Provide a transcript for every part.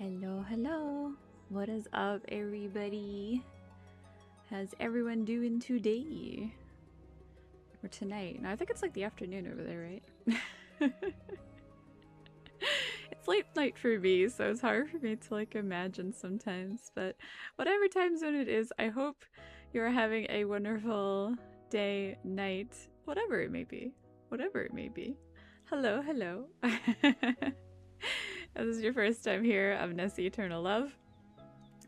Hello, hello. What is up, everybody? How's everyone doing today? Or tonight? No, I think it's like the afternoon over there, right? It's late night for me, so it's hard for me to like imagine sometimes. But whatever time zone it is, I hope you're having a wonderful day, night, whatever it may be. Whatever it may be. Hello, hello. If this is your first time here, I'm Nesi Eternal Love.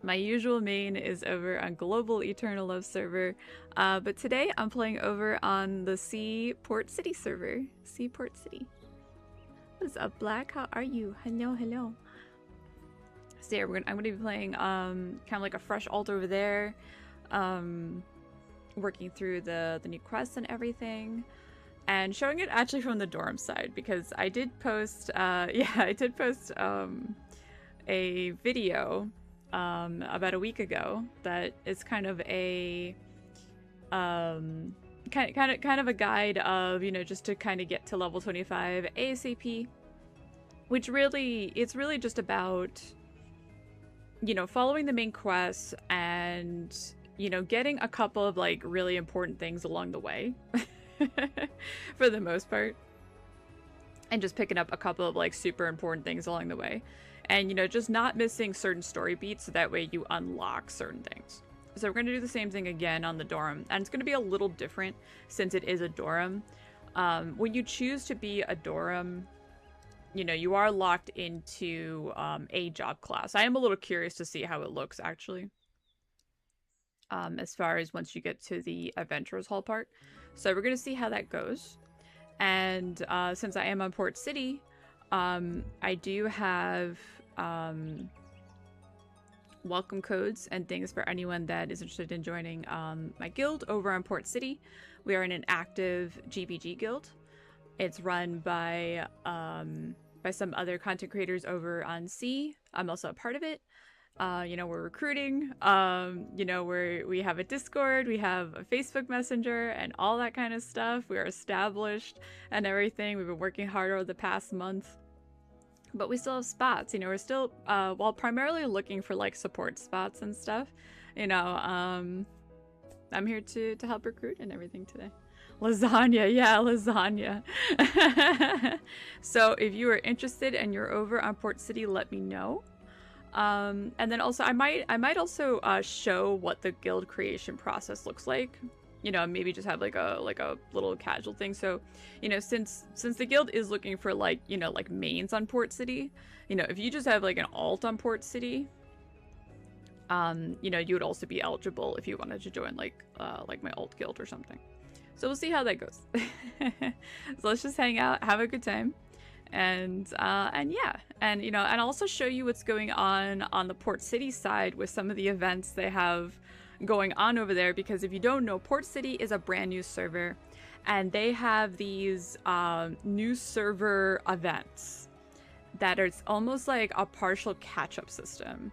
My usual main is over on Global Eternal Love server, but today I'm playing over on the Seaport City server. Seaport City. What is up, Black? How are you? Hello, hello. So yeah, I'm gonna be playing kind of like a fresh alt over there, working through the new quests and everything. And showing it actually from the dorm side, because I did post, I did post a video about a week ago that is kind of a kind of a guide of, you know, just to kind of get to level 25 ASAP, which really, it's really just about, you know, following the main quests and, you know, getting a couple of like really important things along the way. For the most part, and just picking up a couple of like super important things along the way, and you know, just not missing certain story beats so that way you unlock certain things. So we're going to do the same thing again on the dorm, and it's going to be a little different since it is a dorm. When you choose to be a dorm, you know, you are locked into a job class. I am a little curious to see how it looks actually, as far as once you get to the Adventurers Hall part. So we're going to see how that goes. And since I am on Port City, I do have welcome codes and things for anyone that is interested in joining my guild over on Port City. We are in an active GBG guild. It's run by some other content creators over on C. I'm also a part of it. You know, we're recruiting, you know, we have a Discord, we have a Facebook Messenger and all that kind of stuff. We are established and everything. We've been working hard over the past month, but we still have spots, you know, we're still, while primarily looking for like support spots and stuff, you know, I'm here to help recruit and everything today. Lasagna, yeah, lasagna. So if you are interested and you're over on Port City, let me know. And then also I might also show what the guild creation process looks like, you know, maybe just have like a little casual thing. So, you know, since the guild is looking for like, you know, like mains on Port City, you know, if you just have like an alt on Port City, you know, you would also be eligible if you wanted to join like my alt guild or something. So we'll see how that goes. So let's just hang out, have a good time. And yeah, and you know, and I'll also show you what's going on the Port City side with some of the events they have going on over there, because if you don't know, Port City is a brand new server and they have these new server events that are almost like a partial catch-up system.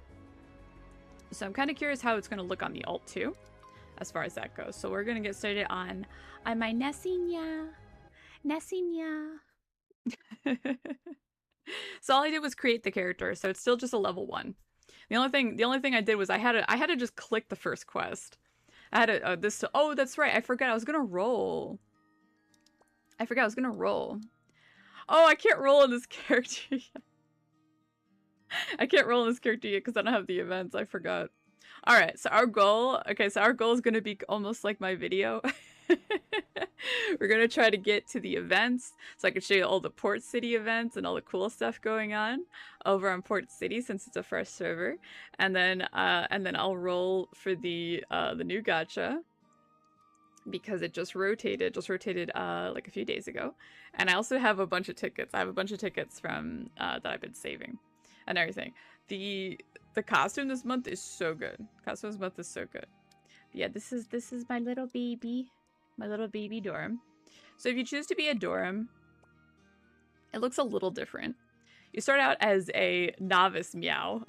So I'm kind of curious how it's going to look on the alt too, as far as that goes. So we're going to get started on my Nesinya. So all I did was create the character, so it's still just a level 1. The only thing I did was I had to just click the first quest. I had to oh, that's right, I forgot I was gonna roll. Oh, I can't roll in this character yet. I can't roll in this character yet because I don't have the events. I forgot. All right, so our goal is gonna be almost like my video. We're gonna try to get to the events so I can show you all the Port City events and all the cool stuff going on over on Port City since it's a fresh server, and then I'll roll for the new gacha because it just rotated like a few days ago, and I also have a bunch of tickets. I have a bunch of tickets from that I've been saving and everything. The costume this month is so good. Costume this month is so good. Yeah, this is my little baby. My little baby dorm. So if you choose to be a dorm, it looks a little different. You start out as a novice meow.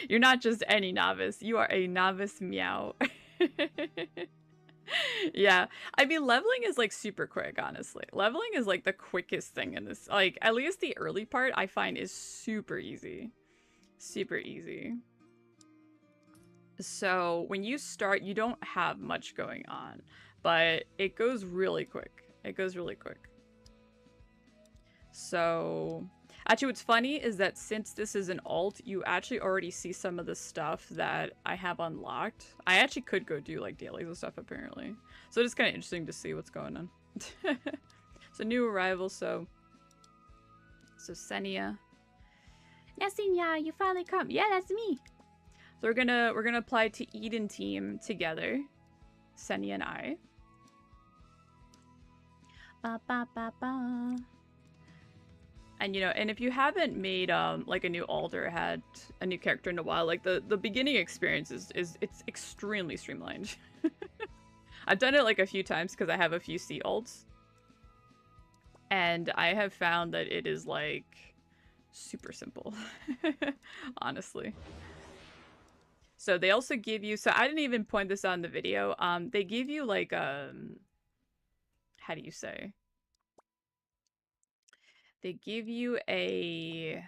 You're not just any novice. You are a novice meow. Yeah. I mean, leveling is like super quick, honestly. Leveling is like the quickest thing in this. Like, at least the early part I find is super easy. Super easy. So when you start, you don't have much going on, but it goes really quick. It goes really quick. So actually what's funny is that since this is an alt, you actually already see some of the stuff that I have unlocked. I actually could go do like dailies and stuff apparently. So it's kind of interesting to see what's going on. So new arrival, so Senia. Nesinya, you finally come. Yeah, that's me. So we're gonna apply to Eden team together. Senia and I. Ba ba ba ba. And you know, and if you haven't made like a new alt or had a new character in a while, like the beginning experience is it's extremely streamlined. I've done it like a few times because I have a few C alts. And I have found that it is like super simple. Honestly. So they also give you, so I didn't even point this out in the video. They give you like how do you say? They give you a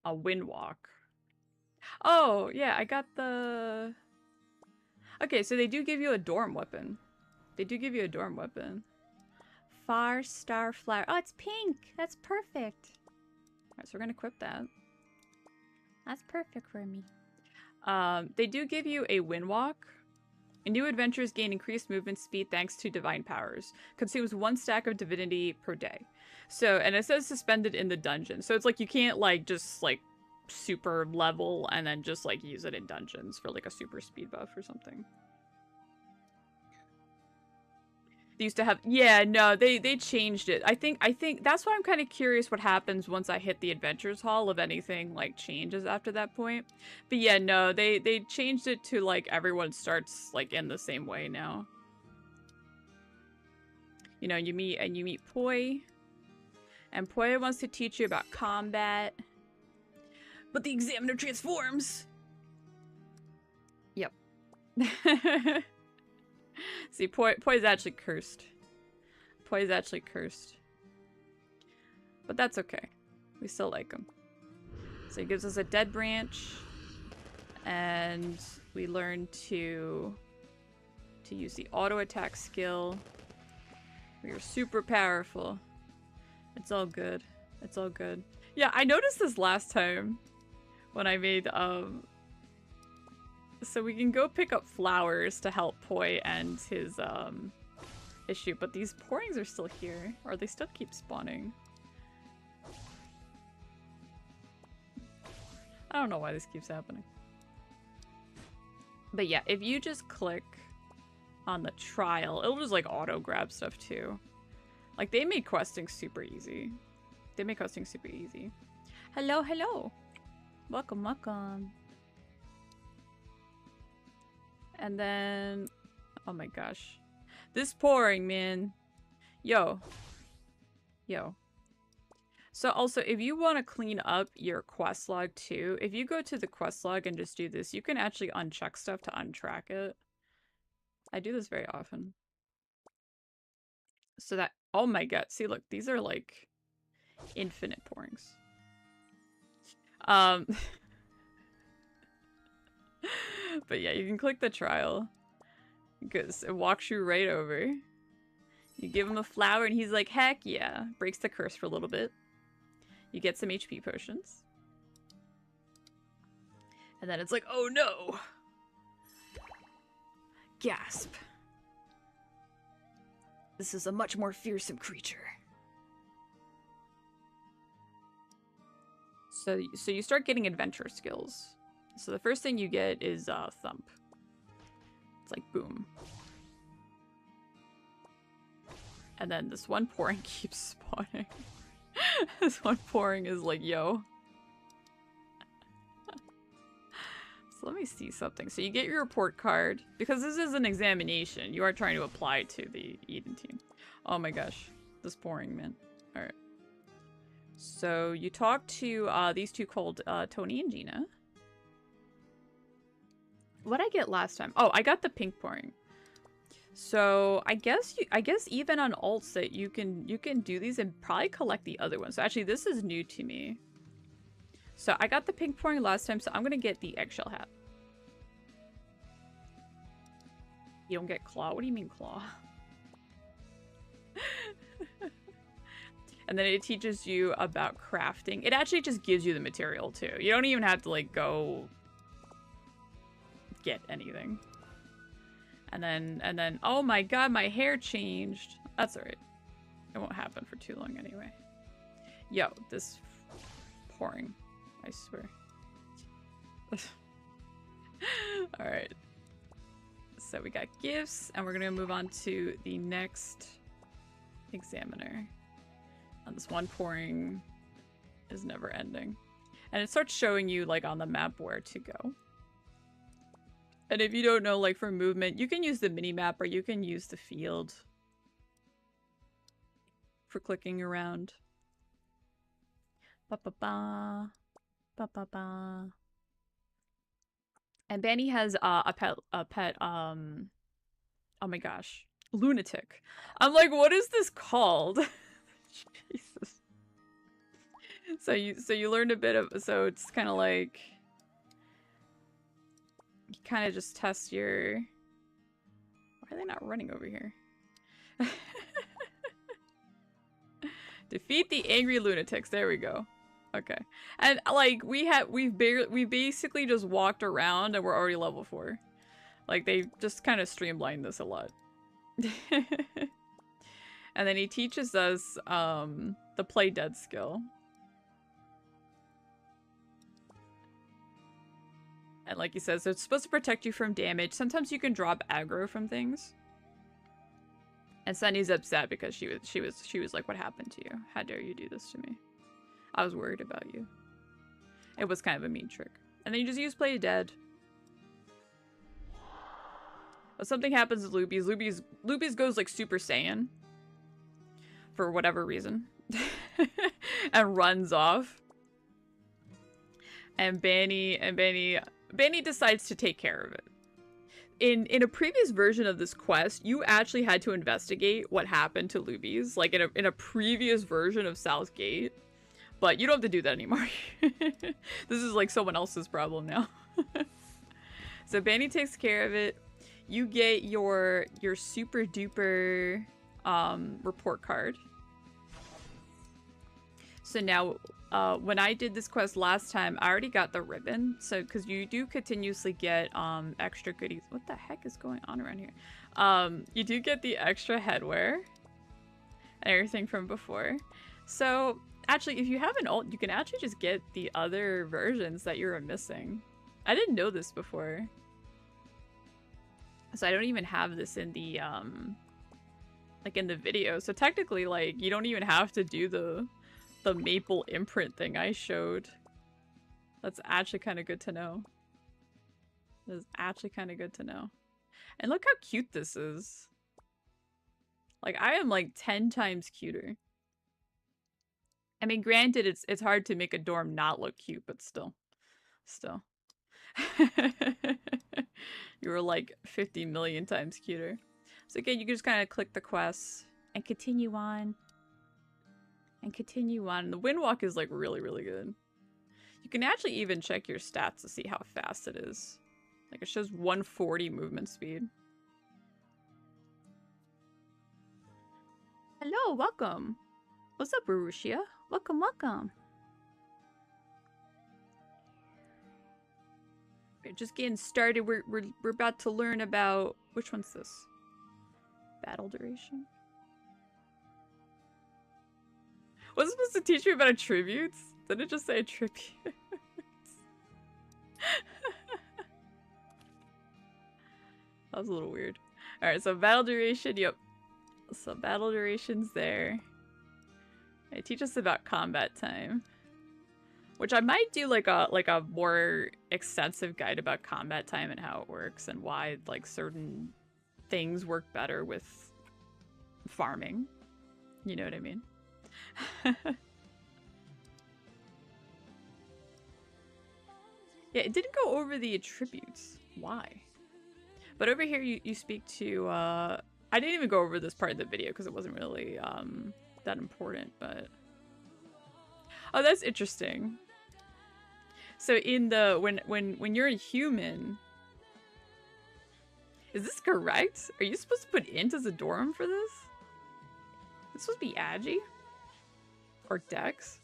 wind walk. Oh, yeah, I got the... Okay, so they do give you a dorm weapon. They do give you a dorm weapon. Far Star Flower. Oh, it's pink! That's perfect! Alright, so we're gonna equip that. That's perfect for me. They do give you a wind walk. New adventures gain increased movement speed thanks to divine powers. Consumes 1 stack of divinity per day. So, and it says suspended in the dungeon. So it's like you can't like just like super level and then just like use it in dungeons for like a super speed buff or something. They used to have, yeah, no, they changed it. I think that's why I'm kind of curious what happens once I hit the Adventures Hall, if anything like changes after that point. But yeah, no, they changed it to like everyone starts like in the same way now. You know, you meet Poi, and Poi wants to teach you about combat. But the examiner transforms. Yep. See, Poi's actually cursed. Poi's actually cursed. But that's okay. We still like him. So he gives us a dead branch. And we learn to use the auto attack skill. We are super powerful. It's all good. It's all good. Yeah, I noticed this last time when I made so we can go pick up flowers to help Poi end his issue, but these pourings are still here, or they still keep spawning. I don't know why this keeps happening. But yeah, if you just click on the trial, it'll just like auto grab stuff too. Like they made questing super easy. They make questing super easy. Hello, hello. Welcome, welcome. And then, oh my gosh. This pouring, man. Yo. Yo. So also, if you want to clean up your quest log too, if you go to the quest log and just do this, you can actually uncheck stuff to untrack it. I do this very often. So that, oh my god, see look, these are like infinite pourings. But yeah, you can click the trial because it walks you right over. You give him a flower and he's like, heck yeah. Breaks the curse for a little bit. You get some HP potions. And then it's like, oh no. Gasp. This is a much more fearsome creature. So you start getting adventure skills. So the first thing you get is Thump. It's like boom. And then this one pouring keeps spawning. This one pouring is like, yo. So let me see something. So you get your report card. Because this is an examination. You are trying to apply to the Eden team. Oh my gosh. This pouring, man. Alright. So you talk to these two called Tony and Gina. What did I get last time? Oh, I got the pink pouring. So I guess even on alts that you can do these and probably collect the other ones. So actually, this is new to me. So I got the pink pouring last time, so I'm gonna get the eggshell hat. You don't get claw? What do you mean claw? And then it teaches you about crafting. It actually just gives you the material too. You don't even have to like go get anything. And then oh my god, my hair changed. That's alright. It won't happen for too long anyway. Yo, this pouring. I swear. Alright. So we got gifts, and we're gonna move on to the next examiner. And this one pouring is never ending. And it starts showing you like on the map where to go. And if you don't know, like for movement, you can use the mini map or you can use the field for clicking around. Ba ba ba. Ba ba ba. And Banny has a pet, oh my gosh, lunatic. I'm like, what is this called? Jesus. So you learned a bit of, so it's kind of like, you kind of just test your, why are they not running over here? Defeat the angry lunatics. There we go. Okay. And like we've basically just walked around and we're already level 4. Like they just kind of streamlined this a lot. And then he teaches us the play dead skill. And like he says, it's supposed to protect you from damage. Sometimes you can drop aggro from things. And Sunny's upset because she was like, what happened to you? How dare you do this to me? I was worried about you. It was kind of a mean trick. And then you just use play dead. But something happens with Lubies. Lubies goes like Super Saiyan. For whatever reason. And runs off. And Banny decides to take care of it. In a previous version of this quest, you actually had to investigate what happened to Lubies. Like in a previous version of South Gate. But you don't have to do that anymore. This is like someone else's problem now. So Banny takes care of it. You get your super duper report card. So now when I did this quest last time, I already got the ribbon. So because you do continuously get extra goodies. What the heck is going on around here? You do get the extra headwear and everything from before. So actually, if you have an ult, you can actually just get the other versions that you're missing. I didn't know this before. So I don't even have this in the, like in the video. So technically, like, you don't even have to do the maple imprint thing I showed. That's actually kind of good to know. That's actually kind of good to know. And look how cute this is. Like, I am like 10 times cuter. I mean, granted, it's hard to make a dorm not look cute, but still. You were like 50 million times cuter. So again, you can just kind of click the quests and continue on. And continue on. The Windwalk is like really, really good. You can actually even check your stats to see how fast it is. Like it shows 140 movement speed. Hello, welcome. What's up, Barushia? Welcome, welcome. We're just getting started. We're about to learn about, which one's this? Battle duration. Was it supposed to teach me about attributes? Did it just say attributes? That was a little weird. Alright, so battle duration, yep. So battle duration's there. It teaches us about combat time. Which I might do like a more extensive guide about combat time and how it works and why like certain things work better with farming. You know what I mean? Yeah, it didn't go over the attributes. Why? But over here you speak to I didn't even go over this part of the video because it wasn't really that important, but oh, that's interesting. So in the when you're a human, is this correct? Are you supposed to put int as a dorm for this? This supposed to be agi or dex?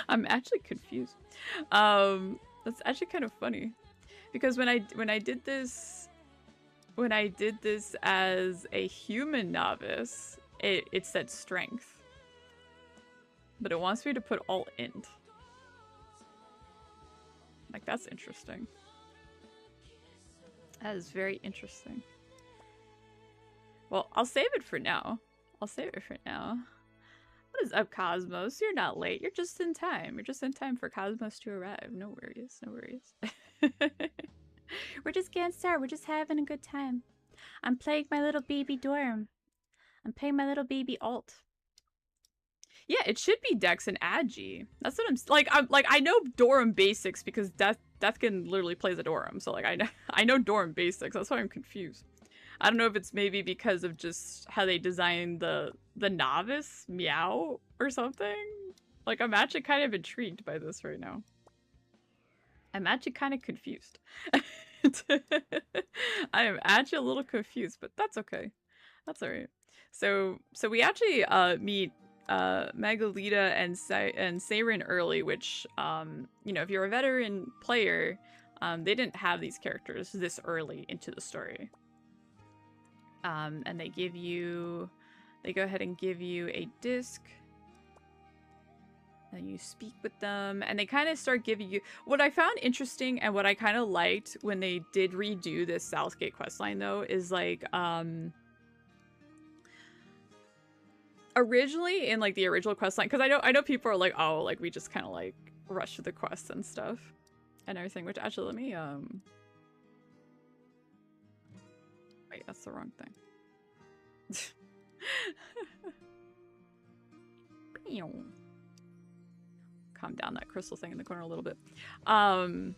I'm actually confused. That's actually kind of funny because when I did this as a human novice, it said strength, but it wants me to put all int. Like, that's interesting. That is very interesting. Well, I'll save it for now. I'll save it for now. What is up, Cosmos? You're not late. You're just in time. You're just in time for Cosmos to arrive. No worries. No worries. We're just getting started. We're just having a good time. I'm playing my little baby dorm. I'm playing my little baby alt. Yeah, it should be Dex and Agi. That's what I'm like. I know Dorm basics because Deathkin literally plays a Dorm. So like I know Dorm basics. That's why I'm confused. I don't know if it's maybe because of just how they designed the novice meow or something. Like, I'm actually kind of intrigued by this right now. I'm actually kind of confused. I am actually a little confused, but that's okay. That's all right. So we actually meet Megalita and Seirin early, which you know, if you're a veteran player, they didn't have these characters this early into the story. And they go ahead and give you a disc, and you speak with them, and they kind of start giving you what I found interesting and what I kind of liked when they did redo this Southgate questline though is like originally in like the original questline, because I know people are like, oh, like we just kind of like rush through the quests and stuff and everything, which actually let me wait, that's the wrong thing. Calm down that crystal thing in the corner a little bit. Alright,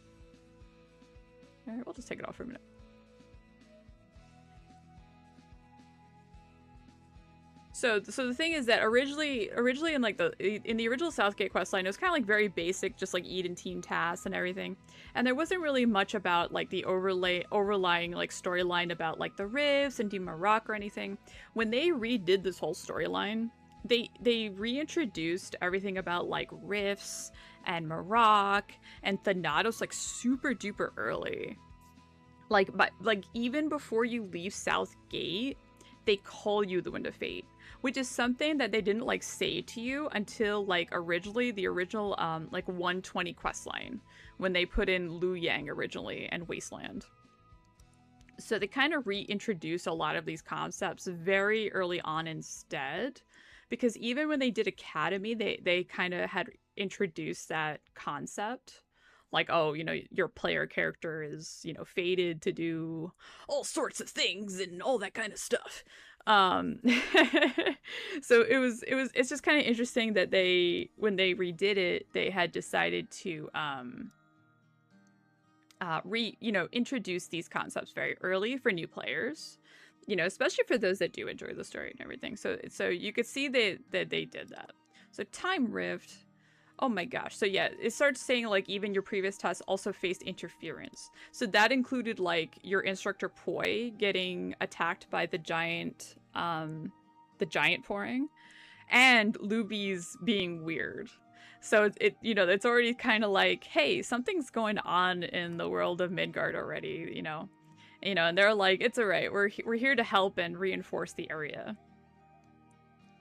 we'll just take it off for a minute. So the thing is that originally in like in the original Southgate questline, it was kind of like very basic, just like eat and team tasks and everything, and there wasn't really much about like the overlying like storyline about like the rifts and Ragnarok or anything. When they redid this whole storyline, they reintroduced everything about like rifts and Marok and Thanatos like super duper early. Like even before you leave Southgate, they call you the Wind of Fate, which is something that they didn't like say to you until like originally the original like 120 questline when they put in Lu Yang originally and Wasteland. So they kind of reintroduced a lot of these concepts very early on instead, because even when they did Academy, they kind of had introduced that concept. Like, oh, you know, your player character is, you know, fated to do all sorts of things and all that kind of stuff. So it's just kind of interesting that when they redid it, they had decided to introduce these concepts very early for new players, you know, especially for those that do enjoy the story and everything. So you could see that they did that. So Time Rift. Oh my gosh. So yeah, it starts saying like even your previous tasks also faced interference. So that included like your instructor Poi getting attacked by the giant pouring, and Luby's being weird. So it you know, it's already kind of like, hey, something's going on in the world of Midgard already, you know, and they're like, it's all right, we're here to help and reinforce the area,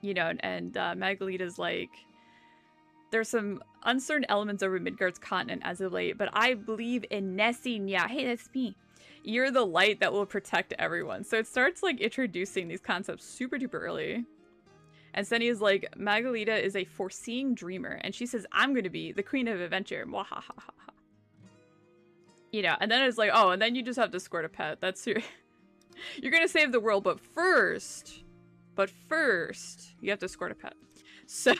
you know, and Magalita's like, there's some uncertain elements over Midgard's continent as of late, but I believe in Nesi. Yeah, hey, that's me. You're the light that will protect everyone. So it starts like introducing these concepts super duper early. And Senny is like, Magalita is a foreseeing dreamer, and she says, I'm going to be the queen of adventure. Mwahahaha. You know, and then it's like, oh, and then you just have to escort a pet. That's your... You're going to save the world, but first, you have to escort a pet. So...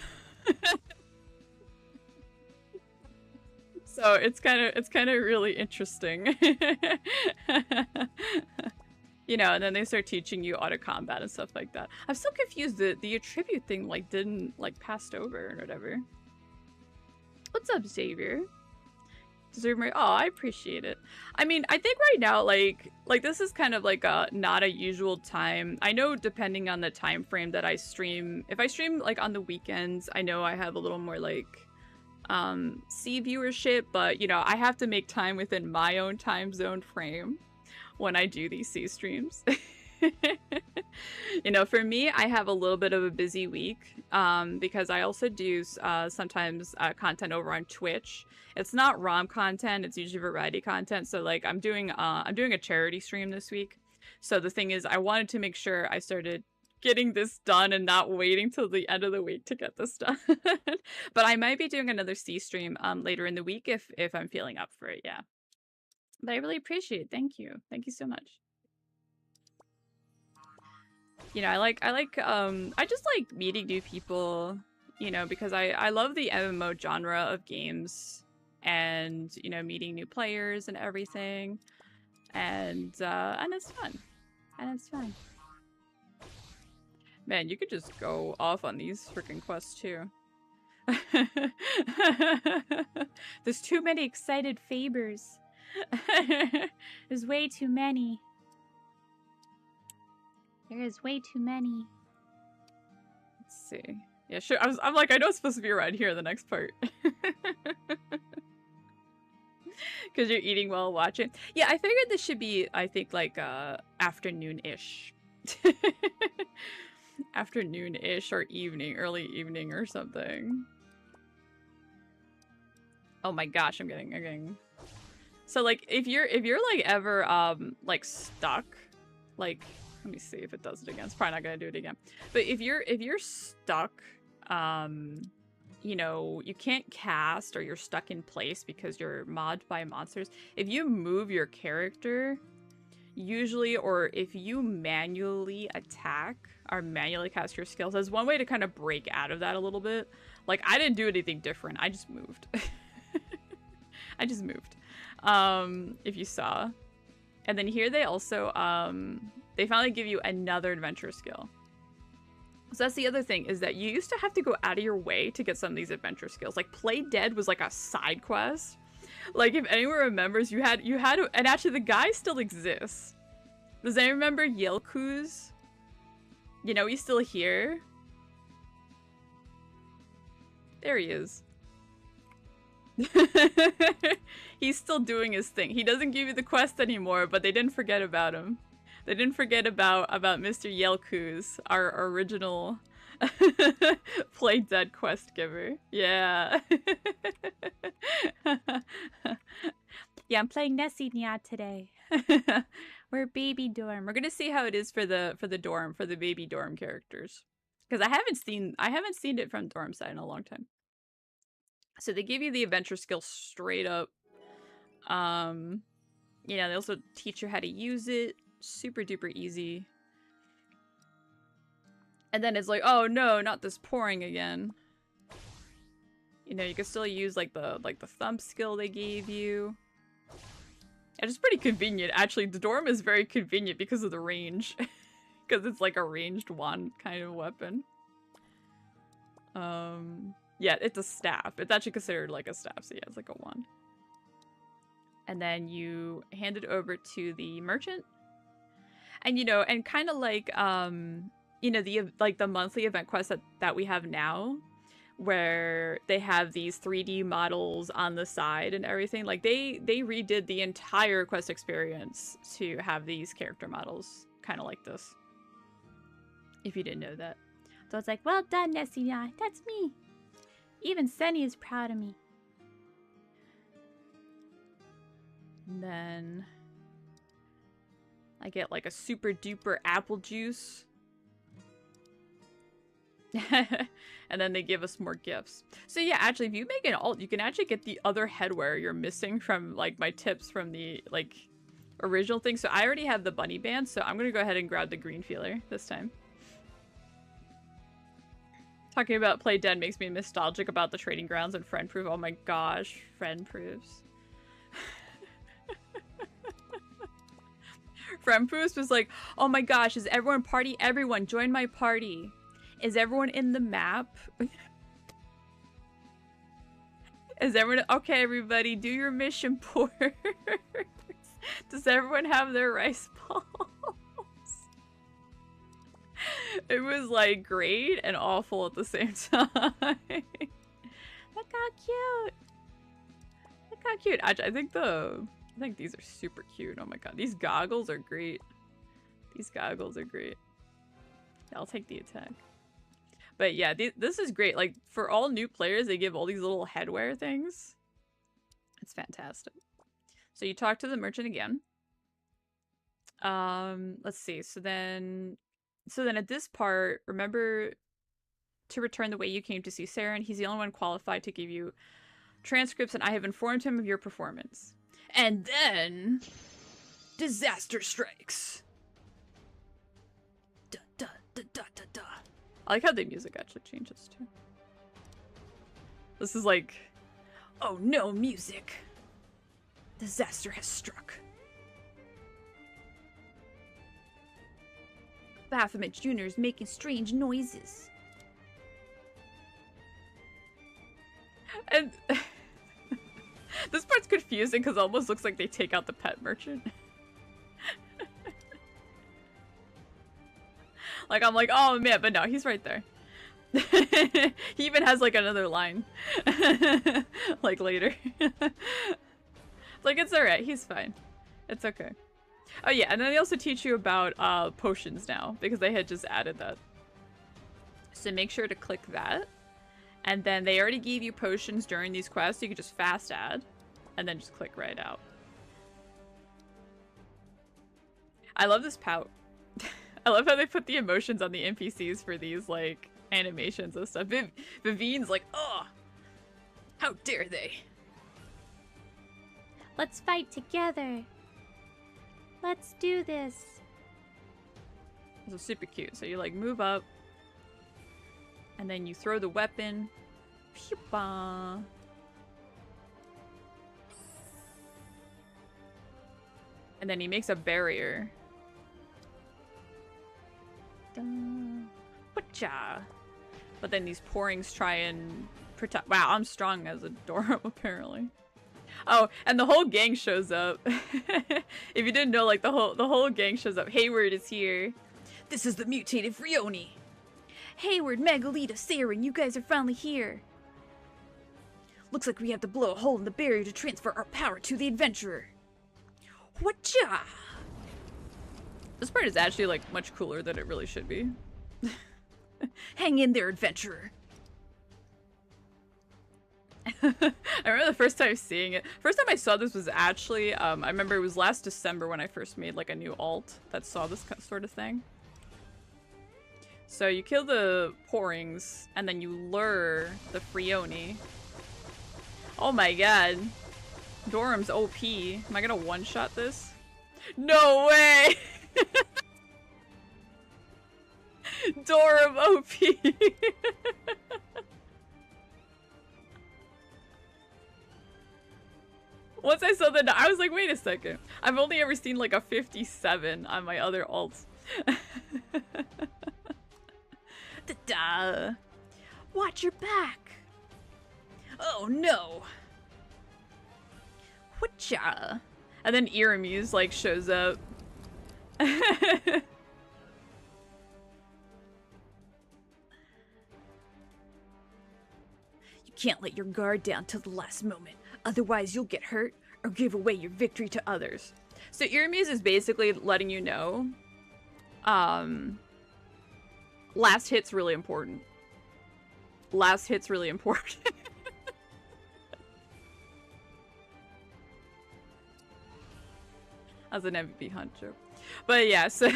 So it's kind of really interesting. You know, and then they start teaching you auto combat and stuff like that. I'm still confused that the attribute thing like didn't like passed over or whatever. What's up, Xavier? Deserve my— oh, I appreciate it. I mean, I think right now, like this is kind of like a not a usual time. I know depending on the time frame that I stream, if I stream like on the weekends, I know I have a little more like C viewership, but you know, I have to make time within my own time zone frame when I do these C streams. You know, for me, I have a little bit of a busy week because I also do sometimes content over on Twitch. It's not ROM content, it's usually variety content. So like I'm doing a charity stream this week. So the thing is, I wanted to make sure I started getting this done and not waiting till the end of the week to get this done. But I might be doing another C stream later in the week if I'm feeling up for it, yeah. But I really appreciate it. Thank you. Thank you so much. You know, I just like meeting new people, you know, because I love the MMO genre of games and, you know, meeting new players and everything. And it's fun. And it's fun. Man, you could just go off on these freaking quests too. There's too many excited Fabers. There's way too many. There is way too many. Let's see. Yeah, sure. I'm like, I know it's supposed to be around here, the next part. Because you're eating while watching. Yeah, I figured this should be, I think, like, afternoon-ish. Afternoon-ish or evening, early evening or something. Oh my gosh, I'm getting... So, like, if you're like, ever, like, stuck, like... Let me see if it does it again. It's probably not gonna do it again. But if you're stuck, you know, you can't cast or you're stuck in place because you're mobbed by monsters. If you move your character, usually, or if you manually attack or manually cast your skills, there's one way to kind of break out of that a little bit. Like, I didn't do anything different. I just moved. I just moved. If you saw. And then here they also, they finally give you another adventure skill. So that's the other thing, is that you used to have to go out of your way to get some of these adventure skills. Like, Play Dead was like a side quest. Like, if anyone remembers, you had to, and actually the guy still exists. Does anyone remember Yelkuz? You know, he's still here. There he is. He's still doing his thing. He doesn't give you the quest anymore, but they didn't forget about him. They didn't forget about Mr. Yelkuz, our original Play Dead quest giver. Yeah. Yeah, I'm playing Nesi today. We're baby dorm. We're gonna see how it is for the dorm, for the baby dorm characters, because I haven't seen it from dorm side in a long time. So they give you the adventure skill straight up. You know, they also teach you how to use it. Super duper easy. And then it's like, oh no, not this pouring again. You know, you can still use like the thumb skill they gave you. And it's pretty convenient. Actually, the dorm is very convenient because of the range. Because it's like a ranged wand kind of weapon. Yeah, it's a staff. It's actually considered like a staff, so yeah, it's like a wand. And then you hand it over to the merchant. And, you know, and kind of like, you know, the monthly event quests that we have now, where they have these 3D models on the side and everything. Like, they redid the entire quest experience to have these character models kind of like this. If you didn't know that. So it's like, well done, Nesi. That's me. Even Senny is proud of me. And then I get like a super duper apple juice. And then they give us more gifts. So yeah, actually, if you make an alt, you can actually get the other headwear you're missing from like my tips from the like original thing. So I already have the bunny band, so I'm gonna go ahead and grab the green feeler this time. Talking about Play Dead makes me nostalgic about the trading grounds and friend proof. Oh my gosh, friend proofs. Friend proofs was like, oh my gosh, is everyone party? Everyone, join my party. Is everyone in the map? Is everyone okay? Everybody, do your mission pours. Does everyone have their rice balls? It was like great and awful at the same time. Look how cute. Look how cute. I think these are super cute. Oh my god, these goggles are great. These goggles are great. I'll take the attack. But yeah, this is great. Like, for all new players, they give all these little headwear things. It's fantastic. So you talk to the merchant again. Let's see. So then at this part, remember to return the way you came to see Saren. He's the only one qualified to give you transcripts, and I have informed him of your performance. And then disaster strikes. Da da da da da da. I like how the music actually changes too. This is like, oh no, music. Disaster has struck. Baphomet Jr. is making strange noises. And this part's confusing because it almost looks like they take out the pet merchant. Like, I'm like, oh man, but no, he's right there. He even has like another line. Like later. Like, it's alright, he's fine. It's okay. Oh yeah, and then they also teach you about potions now, because they had just added that. So make sure to click that. And then they already gave you potions during these quests, so you can just fast add. And then just click right out. I love this pout. I love how they put the emotions on the NPCs for these, like, animations and stuff. Vivine's like, oh, how dare they? Let's fight together. Let's do this. This is super cute. So you, like, move up. And then you throw the weapon. Pew-bah. And then he makes a barrier. Whatcha? But then these pourings try and protect. Wow, I'm strong as a Dorum apparently. Oh, and the whole gang shows up. If you didn't know, like the whole gang shows up. Hayward is here. This is the mutated Frioni. Hayward, Megalita, Saren, you guys are finally here. Looks like we have to blow a hole in the barrier to transfer our power to the adventurer. Whatcha? This part is actually, like, much cooler than it really should be. Hang in there, adventurer. I remember the first time seeing it. First time I saw this was actually, I remember it was last December when I first made, like, a new alt that saw this sort of thing. So you kill the pourings, and then you lure the Frioni. Oh my god. Dorum's OP. Am I gonna one-shot this? No way! Dorum OP! Once I saw that, I was like, wait a second. I've only ever seen like a 57 on my other alts. Da-da! Watch your back! Oh no! Whatcha? And then Iramuse like shows up. You can't let your guard down till the last moment, otherwise you'll get hurt or give away your victory to others. So Iramuse is basically letting you know, last hit's really important. Last hit's really important. As an MVP hunt joke. But yeah, so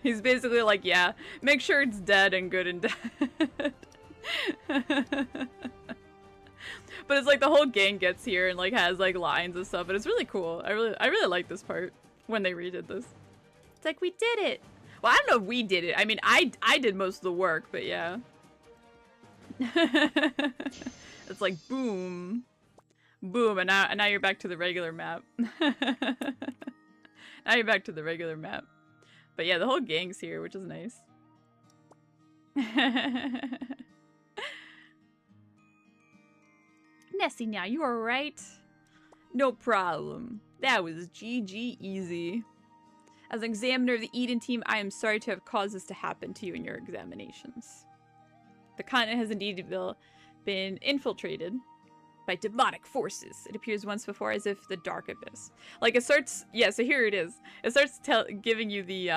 he's basically like, yeah, make sure it's dead and good and dead. But it's like the whole gang gets here and like has like lines and stuff, and it's really cool. I really like this part when they redid this. It's like, we did it. Well, I don't know if we did it. I mean, I did most of the work, but yeah. It's like boom. Boom, and now you're back to the regular map. Now you're back to the regular map. But yeah, the whole gang's here, which is nice. Nesi, now you are right. No problem. That was GG easy. As an examiner of the Eden team, I am sorry to have caused this to happen to you in your examinations. The continent has indeed been infiltrated by demonic forces. It appears once before as if the dark abyss. Like it starts, yeah, so here it is. It starts giving you the,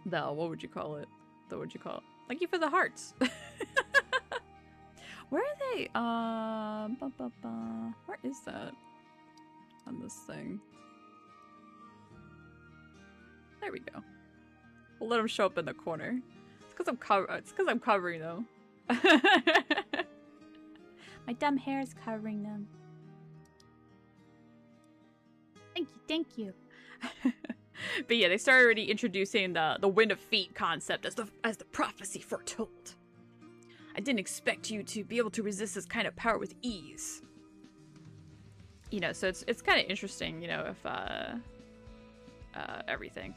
what would you call it? Thank you for the hearts. Where are they? Where is that on this thing? There we go. We'll let them show up in the corner. It's because I'm covering them. My dumb hair is covering them. Thank you. But yeah, they started already introducing the Wind of Fate concept as the prophecy foretold. I didn't expect you to be able to resist this kind of power with ease. You know, so it's kind of interesting, you know, if everything.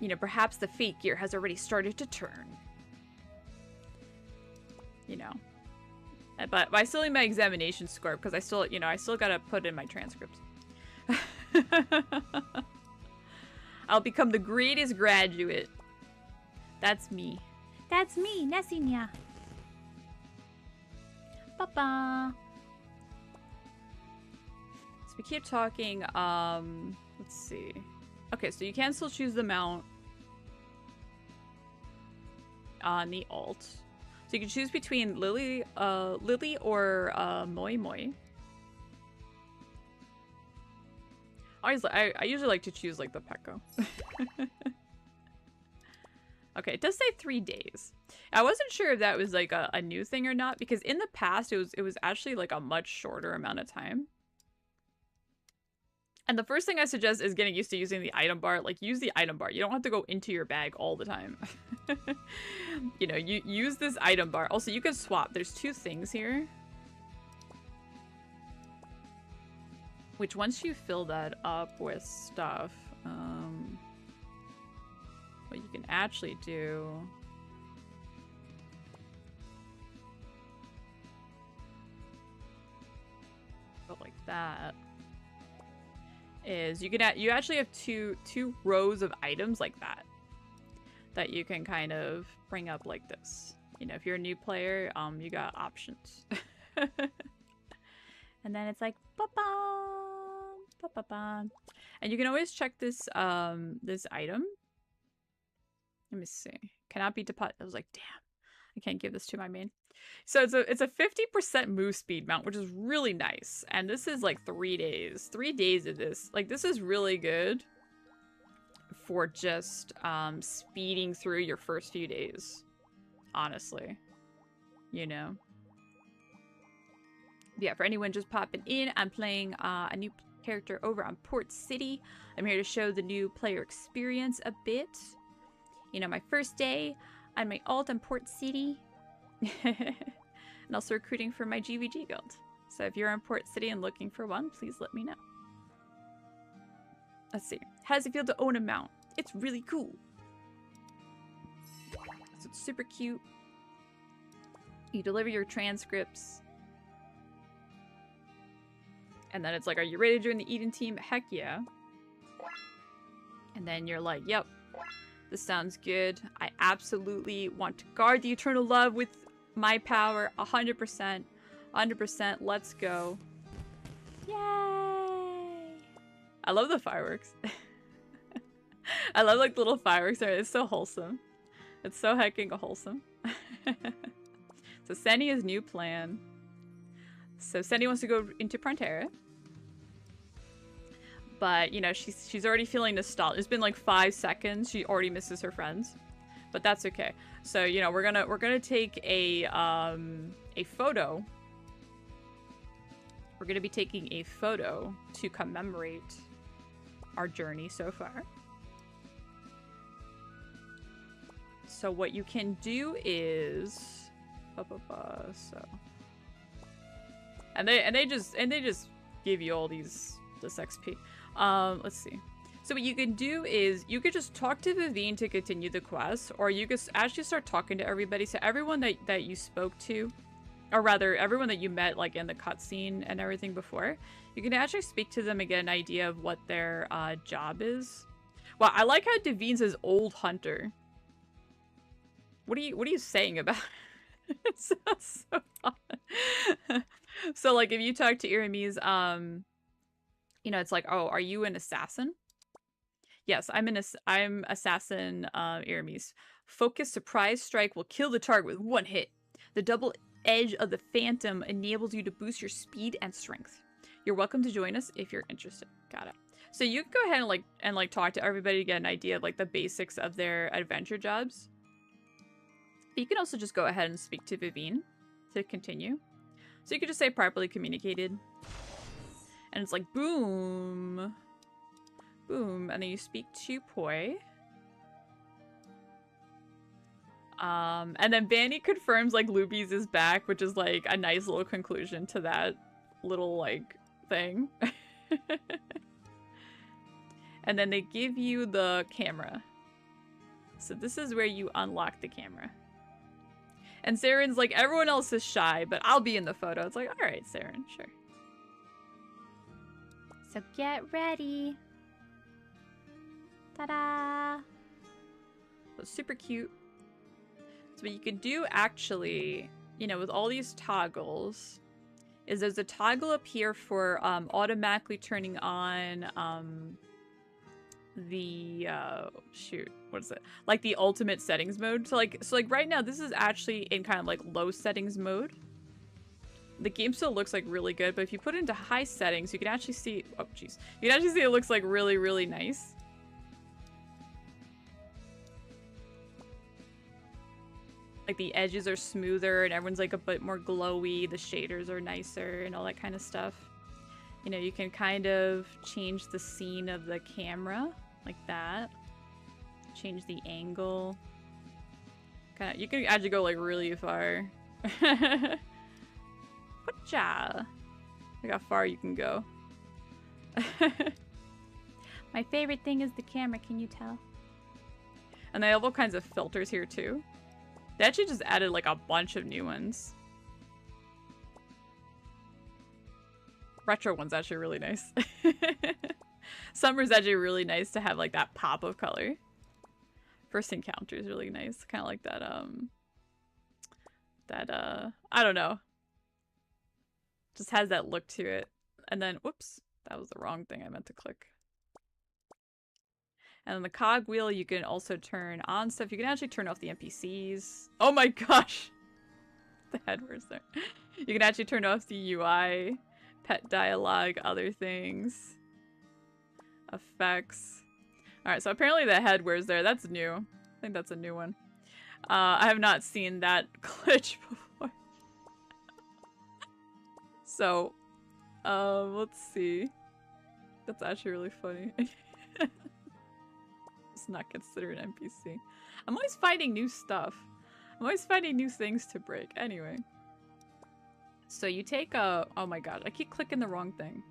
You know, perhaps the fate gear has already started to turn. You know. But I still need my examination score because I still gotta put in my transcripts. I'll become the greatest graduate. That's me. That's me, Nesinya. Ba-ba. So we keep talking, let's see. Okay, so you can still choose the mount on the alt. So you can choose between Lily or Moi Moi. I usually like to choose like the Pekko. Okay, it does say 3 days. I wasn't sure if that was like a new thing or not because in the past it was actually like a much shorter amount of time. And the first thing I suggest is getting used to using the item bar. Like, use the item bar. You don't have to go into your bag all the time. You know, you use this item bar. Also, you can swap. There's 2 things here. Which, once you fill that up with stuff, what you can actually do... Go like that. Is you actually have two rows of items like that you can kind of bring up like this. You know, if you're a new player, you got options. And then it's like ba-bum, ba-ba-bum. And you can always check this this item. Let me see. Cannot be deposited. I was like, damn, I can't give this to my main. So it's a 50% move speed mount, which is really nice. And this is like 3 days. 3 days of this. Like, this is really good for just speeding through your first few days. Honestly. You know? Yeah, for anyone just popping in, I'm playing a new character over on Port City. I'm here to show the new player experience a bit. You know, my first day on my alt on Port City. And also recruiting for my GVG guild. So if you're in Port City and looking for one, please let me know. Let's see. How does it feel to own a mount? It's really cool. So it's super cute. You deliver your transcripts. And then it's like, are you ready to join the Eden team? Heck yeah. And then you're like, yep, this sounds good. I absolutely want to guard the eternal love with my power. 100%. 100%. Let's go. Yay! I love the fireworks. I love like little fireworks. It's so wholesome. It's so hecking wholesome. So Senia's new plan. So Senia wants to go into Frontera. But, you know, she's already feeling nostalgia. It's been like 5 seconds. She already misses her friends. But that's okay. So, you know, we're gonna take a photo. We're gonna be taking a photo to commemorate our journey so far. So what you can do is so and they just give you all this XP. Let's see. So what you can do is you could just talk to Vivine to continue the quest, or you could actually start talking to everybody. So everyone that you spoke to or rather everyone that you met like in the cutscene and everything before, you can actually speak to them and get an idea of what their job is. Well, I like how Devine says old hunter. What are you saying about it? It's so fun. So like if you talk to Iramis, you know, it's like, oh, are you an assassin? Yes, I'm assassin Iramis. Focus surprise strike will kill the target with one hit. The double edge of the phantom enables you to boost your speed and strength. You're welcome to join us if you're interested. Got it. So you can go ahead and like talk to everybody to get an idea of like the basics of their adventure jobs. You can also just go ahead and speak to Vivine to continue. So you could just say properly communicated. And it's like boom. Boom. And then you speak to Poi. And then Vanny confirms like Luby's is back, which is like a nice little conclusion to that little like thing. And then they give you the camera. So this is where you unlock the camera. And Saren's like, everyone else is shy, but I'll be in the photo. It's like, all right, Saren, sure. So get ready. Ta-da! So super cute. So what you can do actually, you know, with all these toggles, is there's a toggle up here for automatically turning on the shoot, what is it, like the ultimate settings mode. So like right now this is actually in kind of like low settings mode. The game still looks like really good, but if you put it into high settings, you can actually see, oh jeez, you can actually see it looks like really nice. Like the edges are smoother and everyone's like a bit more glowy, the shaders are nicer and all that kind of stuff. You know, you can kind of change the scene of the camera like that. Change the angle. Kind of, you can actually go like really far. Whatcha? Look how far you can go. My favorite thing is the camera, can you tell? And they have all kinds of filters here too. They actually just added like a bunch of new ones. Retro one's actually really nice. Summer's actually really nice to have like that pop of color. First encounter is really nice. Kind of like that, I don't know. Just has that look to it. And then, whoops, that was the wrong thing I meant to click. And then the cog wheel, you can also turn on stuff. You can actually turn off the NPCs. Oh my gosh! The headwords there. You can actually turn off the UI, pet dialogue, other things. Effects. Alright, so apparently the headware's there. That's new. I think that's a new one. I have not seen that glitch before. So, let's see. That's actually really funny. It's not considered an NPC. I'm always finding new stuff. I'm always finding new things to break. Anyway. So you take a... Oh my god, I keep clicking the wrong thing.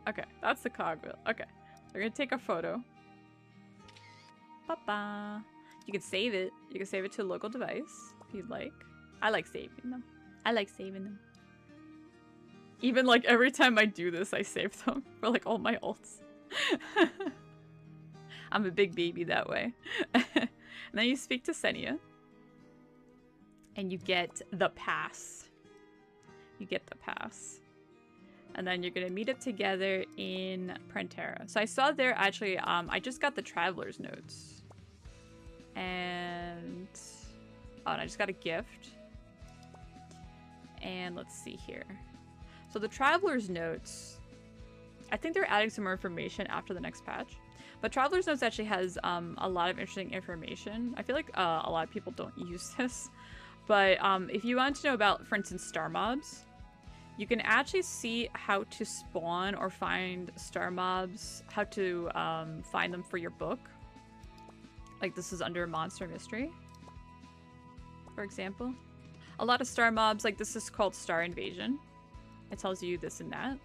Okay, that's the cogwheel. Okay, we're gonna take a photo. Ba-ba. You can save it. You can save it to a local device if you'd like. I like saving them. I like saving them. Even like every time I do this, I save them for like all my ults. I'm a big baby that way. And then you speak to Senia. And you get the pass. You get the pass. And then you're gonna meet up together in Prentera. So I saw there actually, I just got the Traveler's Notes. And... oh, and I just got a gift. And let's see here. So the Traveler's Notes, I think they're adding some more information after the next patch. But Traveler's Notes actually has a lot of interesting information. I feel like a lot of people don't use this. But if you want to know about, for instance, star mobs, you can actually see how to spawn or find star mobs, how to find them for your book. Like this is under Monster Mystery, for example. A lot of star mobs, like this is called Star Invasion. It tells you this and that.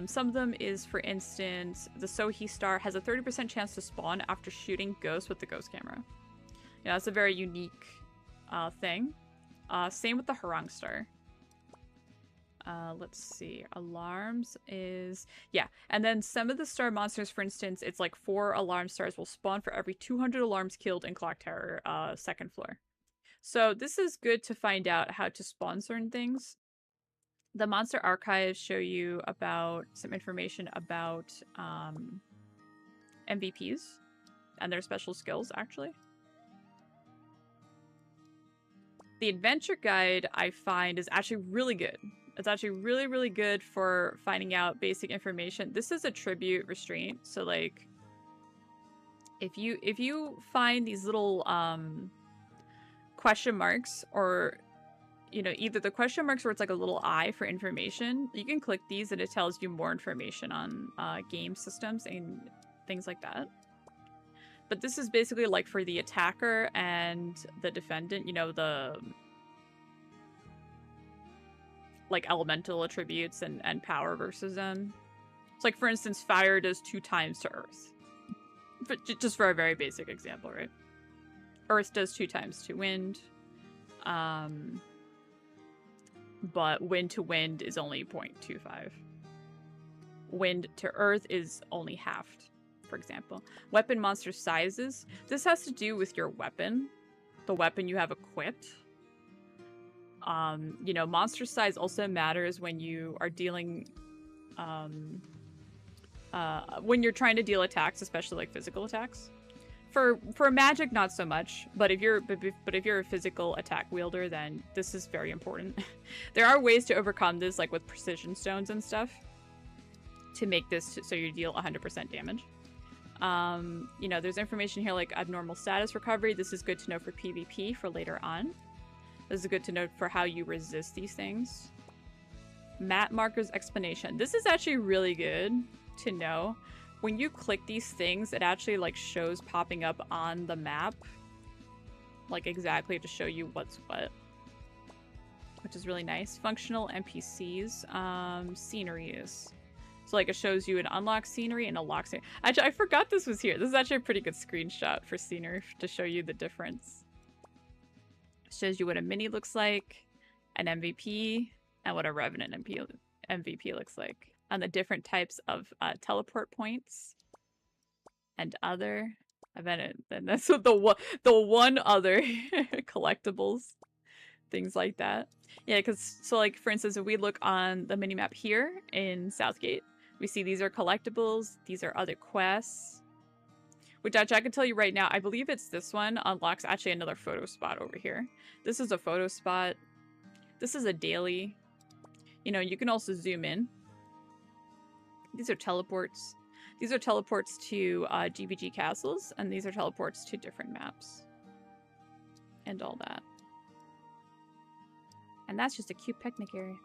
Some of them is, for instance, the Sohi star has a 30% chance to spawn after shooting ghosts with the ghost camera. Yeah, that's a very unique thing. Same with the Harang Star. Let's see. Alarms is... Yeah. And then some of the star monsters, for instance, it's like 4 alarm stars will spawn for every 200 alarms killed in Clock Tower, 2nd floor. So this is good to find out how to spawn certain things. The monster archives show you about some information about MVPs and their special skills, actually. The adventure guide, I find, is actually really good. It's actually really, really good for finding out basic information. This is a tribute restraint, so like if you find these little question marks, or you know, either the question marks or it's like a little eye for information, you can click these and it tells you more information on game systems and things like that. But this is basically like for the attacker and the defendant, you know, the like elemental attributes and power versus them. It's like, for instance, fire does 2 times to earth. Just for a very basic example, right? Earth does 2 times to wind. But wind to wind is only 0.25. Wind to earth is only halved, for example. Weapon monster sizes. This has to do with your weapon. The weapon you have equipped. You know, monster size also matters when you are dealing, when you're trying to deal attacks, especially like physical attacks. For magic, not so much, but if you're a physical attack wielder, then this is very important. There are ways to overcome this, like with precision stones and stuff, to make this so you deal 100% damage. You know, there's information here like abnormal status recovery. This is good to know for PvP for later on. This is good to know for how you resist these things. Map markers explanation. This is actually really good to know. When you click these things, it actually like shows popping up on the map, like exactly to show you what's what, which is really nice. Functional NPCs, sceneries. So like it shows you an unlocked scenery and a locked scenery. Actually, I forgot this was here. This is actually a pretty good screenshot for scenery to show you the difference. It shows you what a mini looks like, an MVP, and what a Revenant MVP looks like. On the different types of teleport points and other. And that's the one other collectibles, things like that. Yeah, because so like for instance, if we look on the minimap here in Southgate, we see these are collectibles, these are other quests. Which actually I can tell you right now, I believe it's this one unlocks actually another photo spot over here. This is a photo spot. This is a daily. You know, you can also zoom in. These are teleports. These are teleports to GBG castles, and these are teleports to different maps. And all that. And that's just a cute picnic area.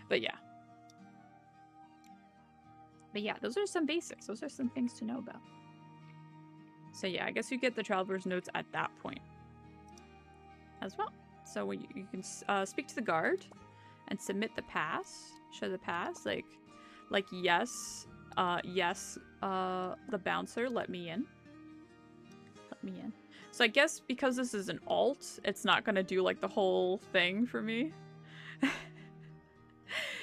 But yeah. But yeah, those are some basics. Those are some things to know about. So yeah, I guess you get the Traveler's Notes at that point as well. So when you can speak to the guard and submit the pass. Show the pass, like yes, yes, the bouncer, let me in. Let me in. So I guess because this is an alt, it's not gonna do like the whole thing for me.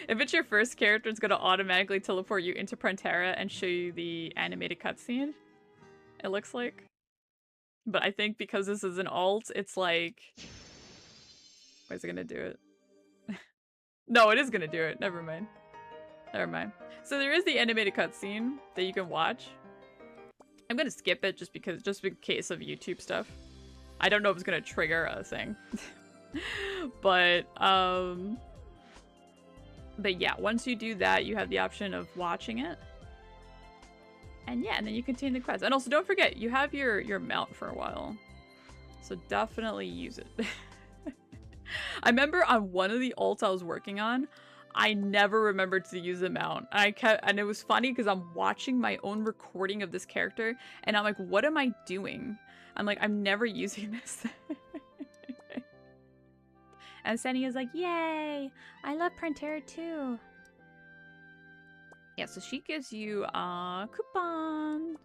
If it's your first character, it's gonna automatically teleport you into Prontera and show you the animated cutscene, it looks like. But I think because this is an alt, it's like... Why is it gonna do it? No, it is gonna do it. Never mind. Never mind. So there is the animated cutscene that you can watch. I'm gonna skip it just in case of YouTube stuff. I don't know if it's gonna trigger a thing. But yeah, once you do that, you have the option of watching it. And yeah, and then you continue the quest. And also don't forget, you have your mount for a while. So definitely use it. I remember on one of the alts I was working on, I never remembered to use the mount. And it was funny because I'm watching my own recording of this character and I'm like, what am I doing? I'm like, I'm never using this. And Senny is like, yay! I love Prontera too. Yeah, so she gives you coupons.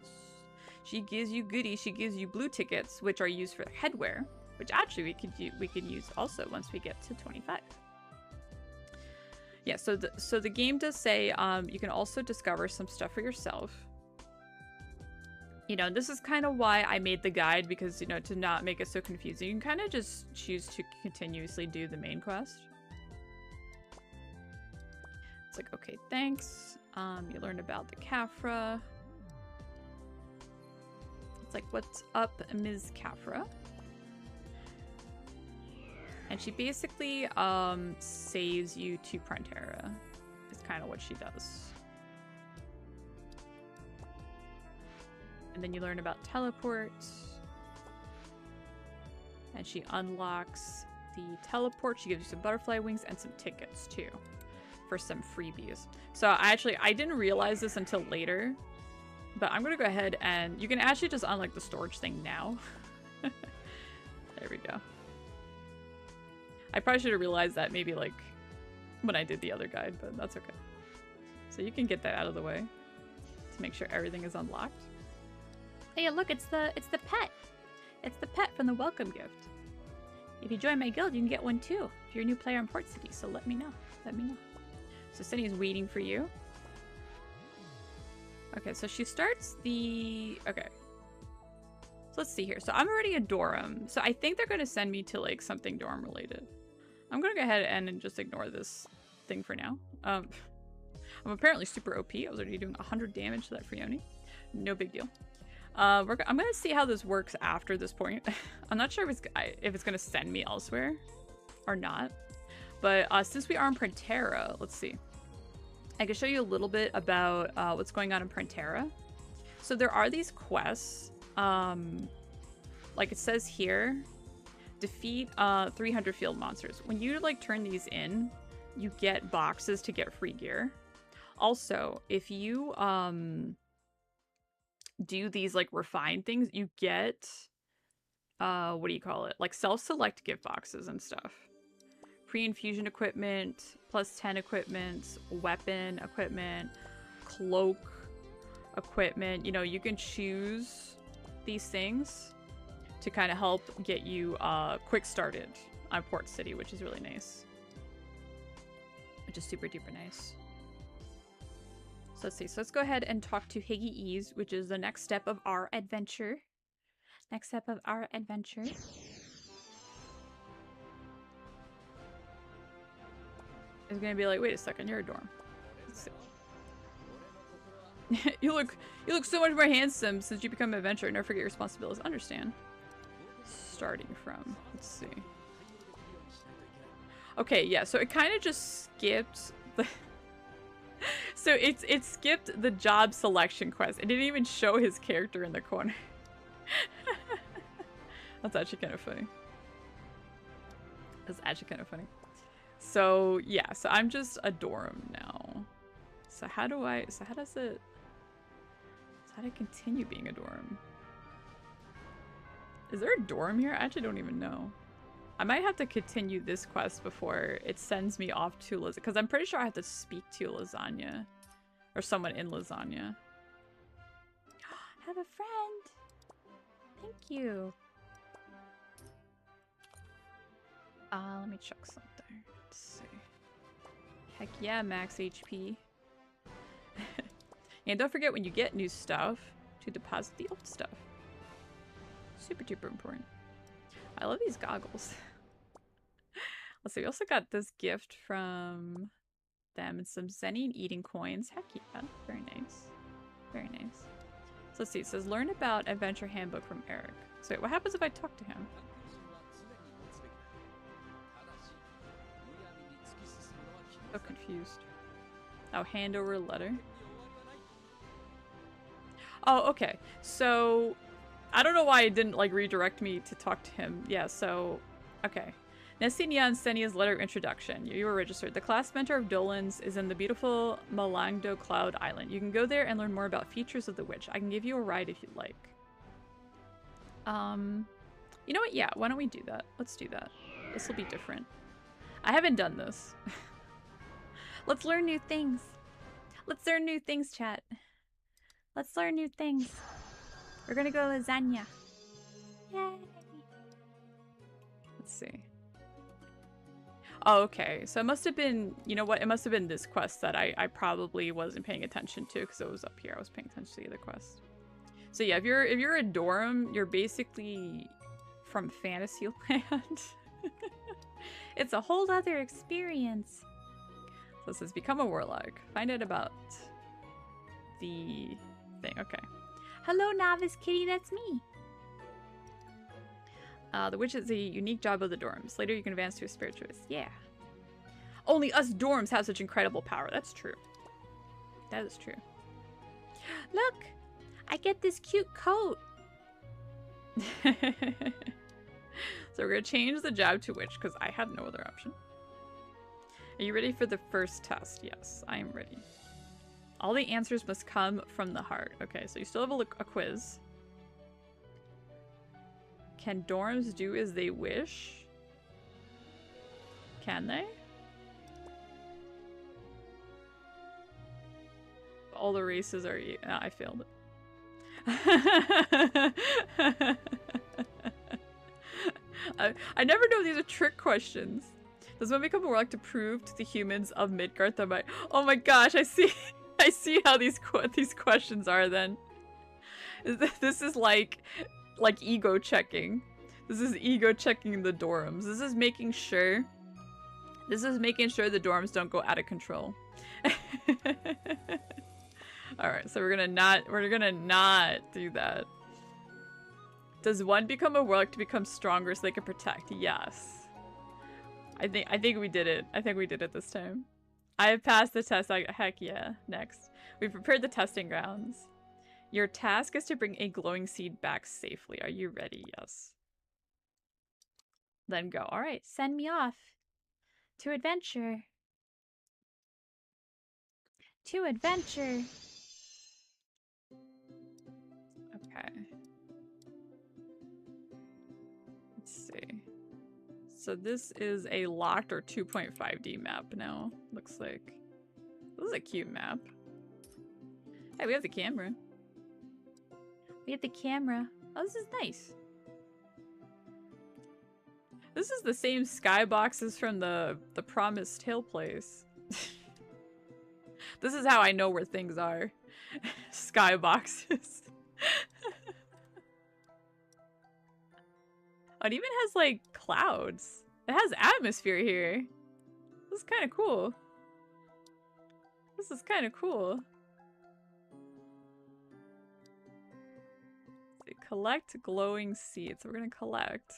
She gives you goodies. She gives you blue tickets, which are used for headwear. which actually we could use also once we get to 25. Yeah, so the game does say you can also discover some stuff for yourself. You know, this is kind of why I made the guide, because, you know, to not make it so confusing, you can kind of just choose to continuously do the main quest. It's like, okay, thanks. You learn about the Caphra. It's like, what's up, Ms. Caphra? And she basically saves you to Prantera. Is kind of what she does. And then you learn about teleport. And she unlocks the teleport. She gives you some butterfly wings and some tickets too for some freebies. So I didn't realize this until later, but I'm gonna go ahead and you can actually just unlock the storage thing now. There we go. I probably should have realized that maybe like when I did the other guide, but that's okay. So you can get that out of the way to make sure everything is unlocked. Hey, look, it's the pet. It's the pet from the welcome gift. If you join my guild, you can get one too. If you're a new player in Port City, so let me know. Let me know. So Cindy is waiting for you. Okay, so she starts the... Okay. So let's see here. So I'm already a Dorm. So I think they're going to send me to like something Dorm related. I'm going to go ahead and just ignore this thing for now. I'm apparently super OP. I was already doing 100 damage to that Frioni. No big deal. I'm going to see how this works after this point. I'm not sure if it's going to send me elsewhere or not. But since we are in Prantera, let's see. I can show you a little bit about what's going on in Prantera. So there are these quests. Like it says here, defeat 300 field monsters. When you like turn these in, you get boxes to get free gear. Also, if you do these like refined things, you get what do you call it? Like self-select gift boxes and stuff. Pre-infusion equipment, plus 10 equipment, weapon equipment, cloak equipment. You know, you can choose these things to kind of help get you quick started on Port City, which is really nice. Which is super duper nice. So let's see. So let's go ahead and talk to Higgy Ease, which is the next step of our adventure. Next step of our adventure. It's gonna be like, wait a second, you're a Dorm. Let's see. you look so much more handsome since you become an adventurer. Never forget your responsibilities. Understand. Starting from, let's see. Okay, yeah. So it kind of just skipped the. So it skipped the job selection quest. It didn't even show his character in the corner. That's actually kind of funny. That's actually kind of funny. So yeah, so I'm just a Dorm now. So how do I continue being a Dorm? Is there a Dorm here? I actually don't even know. I might have to continue this quest before it sends me off to Lasagna, because I'm pretty sure I have to speak to Lasagna. Or someone in Lasagna. Have a friend. Thank you. Let me check something. Let's see. Heck yeah, max HP. And don't forget when you get new stuff to deposit the old stuff. Super duper important. I love these goggles. Let's see, we also got this gift from them and some Zenny eating coins. Heck yeah, very nice. Very nice. So let's see, it says learn about Adventure Handbook from Eric. So wait, what happens if I talk to him? So confused. Oh, hand over letter. Oh, okay. So I don't know why it didn't like redirect me to talk to him. Yeah, so okay. Nesi and Senia's letter of introduction. You were registered. The class mentor of Dolan's is in the beautiful Malangdo Cloud Island. You can go there and learn more about features of the witch. I can give you a ride if you'd like. You know what? Yeah, why don't we do that? Let's do that. This will be different. I haven't done this. Let's learn new things. Let's learn new things, chat. Let's learn new things. We're gonna go lasagna. Yay! Let's see. Oh, okay. So it must have been, you know what? It must have been this quest that I probably wasn't paying attention to because it was up here. I was paying attention to the other quest. So yeah, if you're a Dorm, you're basically from Fantasyland. It's a whole other experience. So it says become a warlock. Find out about the thing. Okay. Hello, novice kitty. That's me. The witch is a unique job of the Dorms. Later you can advance to a spiritualist. Yeah. Only us Dorms have such incredible power. That's true. That is true. Look, I get this cute coat. So we're gonna change the job to witch because I had no other option. Are you ready for the first test? Yes, I am ready. All the answers must come from the heart. Okay, so you still have a quiz. Can Dorms do as they wish? Can they? All the races are... I failed it. I never know these are trick questions. Does one become a warlock to prove to the humans of Midgard that oh my gosh, I see how these questions are then. This is like ego checking. This is ego checking the Dorms. This is making sure the Dorms don't go out of control. Alright, so we're gonna not do that. Does one become a warlock to become stronger so they can protect? Yes. I think we did it. I think we did it this time. I have passed the test. Heck yeah. Next. We've prepared the testing grounds. Your task is to bring a glowing seed back safely. Are you ready? Yes. Then go. Alright. Send me off. To adventure. To adventure. Okay. Let's see. So this is a locked or 2.5D map now, looks like. This is a cute map. Hey, we have the camera. We have the camera. Oh, this is nice. This is the same skyboxes from the Promised Hill place. This is how I know where things are. Skyboxes. It even has, like, clouds. It has atmosphere here. This is kind of cool. This is kind of cool. So collect glowing seeds. We're gonna collect.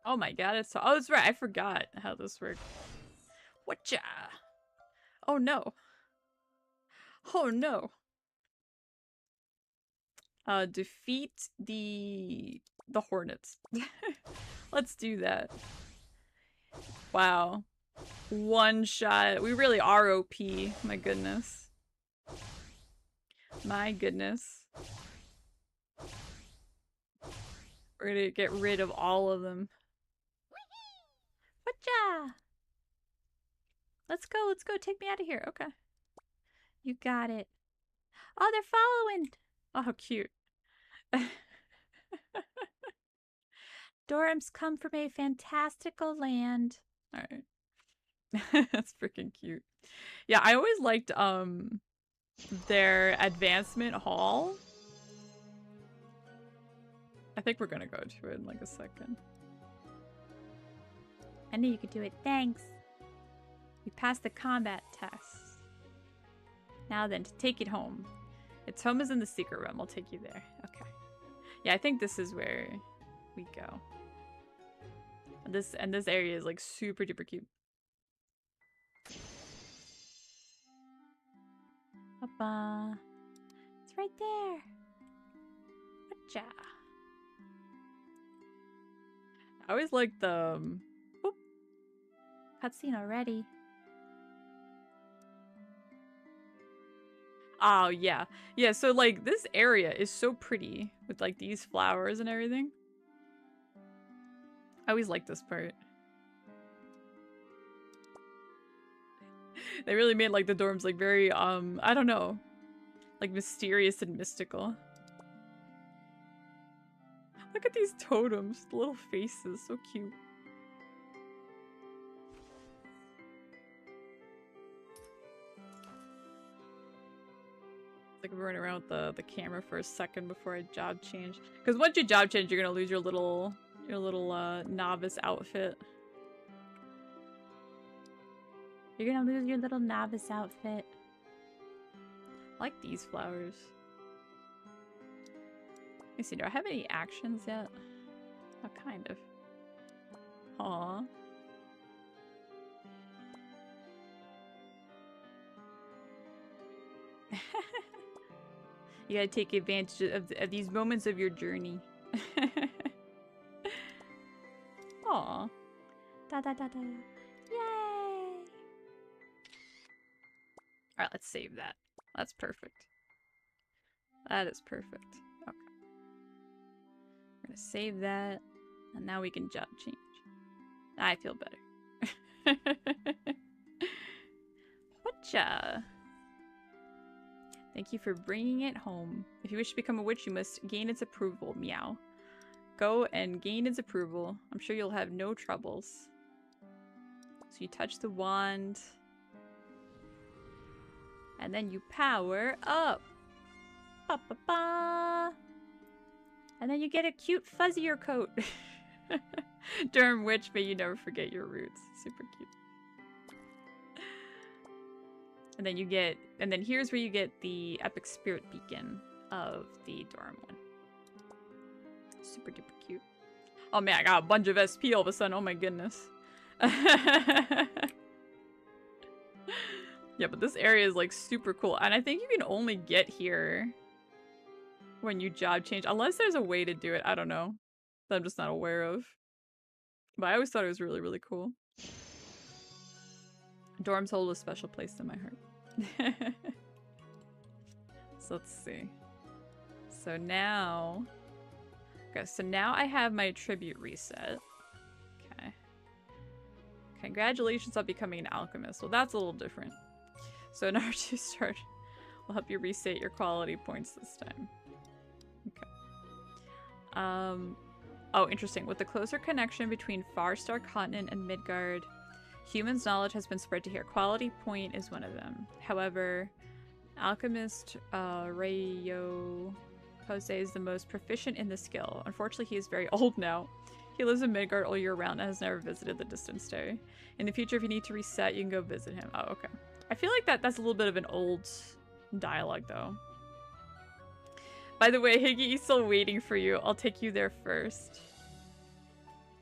Oh my god, it's so- oh, that's right, I forgot how this worked. Whatcha? Oh no. Oh no. Defeat the hornets. Let's do that. Wow. One shot. We really are OP. My goodness. My goodness. We're gonna get rid of all of them. Whatcha? Let's go, take me out of here. Okay. You got it. Oh, they're following. Oh, how cute. Dorms come from a fantastical land. Alright. That's freaking cute. Yeah, I always liked their advancement hall. I think we're gonna go to it in like a second. I knew you could do it. Thanks. You passed the combat test. Now then, to take it home. Its home is in the secret room. I'll take you there. Okay. Yeah, I think this is where we go. And this area is like super duper cute. Papa. It's right there. Whatcha? I always like the Cutscene already. oh yeah. Yeah, so like this area is so pretty with like these flowers and everything. I always like this part. They really made like the dorms like very I don't know. Like mysterious and mystical. Look at these totems, the little faces, so cute. Like I'm running around with the camera for a second before I job change. Because once you job change, you're gonna lose your little novice outfit. You're gonna lose your little novice outfit. I like these flowers. Let me see, do I have any actions yet? Oh, kind of. Aww. You gotta take advantage of these moments of your journey. Aww. Da da da da. Yay! Alright, let's save that. That's perfect. That is perfect. Okay. We're gonna save that. And now we can job change. I feel better. Whatcha? Thank you for bringing it home. If you wish to become a witch, you must gain its approval. Meow. Go and gain its approval. I'm sure you'll have no troubles. So you touch the wand. And then you power up. Ba ba ba. And then you get a cute fuzzier coat. Durham witch, may you never forget your roots. Super cute. And then you get, and then here's where you get the epic spirit beacon of the Durham one. Super duper cute. Oh man, I got a bunch of SP all of a sudden. Oh my goodness. Yeah, but this area is like super cool. And I think you can only get here when you job change. Unless there's a way to do it. I don't know. That I'm just not aware of. But I always thought it was really, really cool. Dorms hold a special place in my heart. So let's see. So now... Okay, so now I have my tribute reset. Okay. Congratulations on becoming an alchemist. Well, that's a little different. So in order to start, we'll help you reset your quality points this time. Okay. Oh, interesting. With the closer connection between Farstar Continent and Midgard, humans' knowledge has been spread to here. Quality point is one of them. However, alchemist Rayo Jose is the most proficient in the skill. Unfortunately, he is very old now. He lives in Midgard all year round and has never visited the distant stay. In the future, if you need to reset, you can go visit him. Oh, okay. I feel like that's a little bit of an old dialogue, though. By the way, Higgy is still waiting for you. I'll take you there first.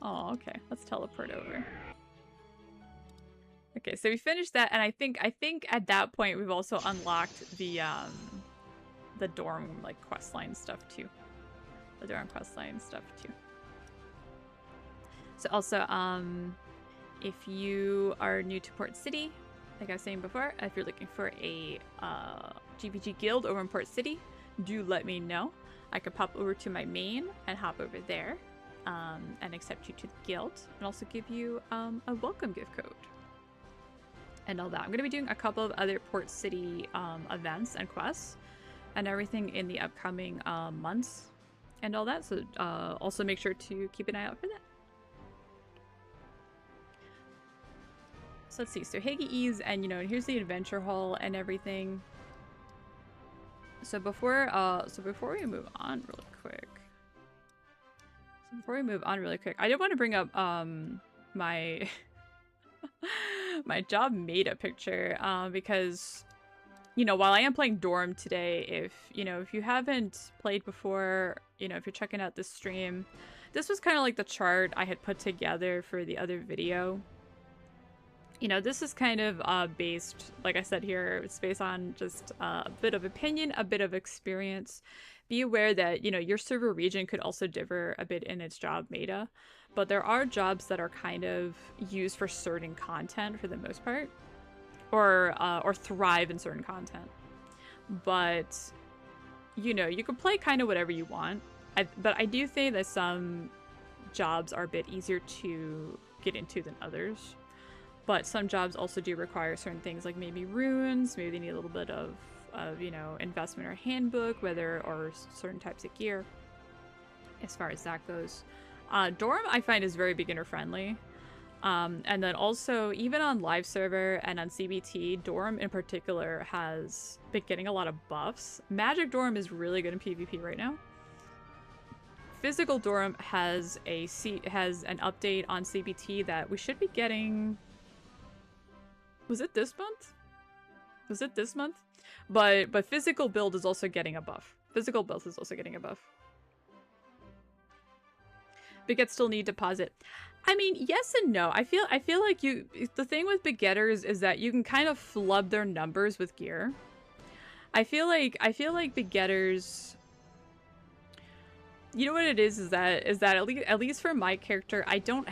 Oh, okay. Let's teleport over. Okay, so we finished that, and I think at that point we've also unlocked the dorm like questline stuff too. The dorm questline stuff too. So also, if you are new to Port City, like I was saying before, if you're looking for a GPG guild over in Port City, do let me know. I could pop over to my main and hop over there and accept you to the guild, and also give you a welcome gift code and all that. I'm going to be doing a couple of other Port City events and quests and everything in the upcoming months and all that, so also make sure to keep an eye out for that. So let's see, so Higgy, and you know, here's the adventure hall and everything. So before we move on really quick. I did want to bring up my my job meta picture because, you know, while I am playing Dorm today, if you haven't played before, you know, if you're checking out this stream, this was kind of like the chart I had put together for the other video. You know, this is kind of based, like I said here, it's based on just a bit of opinion, a bit of experience. Be aware that, you know, your server region could also differ a bit in its job meta, but there are jobs that are kind of used for certain content for the most part, or thrive in certain content. But, you know, you can play kind of whatever you want. But I do think that some jobs are a bit easier to get into than others. But some jobs also do require certain things, like maybe runes, maybe they need a little bit of you know, investment or handbook, or certain types of gear, as far as that goes. Dorm, I find, is very beginner friendly. And then also, even on live server and on CBT, Dorm in particular has been getting a lot of buffs. Magic Dorm is really good in PvP right now. Physical Dorm has an update on CBT that we should be getting. Was it this month? Was it this month? But physical build is also getting a buff. Physical build is also getting a buff. Beget still need deposit. I mean, yes and no. I feel like the thing with begetters is that you can kind of flub their numbers with gear. I feel like begetters, you know what it is that at least for my character, I don't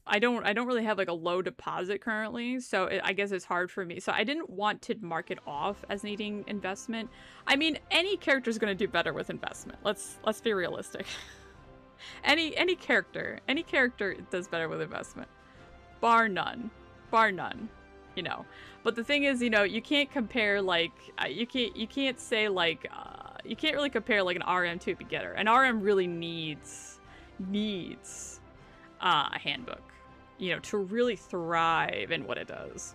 really have like a low deposit currently, so I guess it's hard for me. So I didn't want to mark it off as needing investment. I mean, any character is going to do better with investment. Let's be realistic. Any character does better with investment, bar none, you know. But the thing is, you know, you can't compare like you can't say like you can't really compare like an RM to a begetter. An RM really needs a handbook, you know, to really thrive in what it does.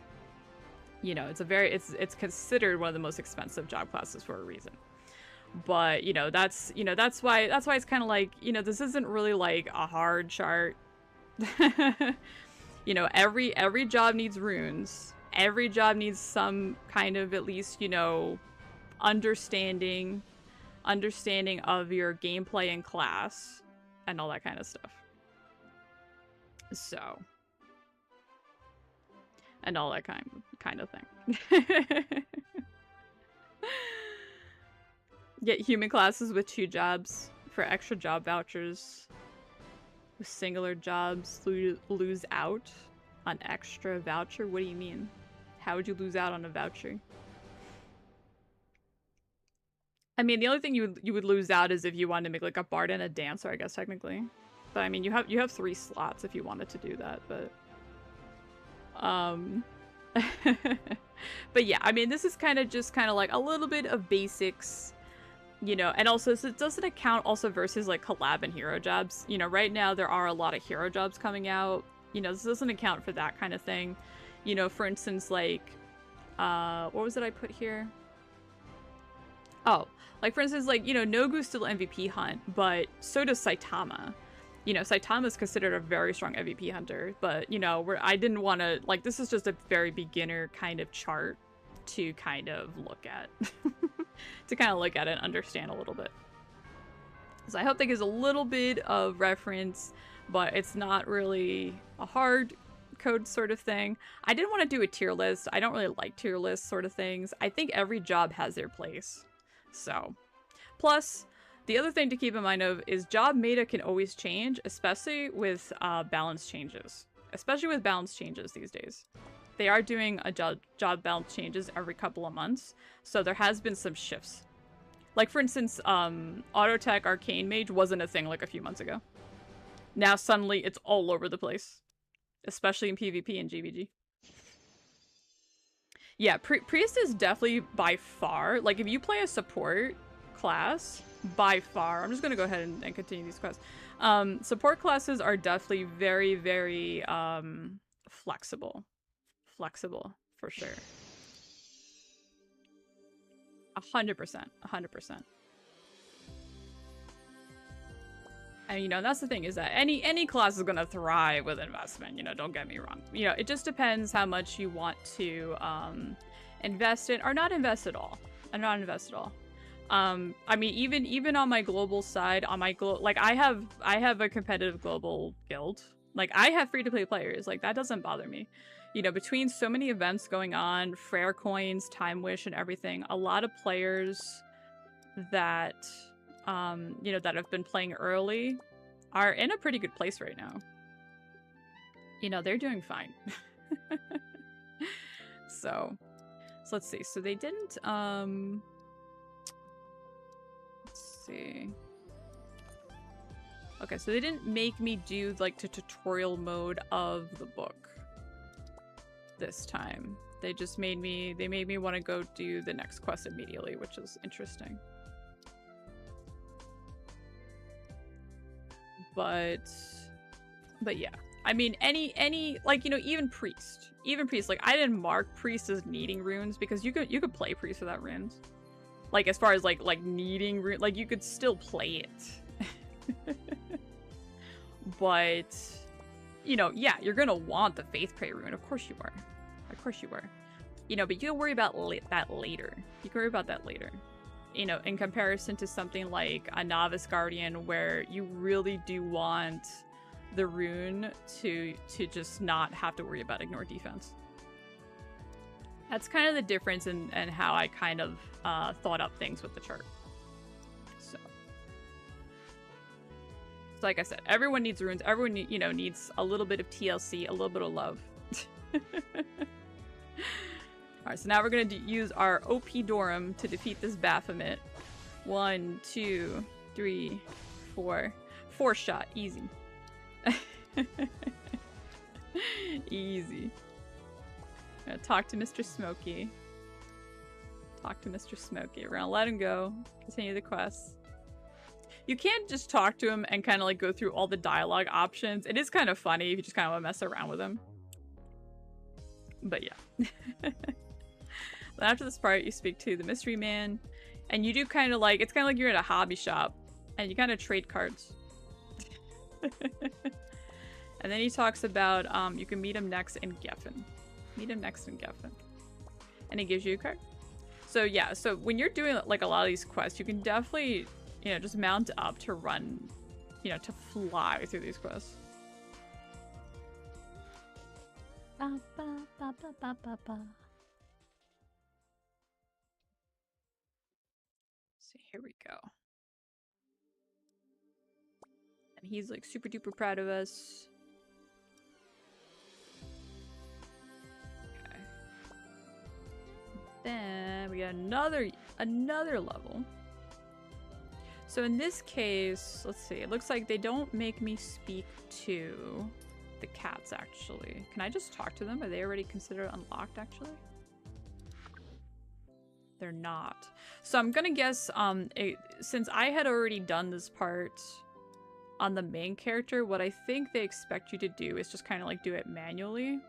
You know, it's considered one of the most expensive job classes for a reason. But, you know, that's why it's kind of like, you know, this isn't really like a hard chart. You know, every job needs runes. Every job needs some kind of, at least, you know, understanding of your gameplay and class and all that kind of stuff. So, and all that kind of thing. Get human classes with 2 jobs for extra job vouchers. With singular jobs, lose out on extra voucher? What do you mean? How would you lose out on a voucher? I mean, the only thing you would lose out is if you wanted to make like a bard and a dancer, I guess, technically. But I mean, you have 3 slots if you wanted to do that, but but yeah, I mean, this is kind of like a little bit of basics. You know, and also, so it doesn't account also versus like collab and hero jobs. You know, right now there are a lot of hero jobs coming out. You know, this doesn't account for that kind of thing. You know, for instance, like, what was it I put here? Oh, like for instance, like, you know, Nogu's still MVP hunt, but so does Saitama. You know, Saitama is considered a very strong MVP hunter, but, you know, I didn't want to, like, this is just a very beginner kind of chart to kind of look at. To kind of look at it and understand a little bit. So I hope that gives a little bit of reference, but it's not really a hard code sort of thing. I didn't want to do a tier list. I don't really like tier list sort of things. I think every job has their place. So, plus, the other thing to keep in mind of is job meta can always change, especially with balance changes. Especially with balance changes these days. They are doing a job balance changes every couple of months, so there has been some shifts. Like, for instance, Autotech Arcane Mage wasn't a thing like a few months ago. Now suddenly it's all over the place. Especially in PvP and GVG. Yeah, Priest is definitely by far, like if you play a support class, by far, I'm just gonna go ahead and continue these quests. Support classes are definitely very, very flexible. Flexible, for sure. 100%. 100%. And, you know, that's the thing, is that any class is gonna thrive with investment, you know, don't get me wrong. You know, it just depends how much you want to invest in, or not invest at all. I mean, even on my global side, on my like I have a competitive global guild. Like, I have free-to-play players, like that doesn't bother me. You know, between so many events going on, Frere coins, Time Wish, and everything, a lot of players that, you know, that have been playing early are in a pretty good place right now. You know, they're doing fine. So let's see. So they didn't, let's see. Okay, so they didn't make me do, like, the tutorial mode of the book this time. They just made me want to go do the next quest immediately, which is interesting. But yeah. I mean, any like, you know, even priest, like I didn't mark priest as needing runes because you could play priest without runes. Like as far as like needing runes, like you could still play it. But you know, yeah, you're gonna want the faith pray rune. Of course you are. Of course you are. You know, but you can worry about that later. You can worry about that later. You know, in comparison to something like a novice guardian where you really do want the rune to just not have to worry about ignore defense. That's kind of the difference in how I kind of thought up things with the chart. So like I said, everyone needs runes. Everyone you know, needs a little bit of TLC, a little bit of love. Alright, so now we're gonna use our OP Dorum to defeat this Baphomet. 1, 2, 3, 4. 4 shot, easy. Easy. Gonna talk to Mr. Smokey. Talk to Mr. Smokey. We're gonna let him go. Continue the quest. You can't just talk to him and kind of like go through all the dialogue options. It is kind of funny if you just kind of want to mess around with him. But yeah. Then after this part, you speak to the mystery man. And you do kind of like, it's kind of like you're at a hobby shop. And you kind of trade cards. And then he talks about you can meet him next in Geffen. Meet him next in Geffen. And he gives you a card. So yeah, so when you're doing like a lot of these quests, you can definitely, you know, just mount up to run, you know, to fly through these quests. Ba, ba, ba, ba, ba, ba, ba. So here we go. And he's like super duper proud of us. Okay. Then we got another level. So in this case, let's see. It looks like they don't make me speak to the cats actually. Can I just talk to them? Are they already considered unlocked actually? They're not. So I'm gonna guess since I had already done this part on the main character, what I think they expect you to do is just kind of like do it manually.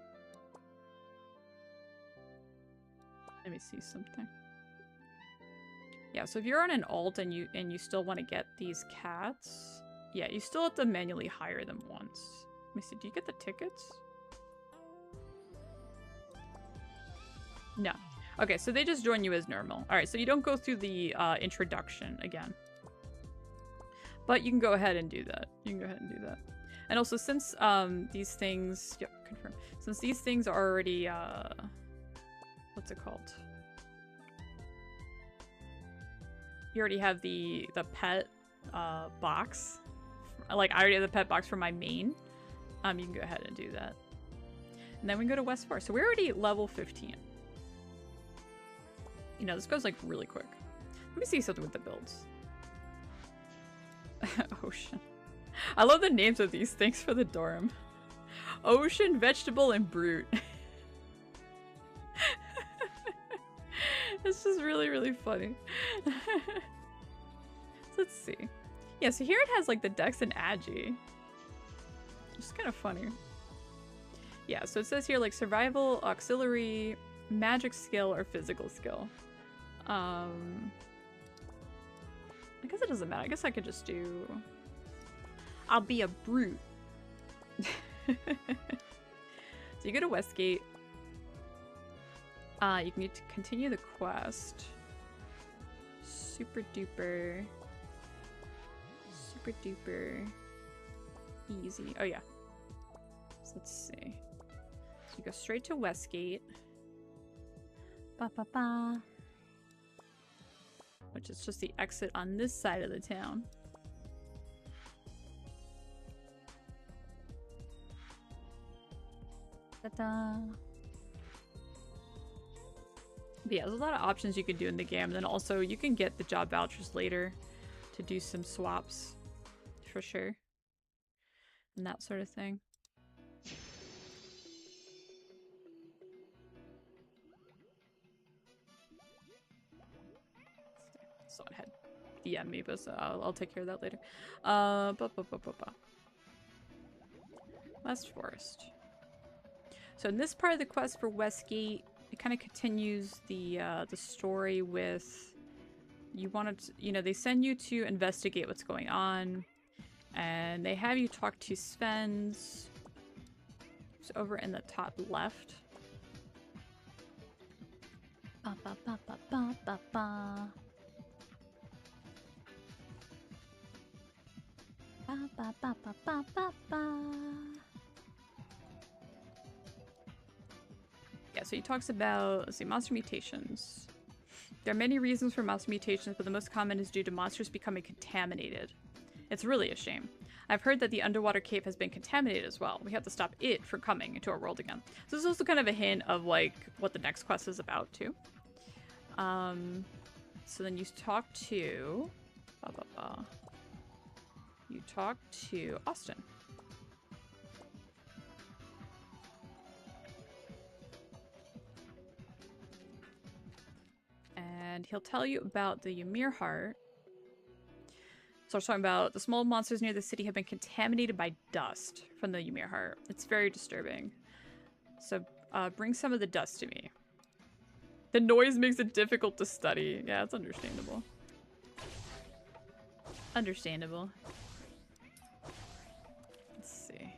Let me see something. Yeah, so if you're on an alt and you still want to get these cats, yeah, you still have to manually hire them once. Let me see, do you get the tickets? No. Okay, so they just join you as normal. Alright, so you don't go through the introduction again. But you can go ahead and do that. You can go ahead and do that. And also, since these things... Yep, confirm. Since these things are already... what's it called? You already have the pet box. Like, I already have the pet box for my main. You can go ahead and do that. And then we can go to West Far. So we're already at level 15. You know, this goes like really quick. Let me see something with the builds. Ocean. I love the names of these things for the Dorum. Ocean, vegetable, and brute. This is really, really funny. So let's see. Yeah, so here it has like the Dex and Agi. It's kind of funny. Yeah, so it says here like survival, auxiliary, magic skill, or physical skill. I guess it doesn't matter. I guess I could just do... I'll be a brute. So you go to Westgate. You can continue the quest. Super duper easy. Oh yeah. So let's see. So you go straight to Westgate. Ba ba ba. Which is just the exit on this side of the town. Ta-da. But yeah, there's a lot of options you can do in the game. And then also you can get the job vouchers later to do some swaps for sure. And that sort of thing. someone had DM me, but so I'll take care of that later. West Forest. So in this part of the quest for Westgate, it kind of continues the story with you wanted to, you know, they send you to investigate what's going on, and they have you talk to Sven's, who's over in the top left. Ba ba ba ba ba ba ba. Ba ba ba ba ba ba ba. Yeah, so he talks about, let's see, monster mutations. There are many reasons for monster mutations, but the most common is due to monsters becoming contaminated. It's really a shame. I've heard that the underwater cave has been contaminated as well. We have to stop it from coming into our world again. So this is also kind of a hint of like what the next quest is about too. So then you talk to you talk to Austin. And he'll tell you about the Ymir heart. So I was talking about the small monsters near the city have been contaminated by dust from the Ymir heart. It's very disturbing. So bring some of the dust to me. The noise makes it difficult to study. Yeah, it's understandable. Understandable. Let's see. Maybe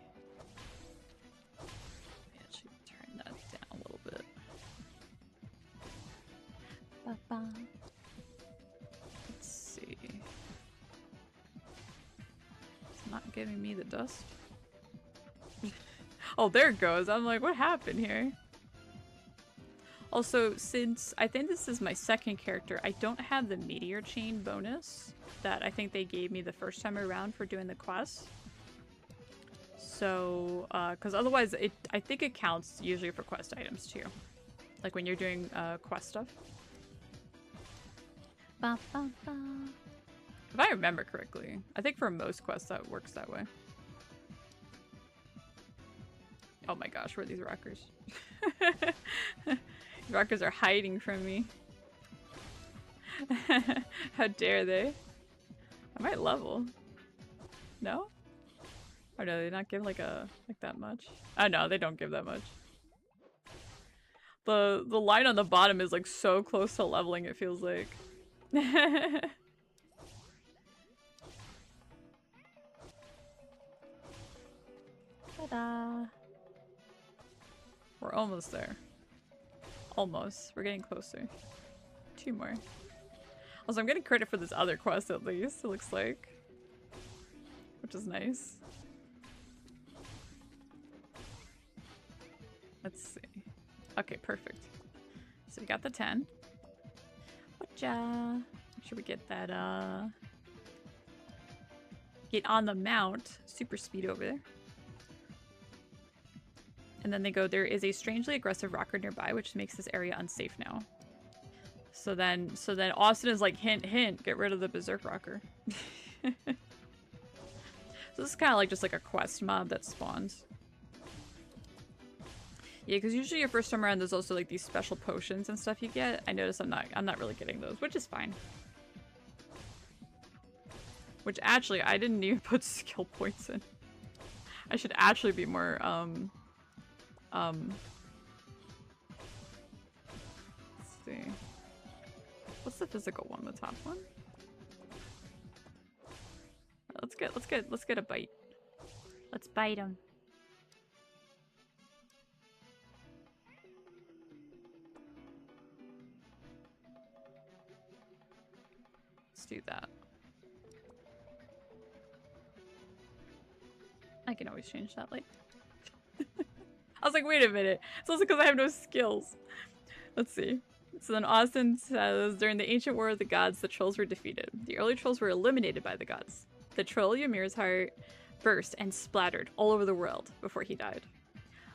I should turn that down a little bit. Ba-ba. Let's see. It's not giving me the dust. Oh, there it goes. I'm like, what happened here? Also, since I think this is my second character, I don't have the meteor chain bonus that I think they gave me the first time around for doing the quest. So, because otherwise, I think it counts usually for quest items too. Like when you're doing quest stuff. Ba, ba, ba. If I remember correctly, I think for most quests that works that way. Oh my gosh, where are these rockers? Rockers are hiding from me. How dare they? I might level. No? Or no, they not give like that much? Oh no, they don't give that much. The line on the bottom is like so close to leveling, it feels like. Ta-da! We're almost there. Almost. We're getting closer. 2 more. Also, I'm getting credit for this other quest at least, it looks like. Which is nice. Let's see. Okay, perfect. So we got the 10. Whatcha? Make sure we get that, get on the mount. Super speed over there. And then they go, there is a strangely aggressive rocker nearby, which makes this area unsafe now. So then Austin is like, hint, hint, get rid of the berserk rocker. So this is kind of like just like a quest mob that spawns. Yeah, because usually your first time around, there's also like these special potions and stuff you get. I notice I'm not really getting those, which is fine. Which actually, I didn't even put skill points in. I should actually be more, let's see. What's the physical one? The top one? Let's get a bite. Let's bite him. Let's do that. I can always change that later. I was like, wait a minute. It's also because I have no skills. Let's see. So then Austin says, during the ancient war of the gods, the trolls were defeated. The early trolls were eliminated by the gods. The troll Ymir's heart burst and splattered all over the world before he died.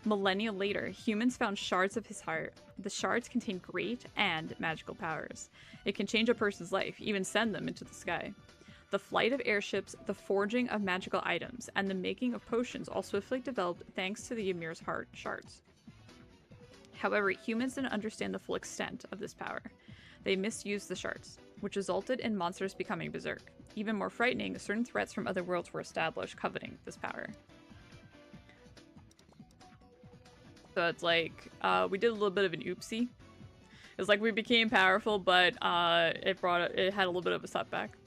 Millennia later, humans found shards of his heart. The shards contain great and magical powers. It can change a person's life, even send them into the sky. The flight of airships, the forging of magical items, and the making of potions all swiftly developed thanks to the Ymir's heart shards. However, humans didn't understand the full extent of this power. They misused the shards. which resulted in monsters becoming berserk. Even more frightening, certain threats from other worlds were established coveting this power. So it's like, we did a little bit of an oopsie. It's like we became powerful, but it had a little bit of a setback.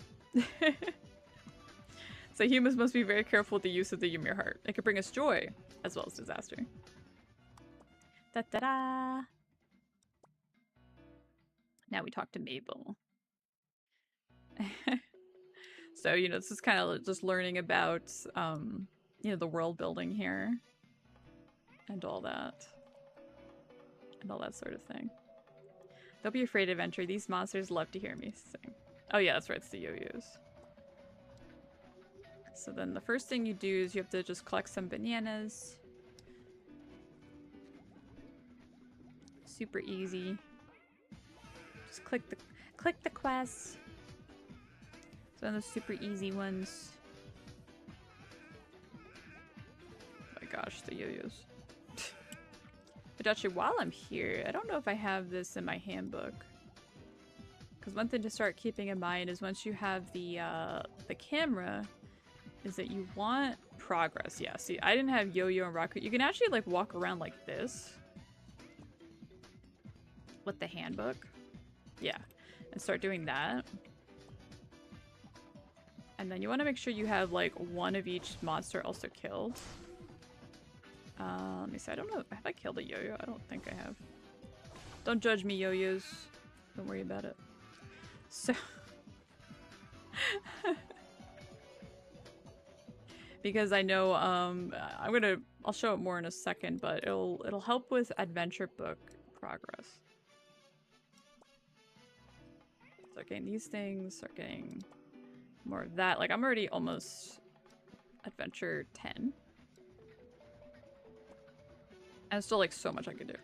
So humans must be very careful with the use of the Ymir heart. It could bring us joy, as well as disaster. Da-da-da! Now we talk to Mabel. So, you know, this is kind of just learning about, you know, the world building here. And all that. And all that sort of thing. Don't be afraid, adventure. These monsters love to hear me sing. Oh yeah, that's right, it's the yo-yos. So then the first thing you do is you have to just collect some bananas. Super easy. Just click the quest. It's one of those super easy ones. Oh my gosh, the yo-yos. But actually, while I'm here, I don't know if I have this in my handbook. Because one thing to start keeping in mind is once you have the camera, is that you want progress. Yeah, see, I didn't have yo-yo and rocket. You can actually like walk around like this with the handbook. Yeah, and start doing that. And then you want to make sure you have like one of each monster also killed. Let me see. I don't know. Have I killed a yo-yo? I don't think I have. Don't judge me, yo-yos. Don't worry about it. So... because I know, I'll show it more in a second, but it'll help with adventure book progress. Start getting these things, start getting more of that. Like, I'm already almost adventure 10. And still, like, so much I could do.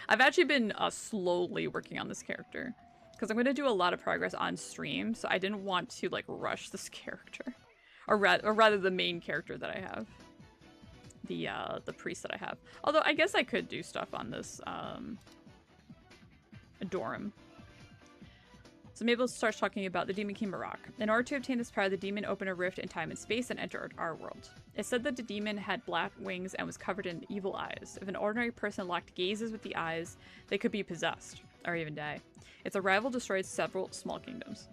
I've actually been slowly working on this character. Because I'm going to do a lot of progress on stream, so I didn't want to, like, rush this character. Or rather the main character that I have. The priest that I have. Although, I guess I could do stuff on this, Dorum. So Mabel starts talking about the demon King Marok. In order to obtain this power, the demon opened a rift in time and space and entered our world. It said that the demon had black wings and was covered in evil eyes. If an ordinary person locked gazes with the eyes, they could be possessed, or even die. Its arrival destroyed several small kingdoms.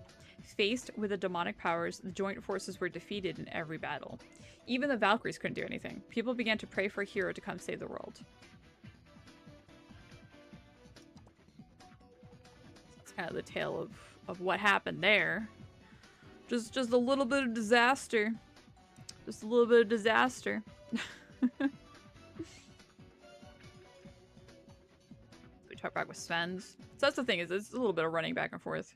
Faced with the demonic powers, the joint forces were defeated in every battle. Even the Valkyries couldn't do anything. People began to pray for a hero to come save the world. That's kind of the tale of what happened there. Just a little bit of disaster. Just a little bit of disaster. We talk back with Sven's. So that's the thing, is it's a little bit of running back and forth.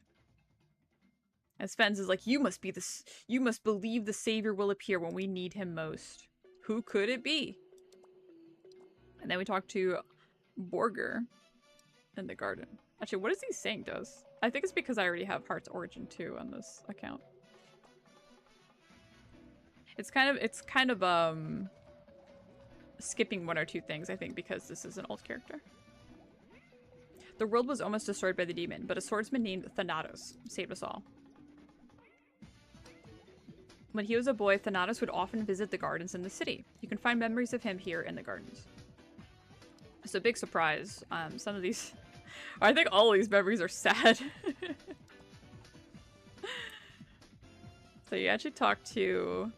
And Sven's is like, you must believe the savior will appear when we need him most. Who could it be? And then we talk to Borger in the garden. Actually, what is he saying to us? I think it's because I already have Heart's Origin 2 on this account. It's kind of skipping one or two things, I think, because this is an old character. The world was almost destroyed by the demon, but a swordsman named Thanatos saved us all. When he was a boy, Thanatos would often visit the gardens in the city. You can find memories of him here in the gardens. So big surprise. Some of these... I think all of these memories are sad. So you actually talk to,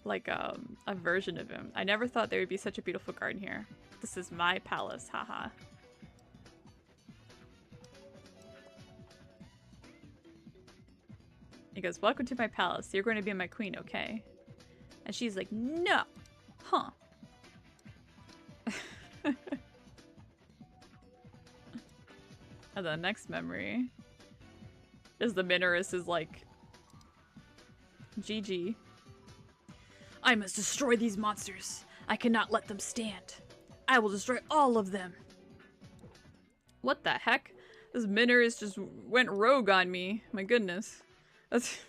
like, a version of him. I never thought there would be such a beautiful garden here. This is my palace, haha. He goes, welcome to my palace. You're going to be my queen, okay? And she's like, no. Huh. And the next memory is the Minoris is like, GG. I must destroy these monsters. I cannot let them stand. I will destroy all of them. What the heck? This Minoris just went rogue on me. My goodness. That's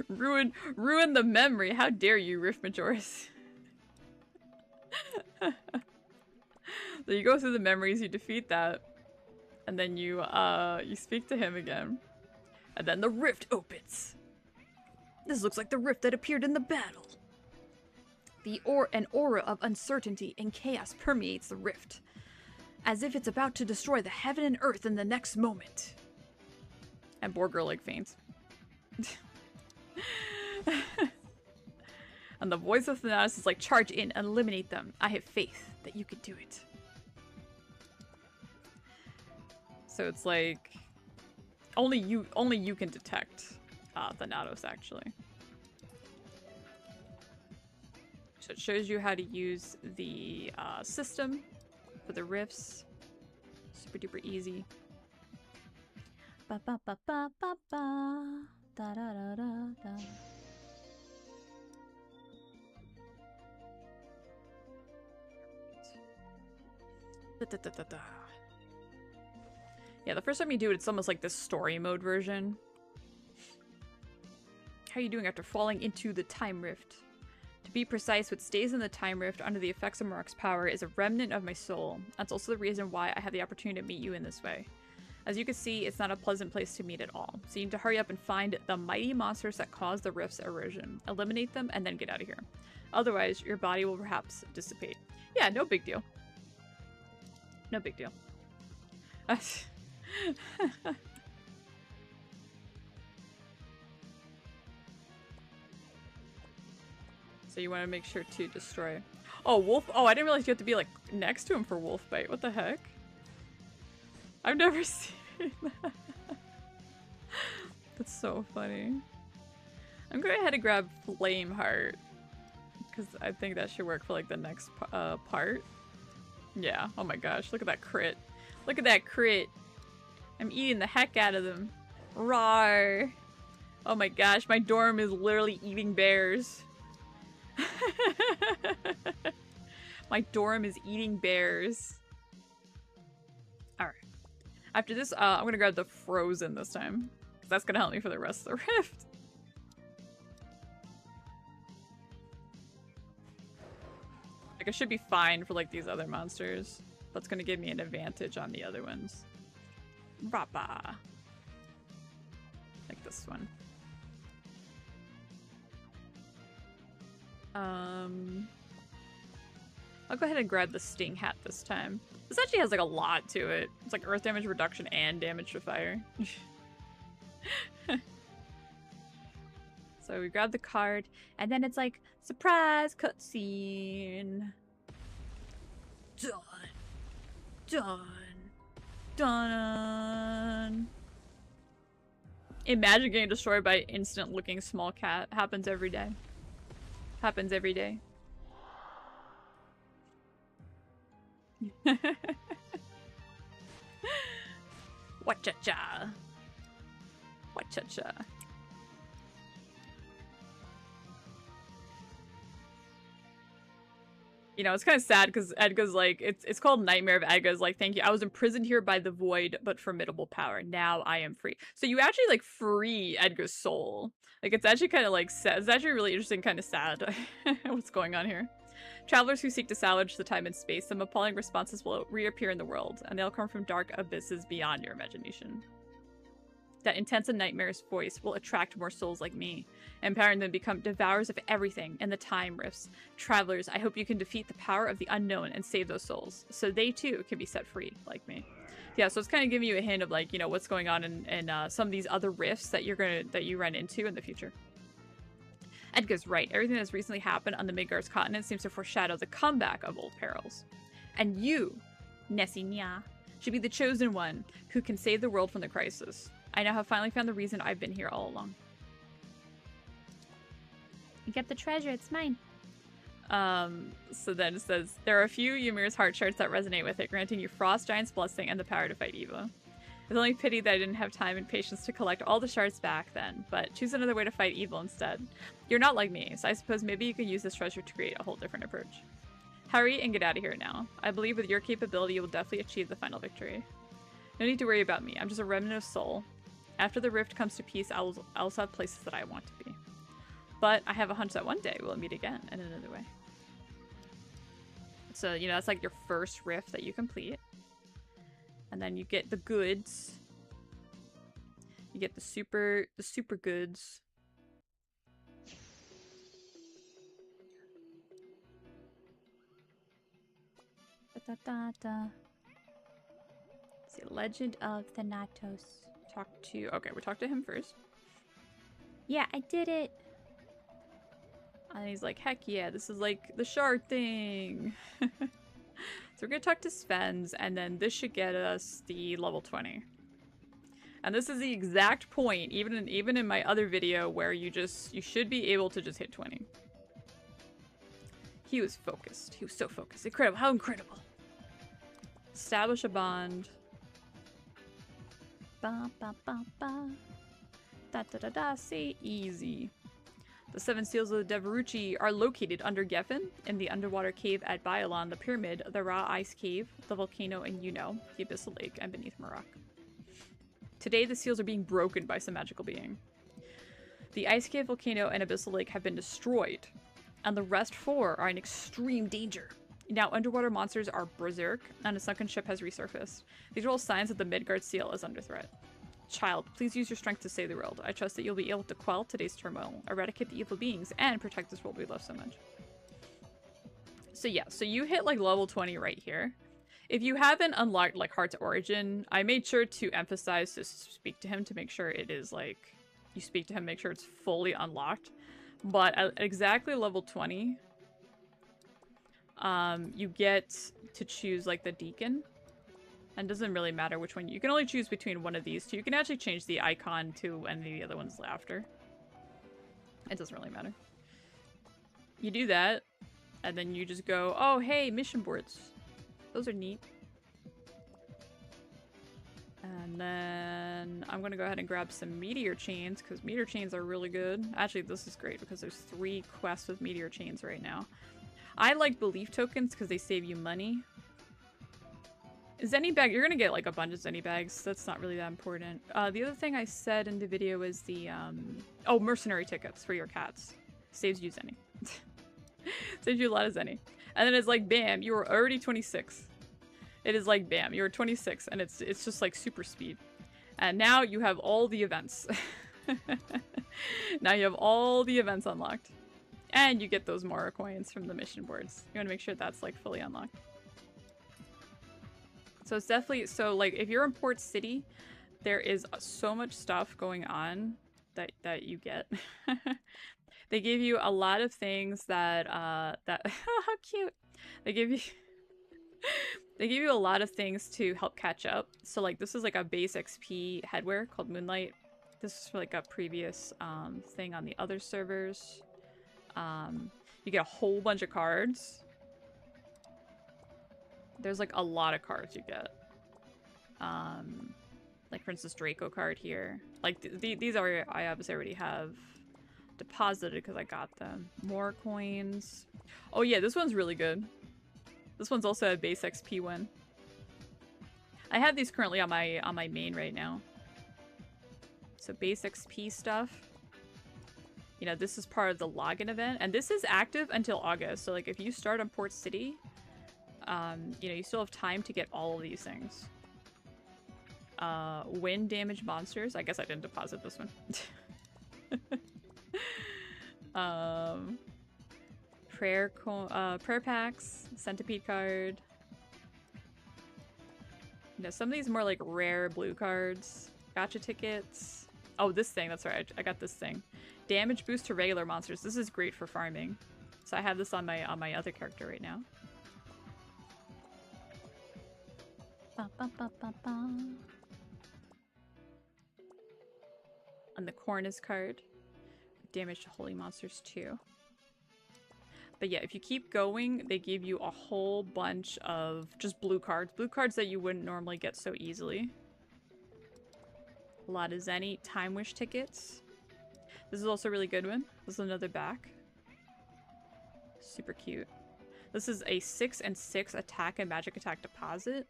ruin the memory. How dare you, Rift Majoris? So you go through the memories, you defeat that, and then you speak to him again. And then the rift opens. This looks like the rift that appeared in the battle. An aura of uncertainty and chaos permeates the rift, as if it's about to destroy the heaven and earth in the next moment. And Borger like faints. And the voice of Thanatos is like, charge in and eliminate them. I have faith that you can do it. So it's like only you can detect Thanatos actually. So it shows you how to use the system for the rifts. Super duper easy. Ba ba ba ba ba ba. Da da da da da. Da, da, da, da, da. Yeah, the first time you do it, it's almost like this story mode version. How are you doing after falling into the time rift? To be precise, what stays in the time rift under the effects of Marok's power is a remnant of my soul. That's also the reason why I have the opportunity to meet you in this way. As you can see, it's not a pleasant place to meet at all. So you need to hurry up and find the mighty monsters that cause the rift's erosion. Eliminate them and then get out of here. Otherwise, your body will perhaps dissipate. Yeah, no big deal. No big deal. So you want to make sure to destroy. Oh, wolf. Oh, I didn't realize you have to be like next to him for wolf bite. What the heck? I've never seen that. That's so funny. I'm going ahead and grab Flame Heart because I think that should work for like the next part. Yeah. Oh my gosh. Look at that crit. Look at that crit. I'm eating the heck out of them. Rawr. Oh my gosh. My dorm is literally eating bears. My dorm is eating bears. Alright. After this, I'm gonna grab the Frozen this time. Because that's gonna help me for the rest of the rift. Like, I should be fine for, like, these other monsters. That's gonna give me an advantage on the other ones. Rappa. Like this one. I'll go ahead and grab the Sting Hat this time. This actually has like a lot to it. It's like earth damage reduction and damage to fire. So we grab the card, and then it's like, surprise cutscene. Done. Done. Done. Imagine getting destroyed by instant looking small cat. Happens every day. Happens every day. What-cha-cha. What-cha-cha. You know, it's kind of sad because Edgar's like, it's called Nightmare of Edgar's like, thank you. I was imprisoned here by the void, but formidable power. Now I am free. So you actually like free Edgar's soul. Like, it's actually kind of like sad. It's actually really interesting, kind of sad what's going on here. Travelers who seek to salvage the time and space, some appalling responses will reappear in the world, and they'll come from dark abysses beyond your imagination. That intense and nightmarish voice will attract more souls like me, empowering them to become devourers of everything in the time rifts. Travelers, I hope you can defeat the power of the unknown and save those souls, so they too can be set free, like me. Yeah, so it's kind of giving you a hint of like, you know, what's going on in some of these other rifts that you run into in the future. Edgar's right. Everything that's recently happened on the Midgard's continent seems to foreshadow the comeback of old perils. And you, Nesi Nya, should be the chosen one who can save the world from the crisis. I now have finally found the reason I've been here all along. You get the treasure, it's mine. So then it says, there are a few Ymir's heart shards that resonate with it, granting you Frost Giant's blessing and the power to fight evil. It's only pity that I didn't have time and patience to collect all the shards back then, but choose another way to fight evil instead. You're not like me, so I suppose maybe you could use this treasure to create a whole different approach. Hurry and get out of here now. I believe with your capability you will definitely achieve the final victory. No need to worry about me, I'm just a remnant of soul. After the rift comes to peace, I will also have places that I want to be. But I have a hunch that one day we'll meet again in another way. So, you know, that's like your first rift that you complete. And then you get the goods. You get the super goods. Da, da, da. See, Legend of Thanatos. Okay, we talked to him first. Yeah, I did it. And he's like, heck yeah, this is like the shard thing. So we're gonna talk to Sven's, and then this should get us the level 20. And this is the exact point, even in my other video, where you should be able to just hit 20. He was focused. He was so focused. Incredible. How incredible. Establish a bond. Ba ba ba ba. Da da da da. Say easy. The 7 seals of the Deverucci are located under Geffen, in the underwater cave at Biolon, the pyramid, the Ra Ice Cave, the volcano, and the Abyssal Lake, and beneath Marok. Today, the seals are being broken by some magical being. The Ice Cave, volcano, and Abyssal Lake have been destroyed, and the rest 4 are in extreme danger. Now, underwater monsters are berserk, and a sunken ship has resurfaced. These are all signs that the Midgard seal is under threat. Child, please use your strength to save the world. I trust that you'll be able to quell today's turmoil, eradicate the evil beings, and protect this world we love so much. So yeah, so you hit like level 20 right here. If you haven't unlocked like Heart's Origin, I made sure to emphasize to speak to him to make sure it is like, you speak to him, make sure it's fully unlocked. But at exactly level 20, you get to choose like the Deacon. And it doesn't really matter which one. You can only choose between one of these two. You can actually change the icon to any of the other ones after. It doesn't really matter. You do that, and then you just go, oh, hey, mission boards. Those are neat. And then I'm going to go ahead and grab some meteor chains, because meteor chains are really good. Actually, this is great, because there's 3 quests with meteor chains right now. I like belief tokens, because they save you money. Zenny bag, you're gonna get like a bunch of Zenny bags. That's not really that important. The other thing I said in the video was the, oh, mercenary tickets for your cats. Saves you Zenny. Saves you a lot of Zenny. And then it's like, bam, you were already 26. It is like, bam, you're 26, and it's just like super speed. And now you have all the events. Now you have all the events unlocked. And you get those Mora coins from the mission boards. You wanna make sure that's like fully unlocked. So it's definitely, so like if you're in Port City, there is so much stuff going on that you get. They give you a lot of things that oh, how cute. They give you a lot of things to help catch up. So like this is like a base XP headwear called Moonlight. This is for like a previous thing on the other servers. You get a whole bunch of cards. There's like a lot of cards you get. Like for instance, Draco card here. Like these are, I obviously already have deposited because I got them. More coins. Oh yeah, this one's really good. This one's also a base XP one. I have these currently on my main right now. So base XP stuff. You know, this is part of the login event, and this is active until August. So like if you start on Port City, you know, you still have time to get all of these things. Wind damage monsters. I guess I didn't deposit this one. Prayer packs, centipede card. You know, some of these more like rare blue cards. Gotcha tickets. Oh, this thing, that's right. I got this thing. Damage boost to regular monsters. This is great for farming. So I have this on my other character right now. Ba, ba, ba, ba, ba. On the Cornus card. Damage to holy monsters too. But yeah, if you keep going, they give you a whole bunch of just blue cards. Blue cards that you wouldn't normally get so easily. A lot of Zenny Time Wish tickets. This is also a really good one. This is another back. Super cute. This is a 6 and 6 attack and magic attack deposit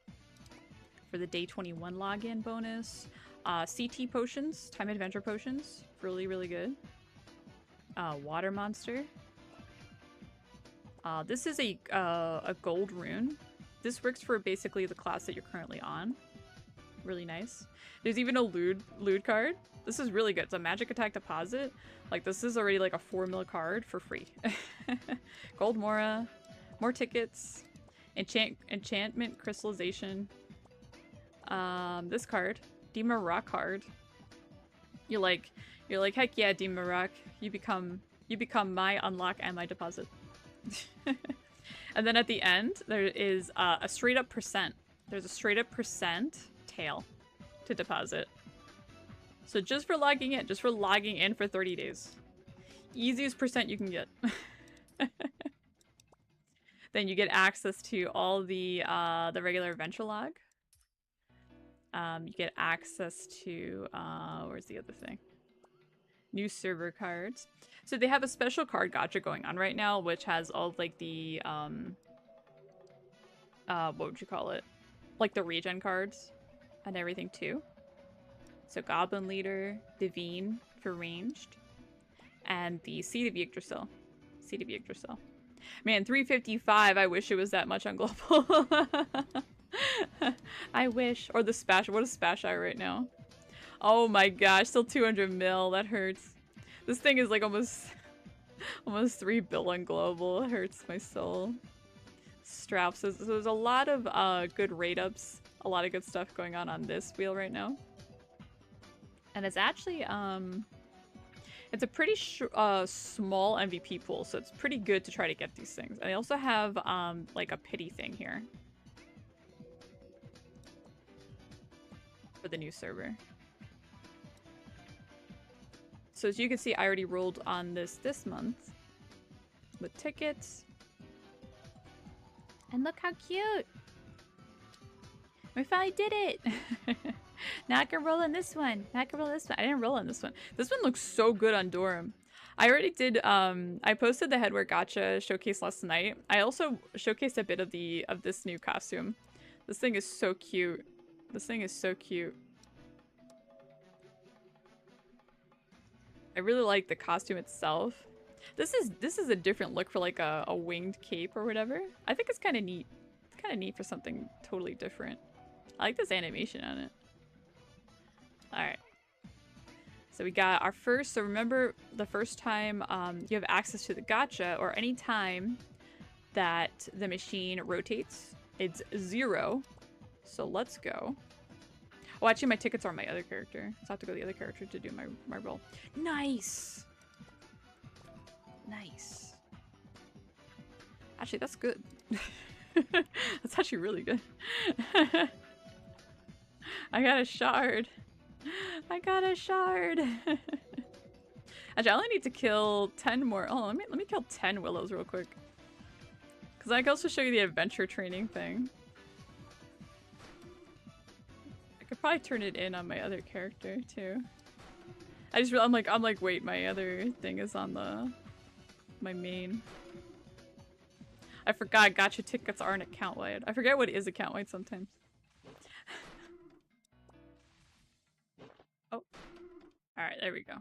for the day 21 login bonus. CT potions, time adventure potions, really, really good. Water monster. This is a gold rune. This works for basically the class that you're currently on. Really nice. There's even a loot card. This is really good. It's a magic attack deposit. Like, this is already like a 4 mil card for free. Gold Mora. More tickets. Enchantment crystallization. This card. Dima Rock card. You're like, heck yeah, Dima Rock. You become my unlock and my deposit. And then at the end, there is a straight up percent. There's a straight up percent tail to deposit. So just for logging in for 30 days. Easiest percent you can get. Then you get access to all the regular adventure log. You get access to, where's the other thing? New server cards. So they have a special card gacha going on right now, which has all of, like, the, what would you call it? Like, the regen cards and everything, too. So Goblin Leader, Divine for ranged, and the Seed of Yggdrasil. Seed of Yggdrasil. Man, 355, I wish it was that much on Global. I wish. Or the Spash. What is Spash at right now? Oh my gosh, still 200 mil. That hurts. This thing is like almost 3 bill on Global. It hurts my soul. Straps. So there's a lot of good rate ups. A lot of good stuff going on this wheel right now. And it's actually, it's a pretty small MVP pool, so it's pretty good to try to get these things. And I also have, like a pity thing here. For the new server. So as you can see, I already rolled on this month. With tickets. And look how cute! We finally did it! Now I can roll in this one. Now I can roll this one. I didn't roll on this one. This one looks so good on Durham. I already did, I posted the headwear gacha showcase last night. I also showcased a bit of this new costume. This thing is so cute. This thing is so cute. I really like the costume itself. This is a different look for like a winged cape or whatever. I think it's kind of neat. It's kind of neat for something totally different. I like this animation on it. Alright. So we got our first, so remember the first time you have access to the gacha, or any time that the machine rotates, it's 0. So let's go. Oh, actually my tickets are my other character. So I have to go to the other character to do my roll. Nice! Nice. Actually, that's good. That's actually really good. I got a shard. I got a shard. Actually, I only need to kill 10 more. Oh, let me kill 10 willows real quick. Because I can also show you the adventure training thing. I could probably turn it in on my other character too. I just I'm like, wait, my other thing is on my main. I forgot gacha tickets aren't account wide. I forget what is account wide sometimes. Oh. Alright, there we go.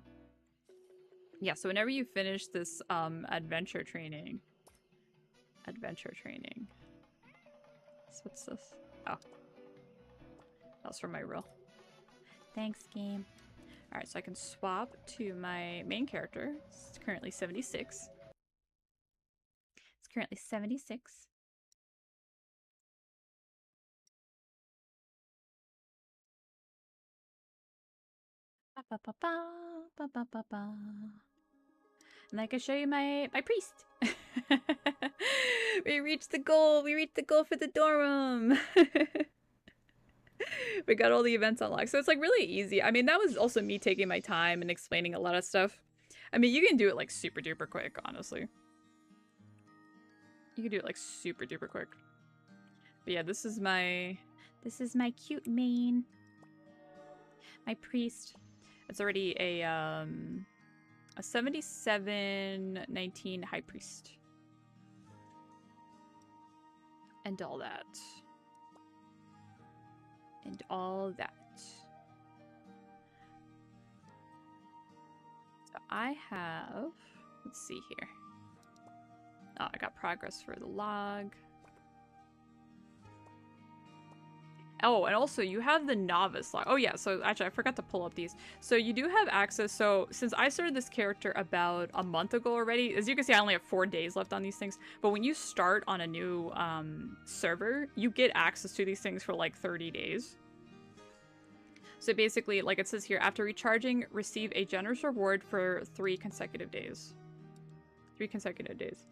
Yeah, so whenever you finish this adventure training. Adventure training. So what's this? Oh. That was from my reel. Thanks, game. Alright, so I can swap to my main character. It's currently 76. It's currently 76. Ba, ba, ba, ba, ba, ba, ba. And I can show you my priest. We reached the goal. We reached the goal for the dorm. We got all the events unlocked. So it's like really easy. I mean, that was also me taking my time and explaining a lot of stuff. I mean, you can do it like super duper quick, honestly. You can do it like super duper quick. But yeah, this is my cute main. My priest. It's already a 77-19 high priest. And all that. And all that. So I have, let's see here. Oh, I got progress for the log. Oh, and also you have the novice log. Oh yeah, so actually I forgot to pull up these. So you do have access. So since I started this character about a month ago already, as you can see, I only have 4 days left on these things. But when you start on a new server, you get access to these things for like 30 days. So basically, like it says here, after recharging, receive a generous reward for 3 consecutive days. 3 consecutive days.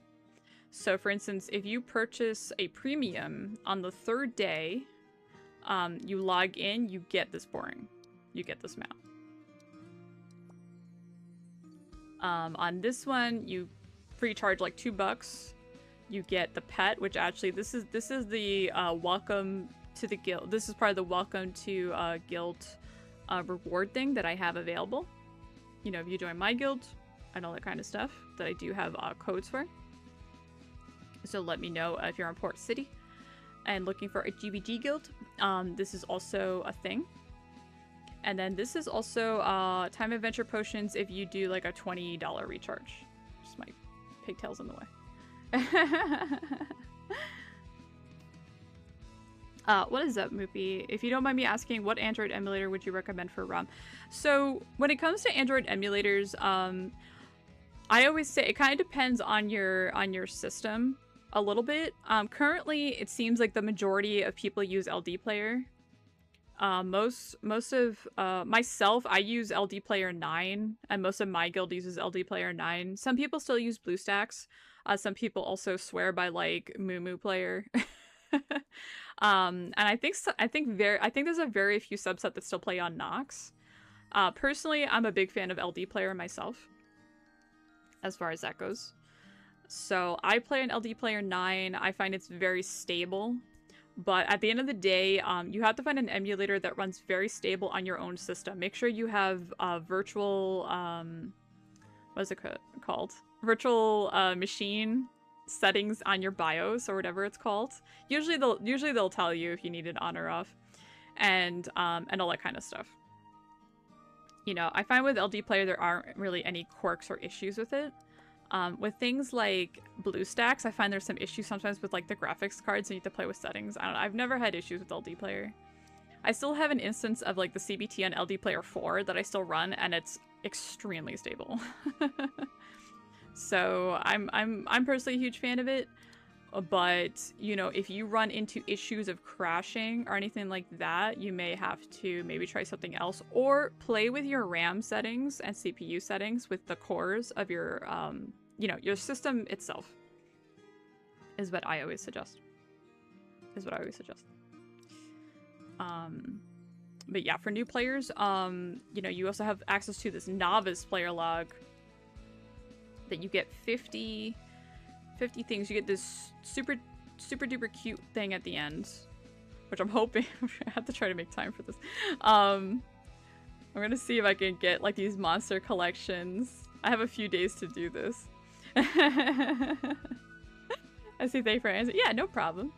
So for instance, if you purchase a premium on the 3rd day, you log in, you get this boring. You get this mount. On this one, you free charge like $2. You get the pet, which actually this is the welcome to the guild. This is part of the welcome to guild reward thing that I have available. You know, if you join my guild and all that kind of stuff that I do have codes for. So let me know if you're in Port City and looking for a GBG guild. This is also a thing. And then this is also time adventure potions if you do like a $20 recharge. Just my pigtails in the way. What is up, Moopy? If you don't mind me asking, what Android emulator would you recommend for ROM? So when it comes to Android emulators, I always say it kind of depends on your system a little bit. Currently, it seems like the majority of people use LD Player. Most of myself, I use LD Player 9, and most of my guild uses LD Player 9. Some people still use BlueStacks. Some people also swear by like Moo Player. And I think there's a very few subset that still play on Nox. Personally, I'm a big fan of LD Player myself, as far as that goes. So I play an LD Player 9. I find it's very stable. But at the end of the day, you have to find an emulator that runs very stable on your own system. Make sure you have virtual, what is it called? Virtual machine settings on your BIOS or whatever it's called. Usually they'll tell you if you need it on or off, and all that kind of stuff. You know, I find with LD Player there aren't really any quirks or issues with it. With things like BlueStacks, I find there's some issues sometimes with like the graphics cards you need to play with settings. I don't know, I've never had issues with LD Player. I still have an instance of like the CBT on LD Player 4 that I still run, and it's extremely stable. So I'm personally a huge fan of it. But, you know, if you run into issues of crashing or anything like that, you may have to maybe try something else, or play with your RAM settings and CPU settings with the cores of your, you know, your system itself, is what I always suggest. But yeah, for new players, you know, you also have access to this novice player log that you get 50 things. You get this super duper cute thing at the end, which I'm hoping I have to try to make time for this. I'm gonna see if I can get like these monster collections. I have a few days to do this. I see, thank you for answering. Yeah, no problem.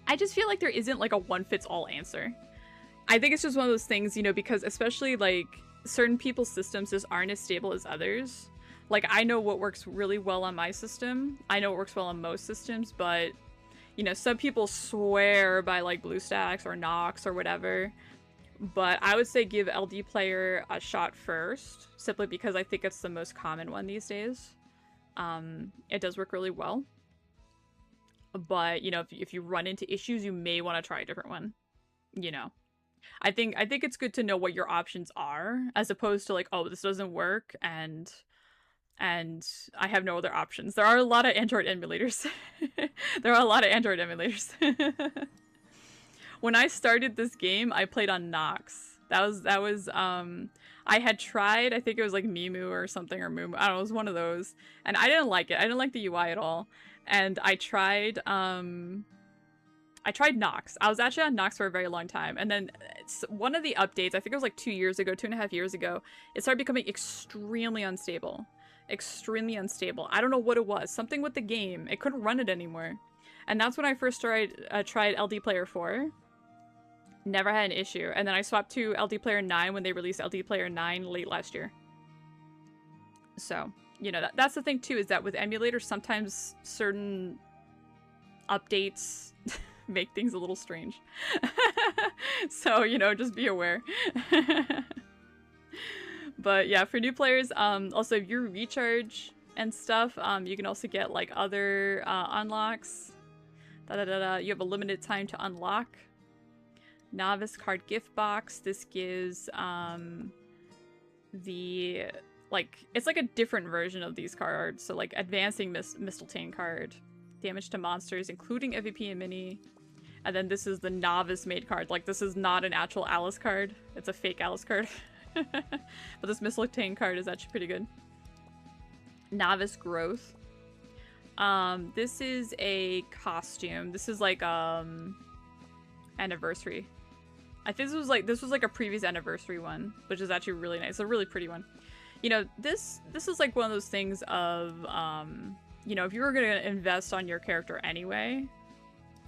I just feel like there isn't like a one-fits-all answer. I think it's just one of those things, you know, because especially like certain people's systems just aren't as stable as others. Like, I know what works really well on my system. I know what works well on most systems, but, you know, some people swear by, like, BlueStacks or Nox or whatever. But I would say give LD Player a shot first, simply because I think it's the most common one these days. It does work really well. But, you know, if you run into issues, you may want to try a different one. You know. I think it's good to know what your options are, as opposed to, like, oh, this doesn't work, and I have no other options. There are a lot of Android emulators. When I started this game, I played on Nox. That was I had tried, I think it was like Mimu or something, or Moo. I don't know, it was one of those. And I didn't like it. I didn't like the UI at all. And I tried Nox. I was actually on Nox for a very long time. And then one of the updates, I think it was like 2 years ago, 2.5 years ago, it started becoming extremely unstable. I don't know what it was. Something with the game. It couldn't run it anymore. And that's when I first tried LD Player 4. Never had an issue. And then I swapped to LD Player 9 when they released LD Player 9 late last year. So, you know, that's the thing too, is that with emulators, sometimes certain updates make things a little strange. So, you know, just be aware. But yeah, for new players, also if you recharge and stuff, you can also get like other unlocks. You have a limited time to unlock. Novice card gift box. This gives the it's like a different version of these cards. So like advancing Mistletoe card, damage to monsters, including MVP and mini. And then this is the novice made card. Like this is not an actual Alice card. It's a fake Alice card. But this Mistletoe card is actually pretty good. Novice growth. This is a costume. This is like anniversary. I think this was like a previous anniversary one, which is actually really nice. A really pretty one. You know, this is like one of those things of you know, if you were gonna invest on your character anyway,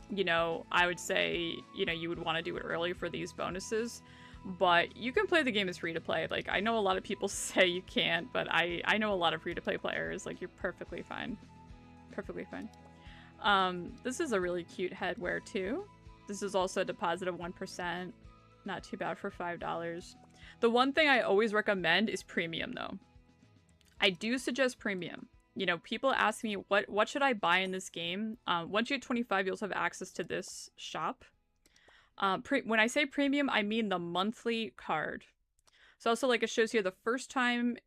you know, I would say, you know, you would want to do it early for these bonuses. But you can play the game as free to play. Like, I know a lot of people say you can't, but I know a lot of free to play players. Like, you're perfectly fine. Perfectly fine. This is a really cute headwear too. This is also a deposit of 1%. Not too bad for $5. The one thing I always recommend is premium though. I do suggest premium. You know, people ask me what should I buy in this game? Once you hit 25, you also have access to this shop. When I say premium, I mean the monthly card. So also, like, it shows here the first time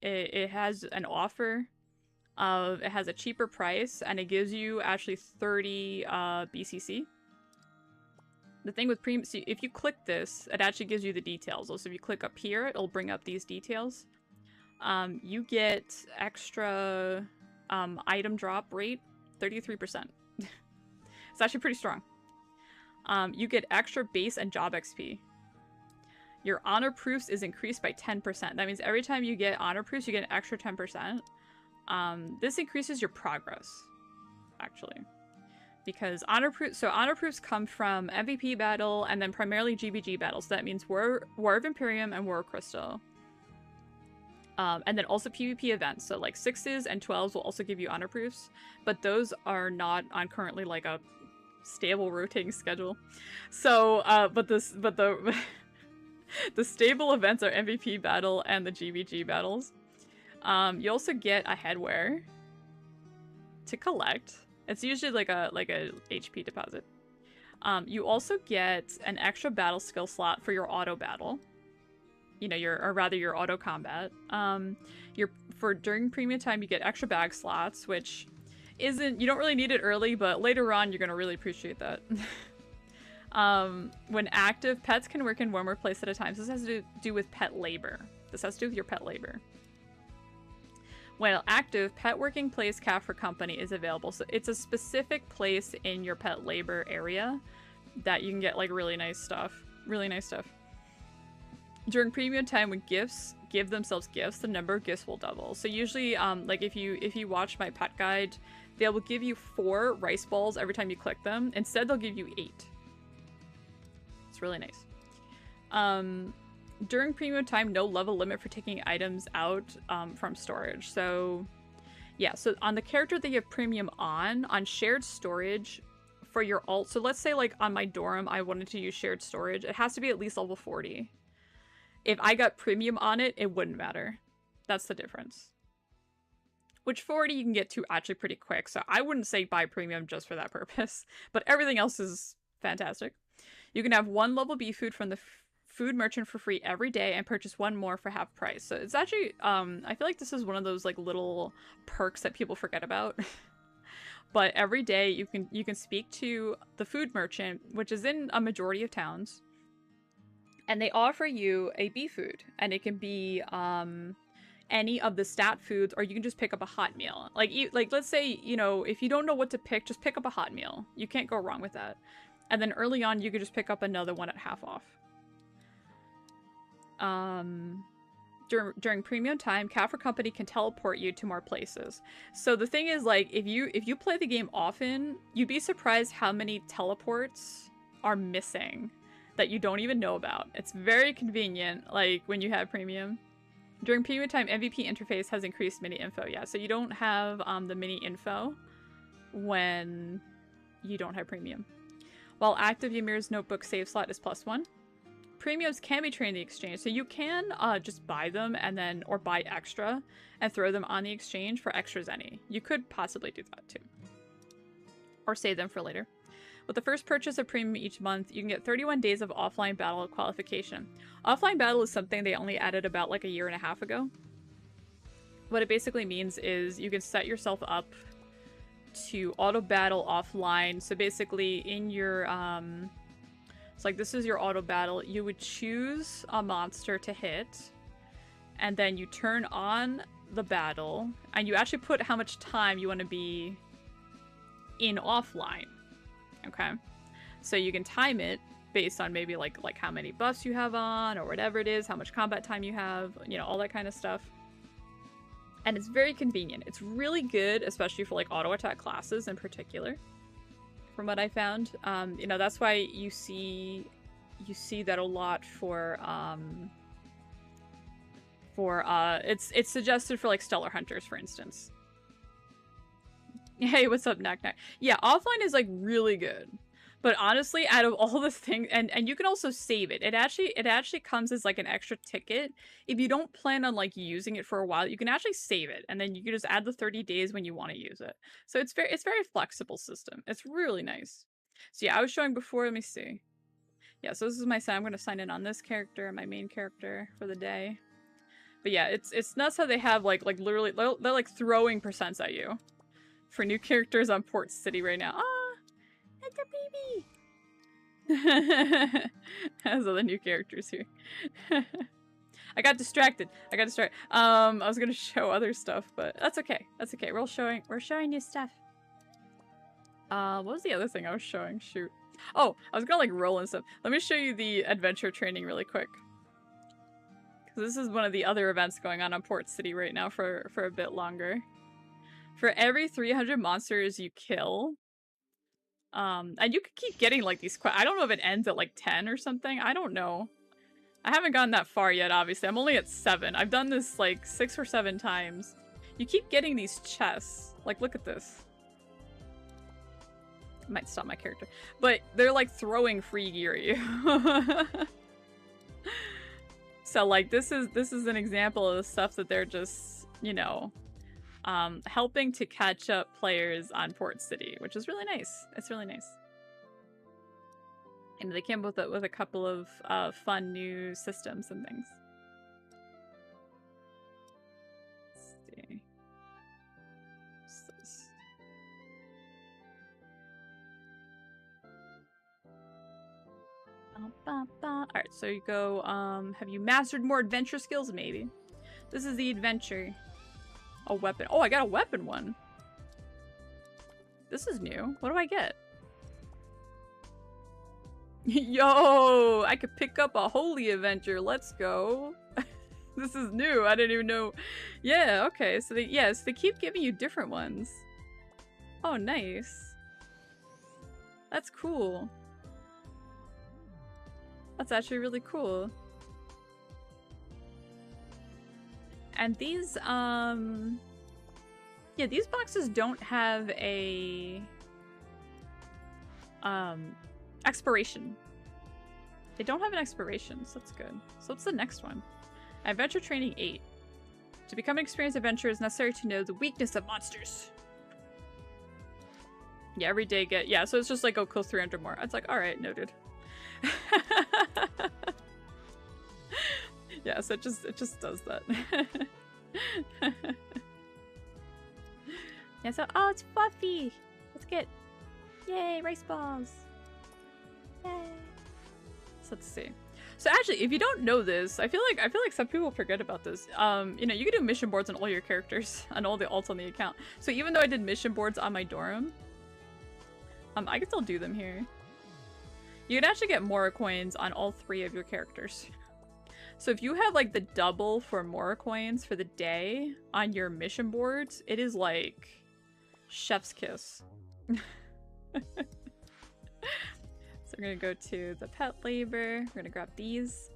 it has an offer. It has a cheaper price, and it gives you actually 30 BCC. The thing with premium, see, if you click this, it actually gives you the details. Also, if you click up here, it'll bring up these details. You get extra item drop rate, 33%. It's actually pretty strong. You get extra base and job XP. Your honor proofs is increased by 10%. That means every time you get honor proofs, you get an extra 10%. This increases your progress, actually. Because honor proofs come from MVP battle and then primarily GBG battles. So that means War of Imperium and War of Crystal. And then also PvP events. So like 6s and 12s will also give you honor proofs. But those are not on currently like a stable rotating schedule. So the the stable events are MVP battle and the GBG battles. You also get a headwear to collect. It's usually like a HP deposit. You also get an extra battle skill slot for your auto battle. You know, your auto combat. During premium time you get extra bag slots, which you don't really need it early, but later on you're gonna really appreciate that. When active, pets can work in one more place at a time. So this has to do with pet labor. This has to do with your pet labor. While active, pet working place Kaffir Company is available. So it's a specific place in your pet labor area that you can get like really nice stuff. Really nice stuff. During premium time, when gifts give themselves gifts, the number of gifts will double. So usually, like if you watch my pet guide, they will give you 4 rice balls every time you click them. Instead, they'll give you 8. It's really nice. During premium time, no level limit for taking items out from storage. So yeah, so on the character that you have premium on shared storage for your alt. So let's say like on my Dorum, I wanted to use shared storage. It has to be at least level 40. If I got premium on it, it wouldn't matter. That's the difference. Which 40 you can get to actually pretty quick. So I wouldn't say buy premium just for that purpose. But everything else is fantastic. You can have 1 level B food from the food merchant for free every day and purchase 1 more for half price. So it's actually, I feel like this is one of those like little perks that people forget about. But every day you can speak to the food merchant, which is in a majority of towns. And they offer you a bee food, and it can be any of the stat foods, or you can just pick up a hot meal. Like let's say, you know, if you don't know what to pick, just pick up a hot meal. You can't go wrong with that. And then early on, you could just pick up another one at half off. During premium time, Kaffir Company can teleport you to more places. So the thing is, like, if you play the game often, you'd be surprised how many teleports are missing that you don't even know about. It's very convenient, like, when you have premium. During premium time, MVP interface has increased mini info. Yeah, so you don't have the mini info when you don't have premium. While active, Ymir's notebook save slot is +1. Premiums can be traded in the exchange, so you can just buy them and then, or buy extra and throw them on the exchange for extras any. You could possibly do that too. Or save them for later. With the first purchase of premium each month, you can get 31 days of offline battle qualification. Offline battle is something they only added about like a year and a half ago. What it basically means is you can set yourself up to auto battle offline. So basically in your, it's like this is your auto battle. You would choose a monster to hit, and then you turn on the battle, and you actually put how much time you want to be in offline. Okay, so you can time it based on maybe like how many buffs you have on or whatever it is, how much combat time you have, you know, all that kind of stuff. And it's very convenient. It's really good, especially for like auto attack classes in particular, from what I found. You know, that's why you see that a lot for it's suggested for like Stellar Hunters, for instance. Hey, what's up, Knack Knack? Yeah, offline is like really good. But honestly, out of all the things, and you can also save it. It actually comes as like an extra ticket. If you don't plan on like using it for a while, you can actually save it, and then you can just add the 30 days when you want to use it. So it's very flexible system. It's really nice. So yeah, I was showing before. Let me see. Yeah, so this is my sign. I'm gonna sign in on this character, my main character for the day. But yeah, it's nuts how they have like literally they're like throwing percents at you for new characters on Port City right now. Ah, that's a baby. There's all the new characters here. I got distracted. I was gonna show other stuff, but that's okay. That's okay. We're showing new stuff. What was the other thing I was showing? Shoot. Oh, I was gonna like roll and stuff. Let me show you the adventure training really quick. Because this is one of the other events going on Port City right now for a bit longer. For every 300 monsters you kill, and you could keep getting like these I don't know if it ends at like 10 or something. I don't know. I haven't gotten that far yet, obviously. I'm only at 7. I've done this like 6 or 7 times. You keep getting these chests. Like, look at this. I might stop my character. But they're like throwing free gear at you. So like this is an example of the stuff that they're just, you know, helping to catch up players on Port City, which is really nice. It's really nice. And they came up with a couple of fun new systems and things. Let's see. What's this? Alright, so you go, have you mastered more adventure skills? Maybe. This is the adventure. A weapon. Oh, I got a weapon one. This is new. What do I get? Yo, I could pick up a holy adventure. Let's go. This is new. I didn't even know. Yeah, okay. So they keep giving you different ones. Oh, nice. That's cool. That's actually really cool. And these, yeah, these boxes don't have a, expiration. They don't have an expiration, so that's good. So what's the next one? Adventure Training 8. To become an experienced adventurer, it's necessary to know the weakness of monsters. Yeah, every day yeah, so it's just like, oh, kill 300 more. It's like, alright, noted. Yeah, so it just does that. Yeah, so oh, it's fluffy. Let's get, yay, rice balls. Yay. So let's see. So actually, if you don't know this, I feel like some people forget about this. You know, you can do mission boards on all your characters and all the alts on the account. So even though I did mission boards on my Dorum, I can still do them here. You can actually get Mora coins on all 3 of your characters. So if you have like the double for Mora coins for the day on your mission boards, it is like chef's kiss. So we're gonna go to the pet labor. We're gonna grab these.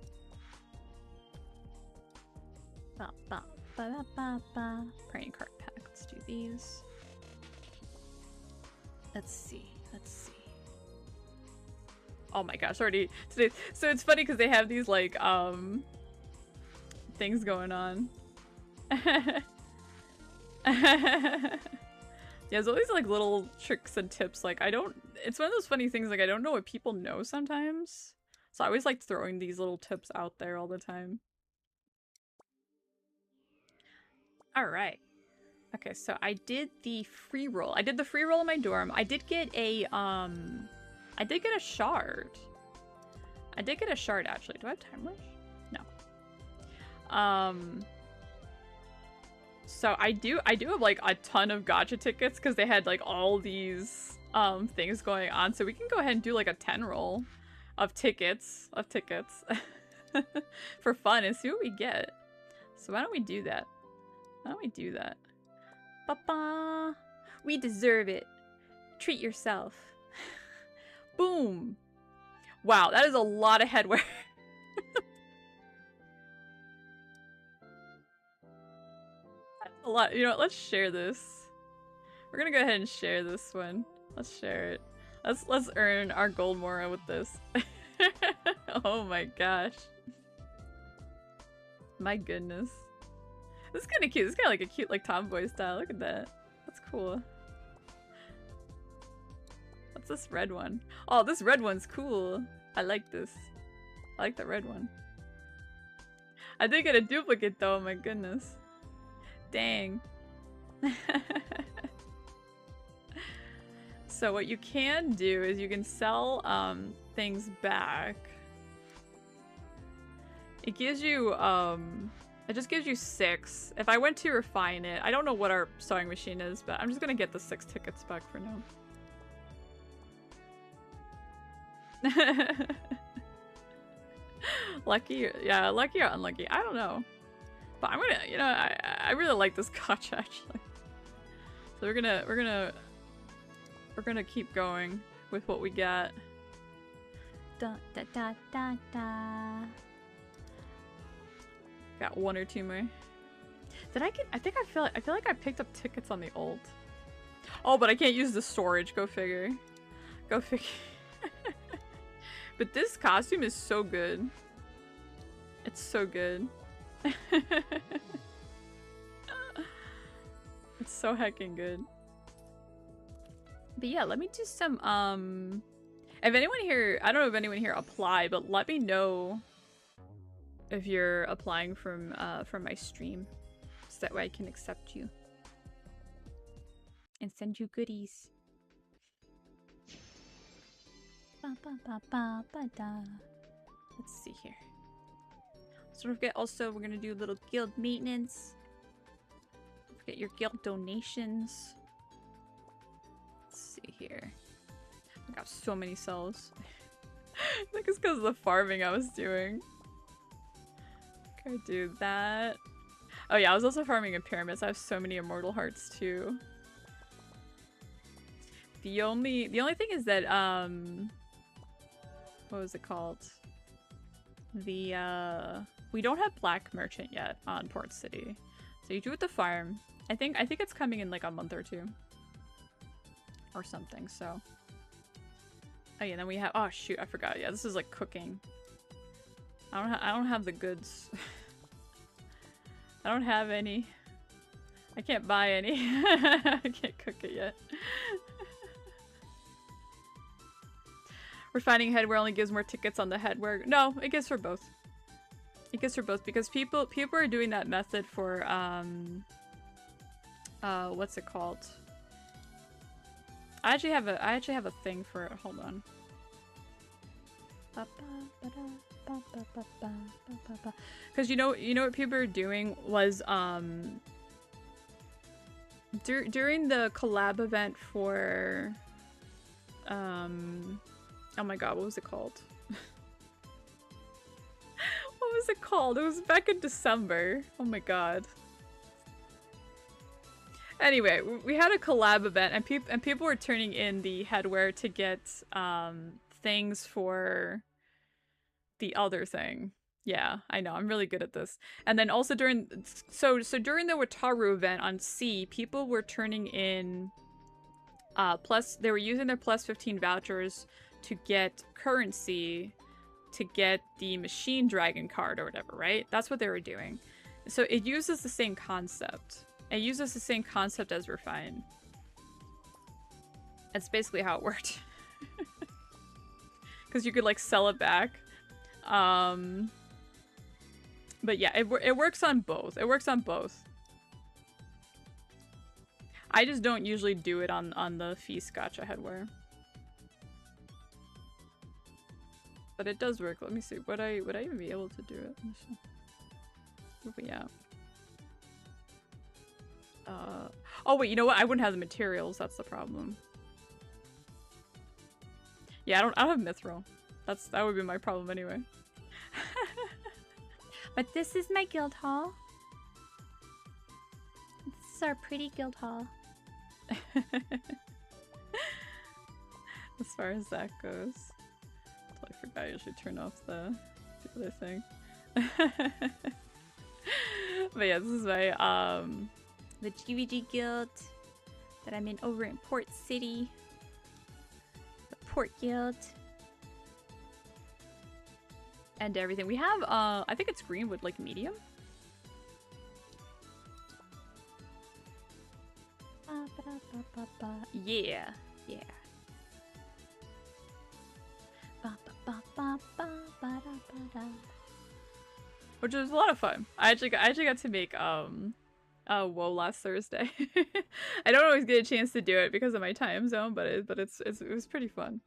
Praying card pack. Let's do these. Let's see. Oh my gosh, already today. So it's funny because they have these like things going on. Yeah, there's always like little tricks and tips. Like it's one of those funny things, like I don't know what people know sometimes. So I always like throwing these little tips out there all the time. All right. Okay, so I did the free roll. I did the free roll in my dorm. I did get a shard. I did get a shard actually. Do I have time rush? No. So I do have like a ton of gacha tickets because they had like all these things going on. So we can go ahead and do like a 10 roll of tickets for fun and see what we get. So why don't we do that? Ba-ba. We deserve it. Treat yourself. Boom. Wow, that is a lot of headwear. That's a lot. You know what? Let's share this. We're gonna go ahead and share this one. Let's share it. Let's earn our gold mora with this. Oh my gosh. My goodness. This is kind of cute. This is kind of like a cute like tomboy style. Look at that. That's cool. What's this red one? Oh, this red one's cool. I like this. I like the red one. I did get a duplicate though. My goodness. Dang. So what you can do is you can sell things back. It gives you it just gives you 6. If I went to refine it, I don't know what our sewing machine is, but I'm just gonna get the 6 tickets back for now. Lucky, yeah, lucky or unlucky, I don't know. But I'm gonna, you know, I really like this gacha actually. So we're gonna keep going with what we got. Da da da da da. Got 1 or 2 more. Did I get? I feel like I picked up tickets on the old. Oh, but I can't use the storage. Go figure. Go figure. But this costume is so good. It's so good. It's so heckin' good. But yeah, let me do some if anyone here, I don't know if anyone here apply, but let me know if you're applying from my stream, so that way I can accept you and send you goodies. Ba, ba, ba, ba, ba, da. Let's see here. So don't forget, also we're gonna do a little guild maintenance. Don't forget your guild donations. Let's see here. I got so many cells. I think it's because of the farming I was doing. Do that. Oh yeah, I was also farming in pyramids. I have so many immortal hearts too. The only thing is that what was it called? The we don't have black merchant yet on Port City. So you do it the farm. I think it's coming in like a month or 2. Or something, so. Oh yeah, then we have, oh shoot, I forgot. Yeah, this is like cooking. I don't have the goods. I don't have any. I can't buy any. I can't cook it yet. Refining headwear only gives more tickets on the headwear. No, it gives for both. It gives for both because people are doing that method for what's it called? I actually have a thing for it. Hold on. Because you know what people are doing was during the collab event for oh my god, what was it called? What was it called? It was back in December. Oh my god. Anyway, we had a collab event and people were turning in the headwear to get things for the other thing. Yeah, I know, I'm really good at this. And then also during the Wataru event on C, people were turning in they were using their +15 vouchers to get currency to get the machine dragon card or whatever, right? That's what they were doing. So it uses the same concept. It uses the same concept as Refine. That's basically how it worked. Because you could like sell it back. But yeah, it works on both. It works on both. I just don't usually do it on the Feast Gacha headwear. But it does work. Let me see. Would I even be able to do it? Where are we at? Oh wait, you know what? I wouldn't have the materials. That's the problem. Yeah, I don't have mithril. That would be my problem anyway. But this is my guild hall. This is our pretty guild hall. As far as that goes. I forgot I usually turn off the other thing. But yeah, this is my the GVG guild that I'm in over in Port City. The Port Guild. And everything. We have I think it's Greenwood, like medium. Yeah. Yeah. Which was a lot of fun. I actually got to make WoW last Thursday. I don't always get a chance to do it because of my time zone, but it was pretty fun.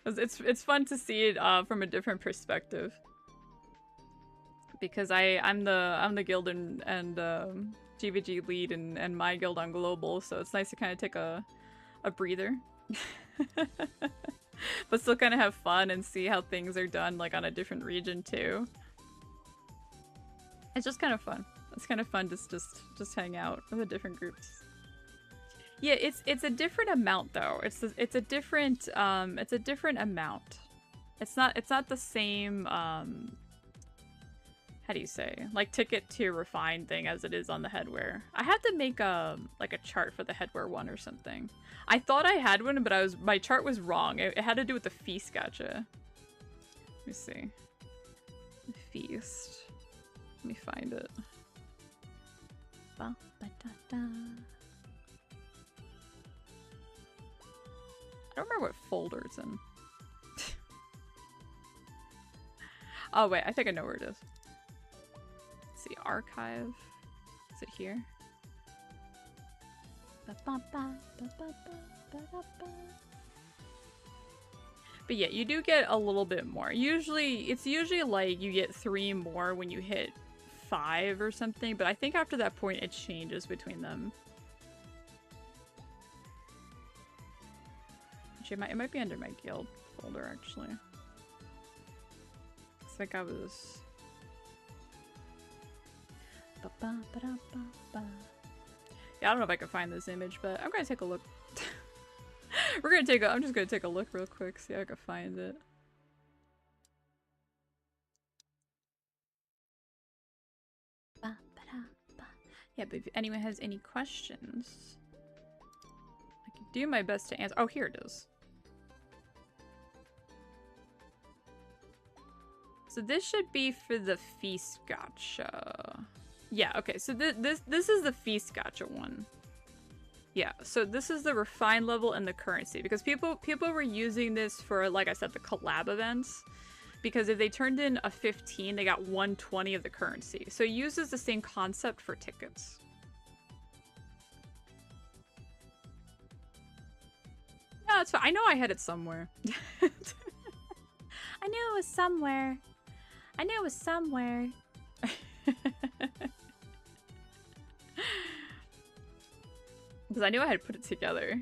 It's fun to see it from a different perspective. Because I'm the guild and GVG lead and my guild on global, so it's nice to kind of take a breather. But still kind of have fun and see how things are done like on a different region too. It's just kind of fun. It's kind of fun to just hang out with the different groups. Yeah, it's a different amount though. It's a different amount. It's not the same how do you say, like ticket to refine thing as it is on the headwear. I had to make like a chart for the headwear one or something. I thought I had one, but my chart was wrong. It had to do with the feast gacha. Let me see. The feast. Let me find it. Ba, ba, da, da. I don't remember what folder it's in. Oh wait, I think I know where it is. Let's see, archive. Is it here? But yeah, you do get a little bit more. It's usually like you get 3 more when you hit 5 or something, but I think after that point it changes between them. Actually, it might be under my guild folder actually. Looks like I was... Yeah, I don't know if I can find this image, but I'm gonna take a look. I'm just gonna take a look real quick, see if I can find it. Yeah, but if anyone has any questions, I can do my best to answer. Oh, here it is. So this should be for the feast gacha. Yeah, okay, so this is the feast gacha one. Yeah, so this is the refine level and the currency, because people were using this for, like I said, the collab events, because if they turned in a 15, they got 120 of the currency. So it uses the same concept for tickets. Yeah, it's fine. I know I had it somewhere. I knew it was somewhere. I knew it was somewhere. Because I knew I had put it together.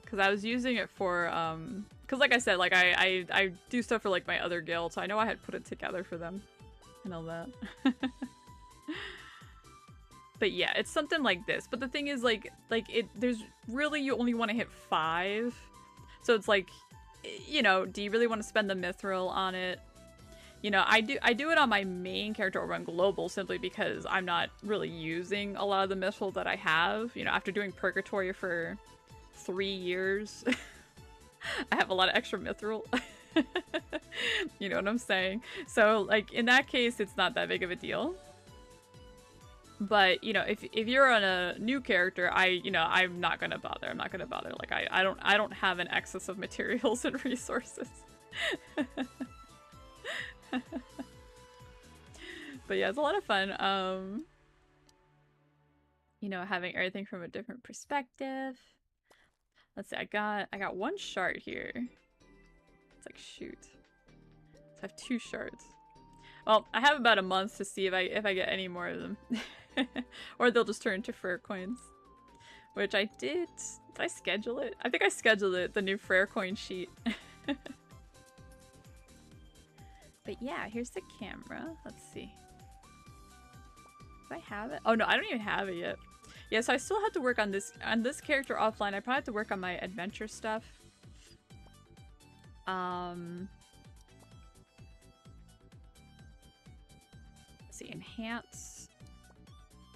Because I was using it for, because like I said, like I do stuff for like my other guild, so I know I had put it together for them. And all that. But yeah, it's something like this. But the thing is, there's really, you only want to hit 5. So it's like, you know, do you really want to spend the mithril on it? You know, I do it on my main character over on global simply because I'm not really using a lot of the mithril that I have. You know, after doing purgatory for 3 years, I have a lot of extra mithril. You know what I'm saying? So, like, in that case, it's not that big of a deal. But, you know, if you're on a new character, I'm not gonna bother. I'm not gonna bother. Like, I don't have an excess of materials and resources. But yeah, it's a lot of fun. You know, having everything from a different perspective. Let's see, I got one shard here. It's like, shoot. So I have 2 shards. Well, I have about a month to see if I get any more of them. Or they'll just turn into Frere coins. Which I did. Did I schedule it? I think I scheduled it, the new Frere coin sheet. But yeah, here's the camera. Let's see. Do I have it? Oh no, I don't even have it yet. Yeah, so I still have to work on this character offline. I probably have to work on my adventure stuff. Let's see, enhance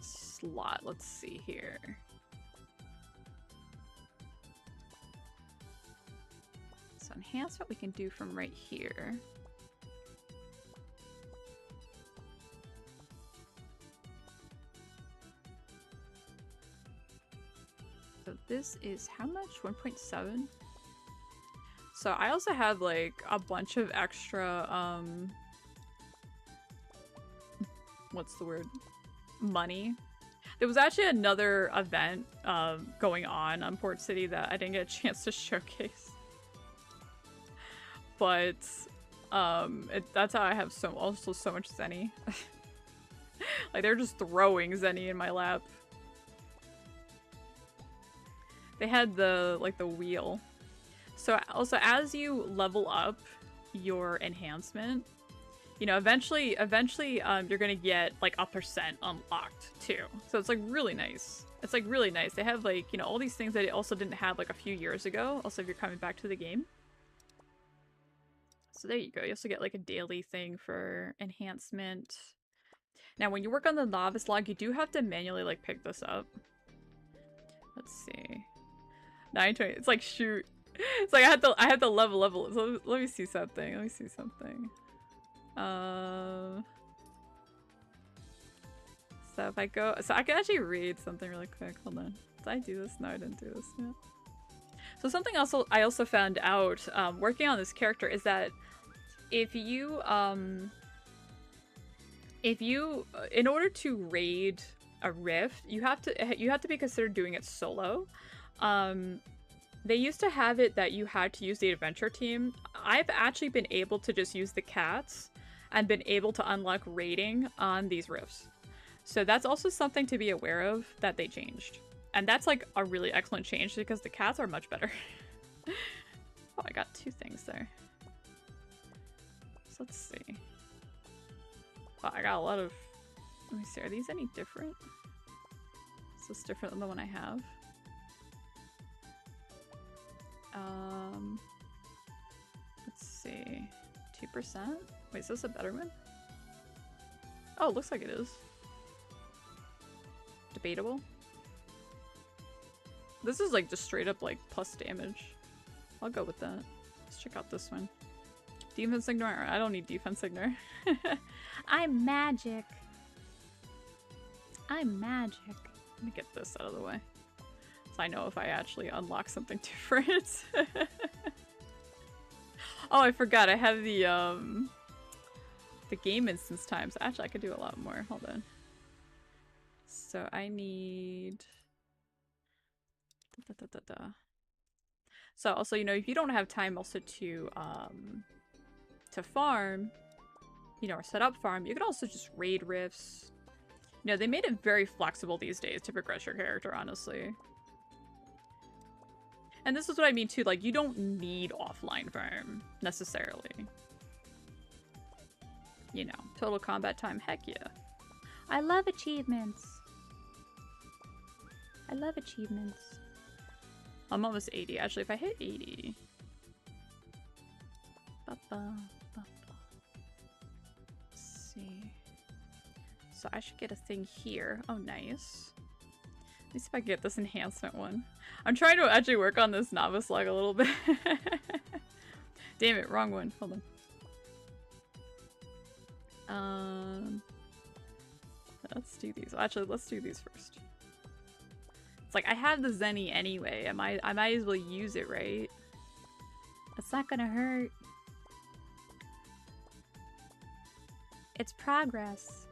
slot. Let's see here. So enhance what we can do from right here. So this is how much? 1.7? So I also have like a bunch of extra, what's the word? Money. There was actually another event going on Port City that I didn't get a chance to showcase. But that's how I have so much Zenny. Like they're just throwing Zenny in my lap. They had the wheel. So also as you level up your enhancement, you know, eventually you're gonna get like a % unlocked too. So it's like really nice. It's like really nice. They have like, you know, all these things that it also didn't have like a few years ago. Also, if you're coming back to the game. So there you go. You also get like a daily thing for enhancement. Now, when you work on the novice log, you do have to manually like pick this up. Let's see. 920. It's like, shoot. It's like I have to level. So let me see something. Let me see something. So if I go, so I can actually read something really quick. Hold on. Did I do this? No, I didn't do this yet. So something else I also found out working on this character is that if you in order to raid a rift, you have to be considered doing it solo. They used to have it that you had to use the adventure team. I've actually been able to just use the cats and been able to unlock raiding on these rifts. So that's also something to be aware of that they changed. And that's like a really excellent change because the cats are much better. Oh, I got 2 things there. So let's see. Wow, I got a lot of... Let me see, are these any different? Is this different than the one I have? Let's see. 2%? Wait, is this a better one? Oh, it looks like it is. Debatable. This is like just straight up like plus damage. I'll go with that. Let's check out this one. Defense ignore? I don't need defense ignore. I'm magic. I'm magic. Let me get this out of the way. So I know if I actually unlock something different. Oh, I forgot. I have the game instance times. Actually, I could do a lot more. Hold on. So I need... So also, you know, if you don't have time also to farm, you know, or set up farm, you can also just raid rifts. You know, they made it very flexible these days to progress your character, honestly. And this is what I mean too, like, you don't need offline farm, necessarily. You know, total combat time, heck yeah. I love achievements. I love achievements. I'm almost 80. Actually, if I hit 80... Let's see. So I should get a thing here. Oh, nice. Let me see if I can get this enhancement one. I'm trying to actually work on this novice log a little bit. Damn it, wrong one. Hold on. Let's do these. Actually, let's do these first. It's like I have the Zenny anyway. I might as well use it, right? It's not gonna hurt. It's progress.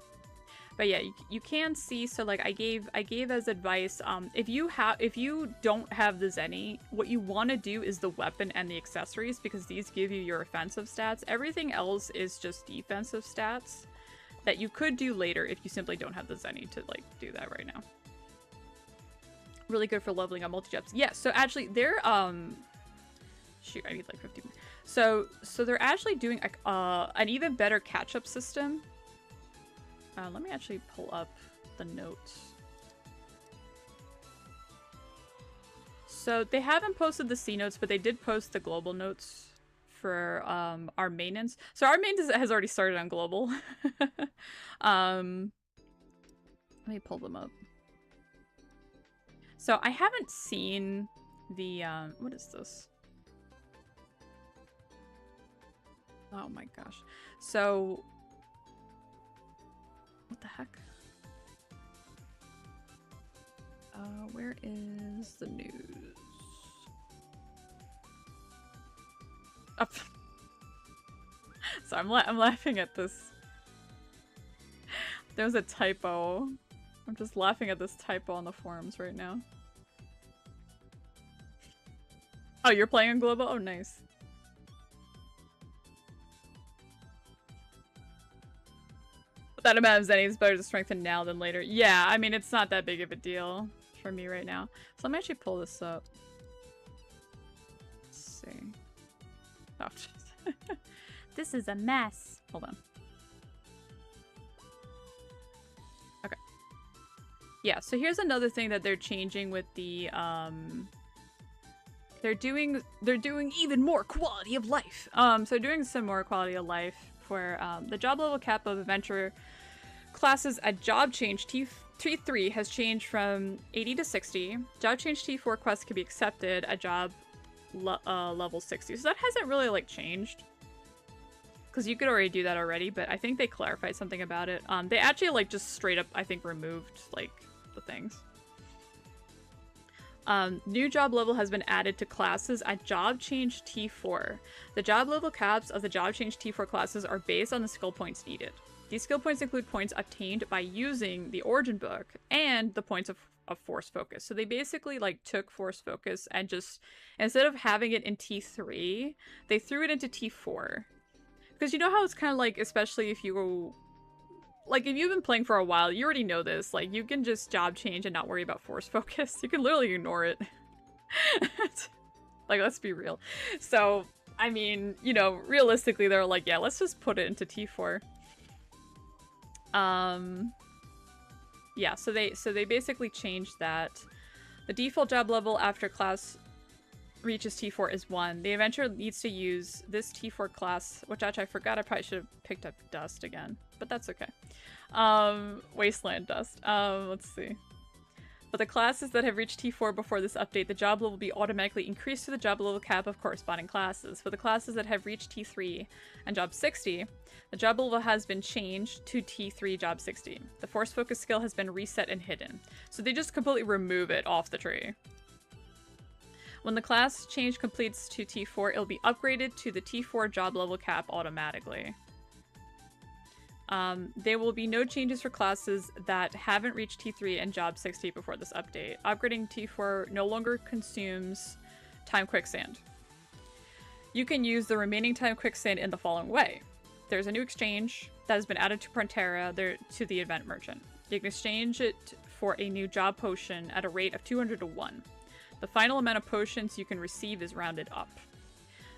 But yeah, you can see, so like I gave as advice, if you don't have the Zenny, what you want to do is the weapon and the accessories, because these give you your offensive stats. Everything else is just defensive stats that you could do later if you simply don't have the Zenny to like do that right now. Really good for leveling up multi-jets. Yeah, so actually they're shoot, I need like 50 more. So they're actually doing an even better catch-up system. Let me actually pull up the notes. So they haven't posted the C notes, but they did post the global notes for our maintenance. So our maintenance has already started on global. Let me pull them up. So I haven't seen the what is this? Oh my gosh. So what the heck? Where is the news? Up. So I'm laughing at this. There's a typo. I'm just laughing at this typo on the forums right now. Oh, you're playing on global? Oh, nice. That amount of Zenny is better to strengthen now than later. Yeah, I mean, it's not that big of a deal for me right now. So let me actually pull this up. Let's see. Oh, This is a mess. hold on. Okay. Yeah, so here's another thing that they're changing with the, they're doing even more quality of life. So doing some more quality of life for the job level cap of adventure classes at job change T3 has changed from 80 to 60. Job change T4 quests can be accepted at job level 60. So that hasn't really like changed, because you could already do that already, but I think they clarified something about it. They actually like just straight up, I think, removed like the things. New job level has been added to classes at job change T4. The job level caps of the job change T4 classes are based on the skill points needed. These skill points include points obtained by using the origin book and the points of force focus. So they basically like took force focus and just, instead of having it in T3, they threw it into T4. Because you know how it's kind of like, especially if you go, like if you've been playing for a while, you already know this. Like you can just job change and not worry about force focus. You can literally ignore it. Like, let's be real. So, I mean, you know, realistically, they're like, yeah, let's just put it into T4. Yeah, so they basically changed that. The default job level after class reaches T4 is 1. The adventurer needs to use this T4 class, which actually I forgot. I probably should have picked up dust again, but that's okay. Wasteland dust. Let's see. But the classes that have reached T4 before this update, the job level will be automatically increased to the job level cap of corresponding classes. For the classes that have reached T3 and job 60, the job level has been changed to T3 job 60. The force focus skill has been reset and hidden. So they just completely remove it off the tree. When the class change completes to T4, it'll be upgraded to the T4 job level cap automatically. There will be no changes for classes that haven't reached T3 and job 60 before this update. Upgrading T4 no longer consumes time quicksand. You can use the remaining time quicksand in the following way. There's a new exchange that has been added to Prontera to the event merchant. You can exchange it for a new job potion at a rate of 200 to 1. The final amount of potions you can receive is rounded up.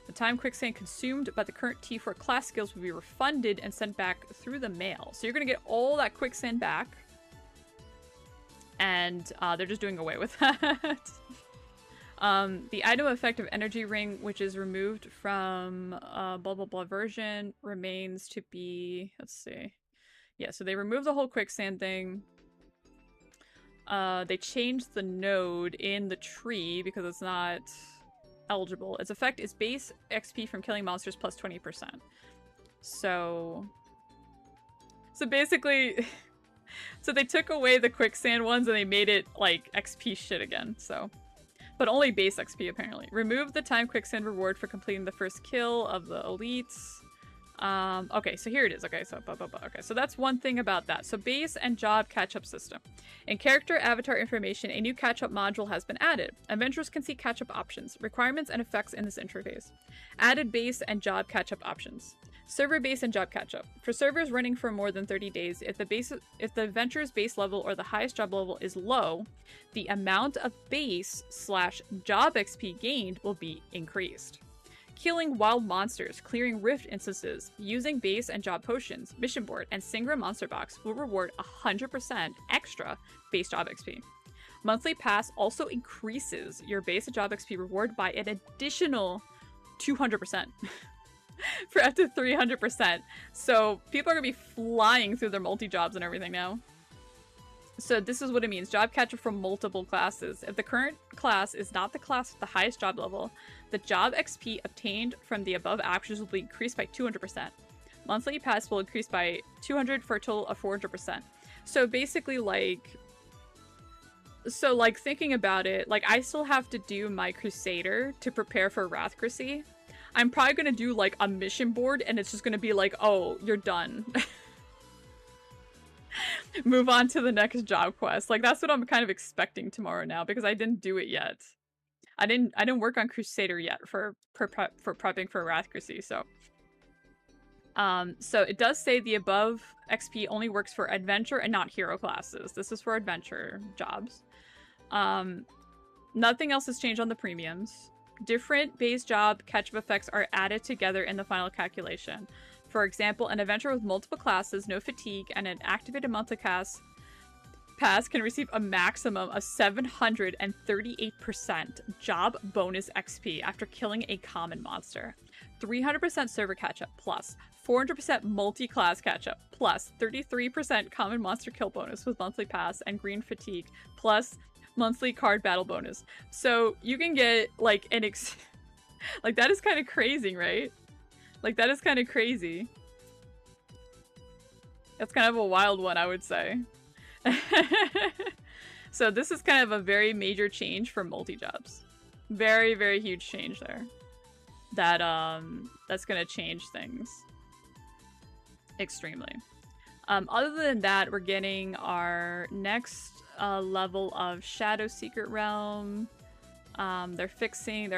The time quicksand consumed by the current T4 class skills will be refunded and sent back through the mail. So you're going to get all that quicksand back. And they're just doing away with that. The item effect of energy ring, which is removed from blah blah blah version, remains to be, let's see. Yeah, so they removed the whole quicksand thing. They changed the node in the tree because it's not eligible. Its effect is base XP from killing monsters plus 20%. So basically, so they took away the quicksand ones and they made it like XP shit again, so. But only base XP apparently. Remove the time quicksand reward for completing the first kill of the elites. Okay, so here it is. Okay, so okay, so that's one thing about that. So base and job catch-up system. In character avatar information, a new catch-up module has been added. Adventurers can see catch-up options, requirements, and effects in this interface. Added base and job catch-up options. Server base and job catch-up. For servers running for more than 30 days, if the adventurer's base level or the highest job level is low, the amount of base/job XP gained will be increased. Killing wild monsters, clearing rift instances, using base and job potions, mission board, and Singra monster box will reward 100% extra base job XP. Monthly pass also increases your base and job XP reward by an additional 200%. For up to 300%. So people are gonna be flying through their multi-jobs and everything now. So this is what it means. Job catch-up from multiple classes. If the current class is not the class with the highest job level, the job XP obtained from the above actions will be increased by 200%. Monthly pass will increase by 200 for a total of 400%. So basically like... So like thinking about it, like I still have to do my Crusader to prepare for Wrathcracy. I'm probably gonna do like a mission board and it's just gonna be like, oh, you're done. Move on to the next job quest. Like that's what I'm kind of expecting tomorrow now because I didn't do it yet. I didn't work on Crusader yet for prepping for Wrathcracy, so. So it does say the above XP only works for adventure and not hero classes. This is for adventure jobs. Nothing else has changed on the premiums. Different base job catch-up effects are added together in the final calculation. For example, an adventurer with multiple classes, no fatigue, and an activated monthly pass can receive a maximum of 738% job bonus XP after killing a common monster. 300% server catch-up plus 400% multi-class catch-up plus 33% common monster kill bonus with monthly pass and green fatigue plus monthly card battle bonus. So you can get like an like that is kind of crazy, right? Like that is kind of crazy. That's kind of a wild one, I would say. So this is kind of a very major change for multi-jobs. Very, very huge change there. That's gonna change things extremely. Other than that, we're getting our next level of Shadow Secret Realm. They're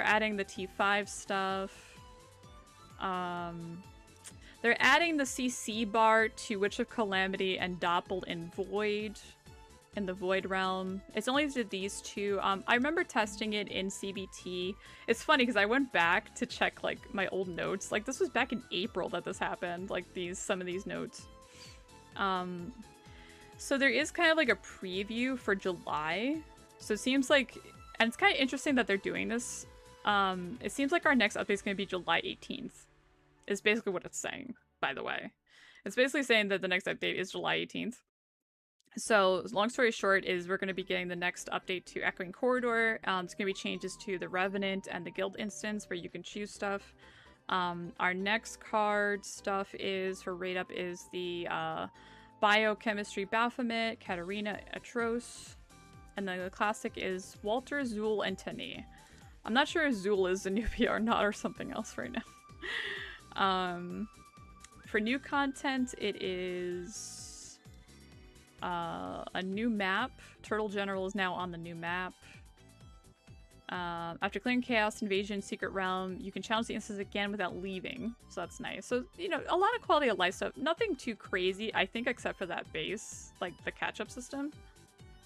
adding the T5 stuff. They're adding the CC bar to Witch of Calamity and Doppel in Void, in the Void Realm. It's only to these two. I remember testing it in CBT. It's funny because I went back to check like my old notes. Like this was back in April that this happened. Like some of these notes. So there is kind of like a preview for July. So it seems like, and it's kind of interesting that they're doing this. It seems like our next update is going to be July 18th. Is basically what it's saying, by the way. It's basically saying that the next update is July 18th. So, long story short is we're going to be getting the next update to Echoing Corridor. It's going to be changes to the Revenant and the Guild instance where you can choose stuff. Our next card stuff is, for raid up, is the Biochemistry Baphomet, Katarina Atros. And then the classic is Walter, Zool, and Tani. I'm not sure if Zool is a newbie or not or something else right now. For new content, it is a new map. Turtle General is now on the new map. After clearing Chaos Invasion Secret Realm, you can challenge the instance again without leaving, so that's nice. So, you know, a lot of quality of life stuff. Nothing too crazy, I think, except for that base, like the catch-up system,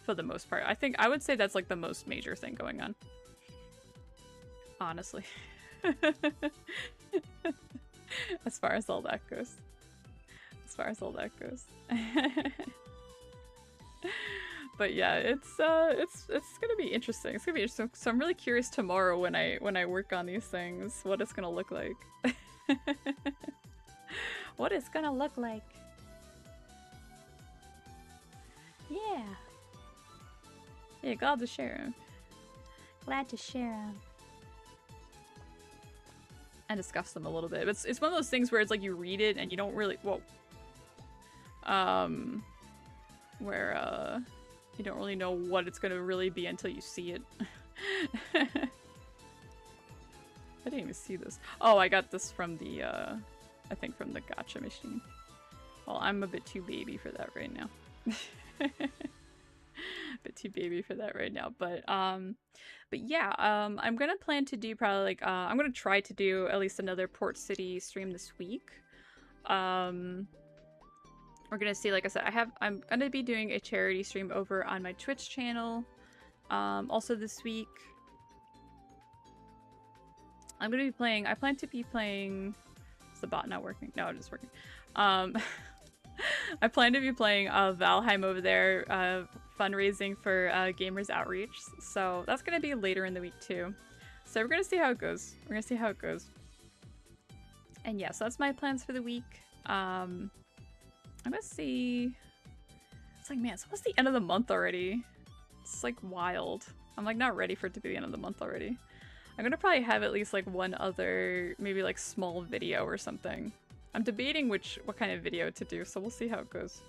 for the most part. I would say that's like the most major thing going on. Honestly. As far as all that goes. But yeah, it's gonna be interesting. It's gonna be interesting. So I'm really curious tomorrow when I work on these things, what it's gonna look like. What it's gonna look like. Yeah. Yeah, glad to share them. Glad to share them. And discuss them a little bit. It's one of those things where it's like you read it and you don't really, whoa. Where you don't really know what it's gonna really be until you see it. I didn't even see this. Oh, I got this from the I think from the gacha machine. Well, I'm a bit too baby for that right now. Bit too baby for that right now, but yeah, I'm gonna plan to do probably like I'm gonna try to do at least another Port City stream this week. We're gonna see, like I said, I'm gonna be doing a charity stream over on my Twitch channel also this week. I'm gonna be playing, I plan to be playing, is the bot not working? No, it is working. I plan to be playing Valheim over there, fundraising for Gamers Outreach, so that's gonna be later in the week too. So we're gonna see how it goes. We're gonna see how it goes. And yeah, so that's my plans for the week. I'm gonna see. It's like, man, it's almost the end of the month already. It's like wild. I'm like not ready for it to be the end of the month already. I'm gonna probably have at least like one other, maybe like small video or something. I'm debating what kind of video to do, so we'll see how it goes.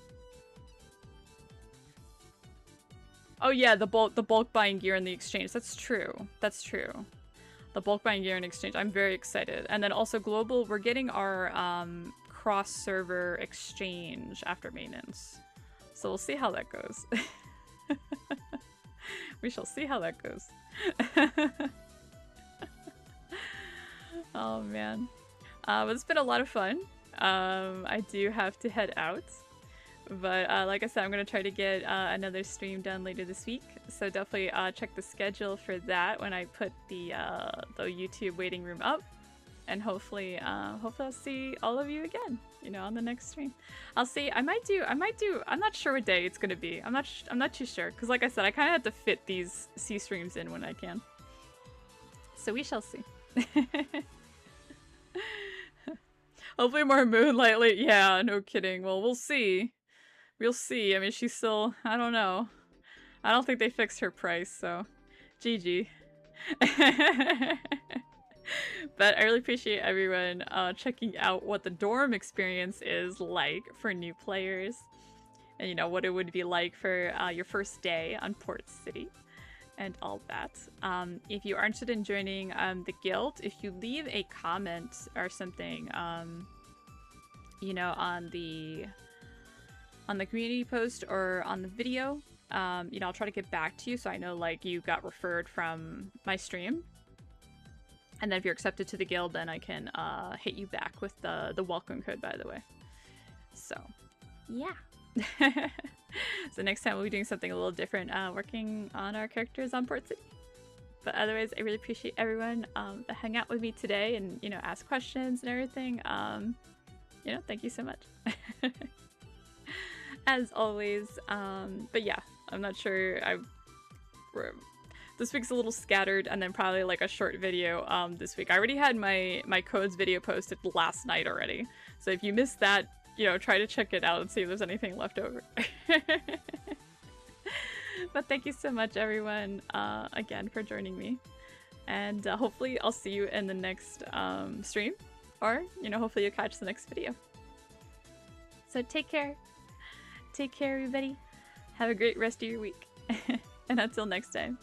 Oh yeah, the bulk buying gear and the exchange. That's true. That's true. The bulk buying gear and exchange. I'm very excited. And then also global, we're getting our cross-server exchange after maintenance. So we'll see how that goes. We shall see how that goes. Oh man. But it's been a lot of fun. I do have to head out. But like I said, I'm going to try to get another stream done later this week. So definitely check the schedule for that when I put the YouTube waiting room up. And hopefully I'll see all of you again, you know, on the next stream. I'll see. I might do. I'm not sure what day it's going to be. I'm not too sure. Because like I said, I kind of have to fit these C streams in when I can. So we shall see. Hopefully more Moonlight. Yeah, no kidding. Well, we'll see. We'll see. I mean, she's still... I don't know. I don't think they fixed her price, so... GG. But I really appreciate everyone checking out what the dorm experience is like for new players. And, you know, what it would be like for your first day on Port City. And all that. If you are interested in joining the guild, if you leave a comment or something, you know, on the community post or on the video, you know, I'll try to get back to you so I know, like, you got referred from my stream. And then if you're accepted to the guild, then I can hit you back with the welcome code, by the way. So, yeah. So next time we'll be doing something a little different, working on our characters on Port City. But otherwise, I really appreciate everyone that hung out with me today and, you know, ask questions and everything. You know, thank you so much. As always. But yeah, I'm not sure. This week's a little scattered, and then probably like a short video this week. I already had my codes video posted last night already. So if you missed that, you know, try to check it out and see if there's anything left over. But thank you so much, everyone, again, for joining me. And hopefully I'll see you in the next stream. Or, you know, hopefully you'll catch the next video. So take care. Take care, everybody. Have a great rest of your week. And until next time.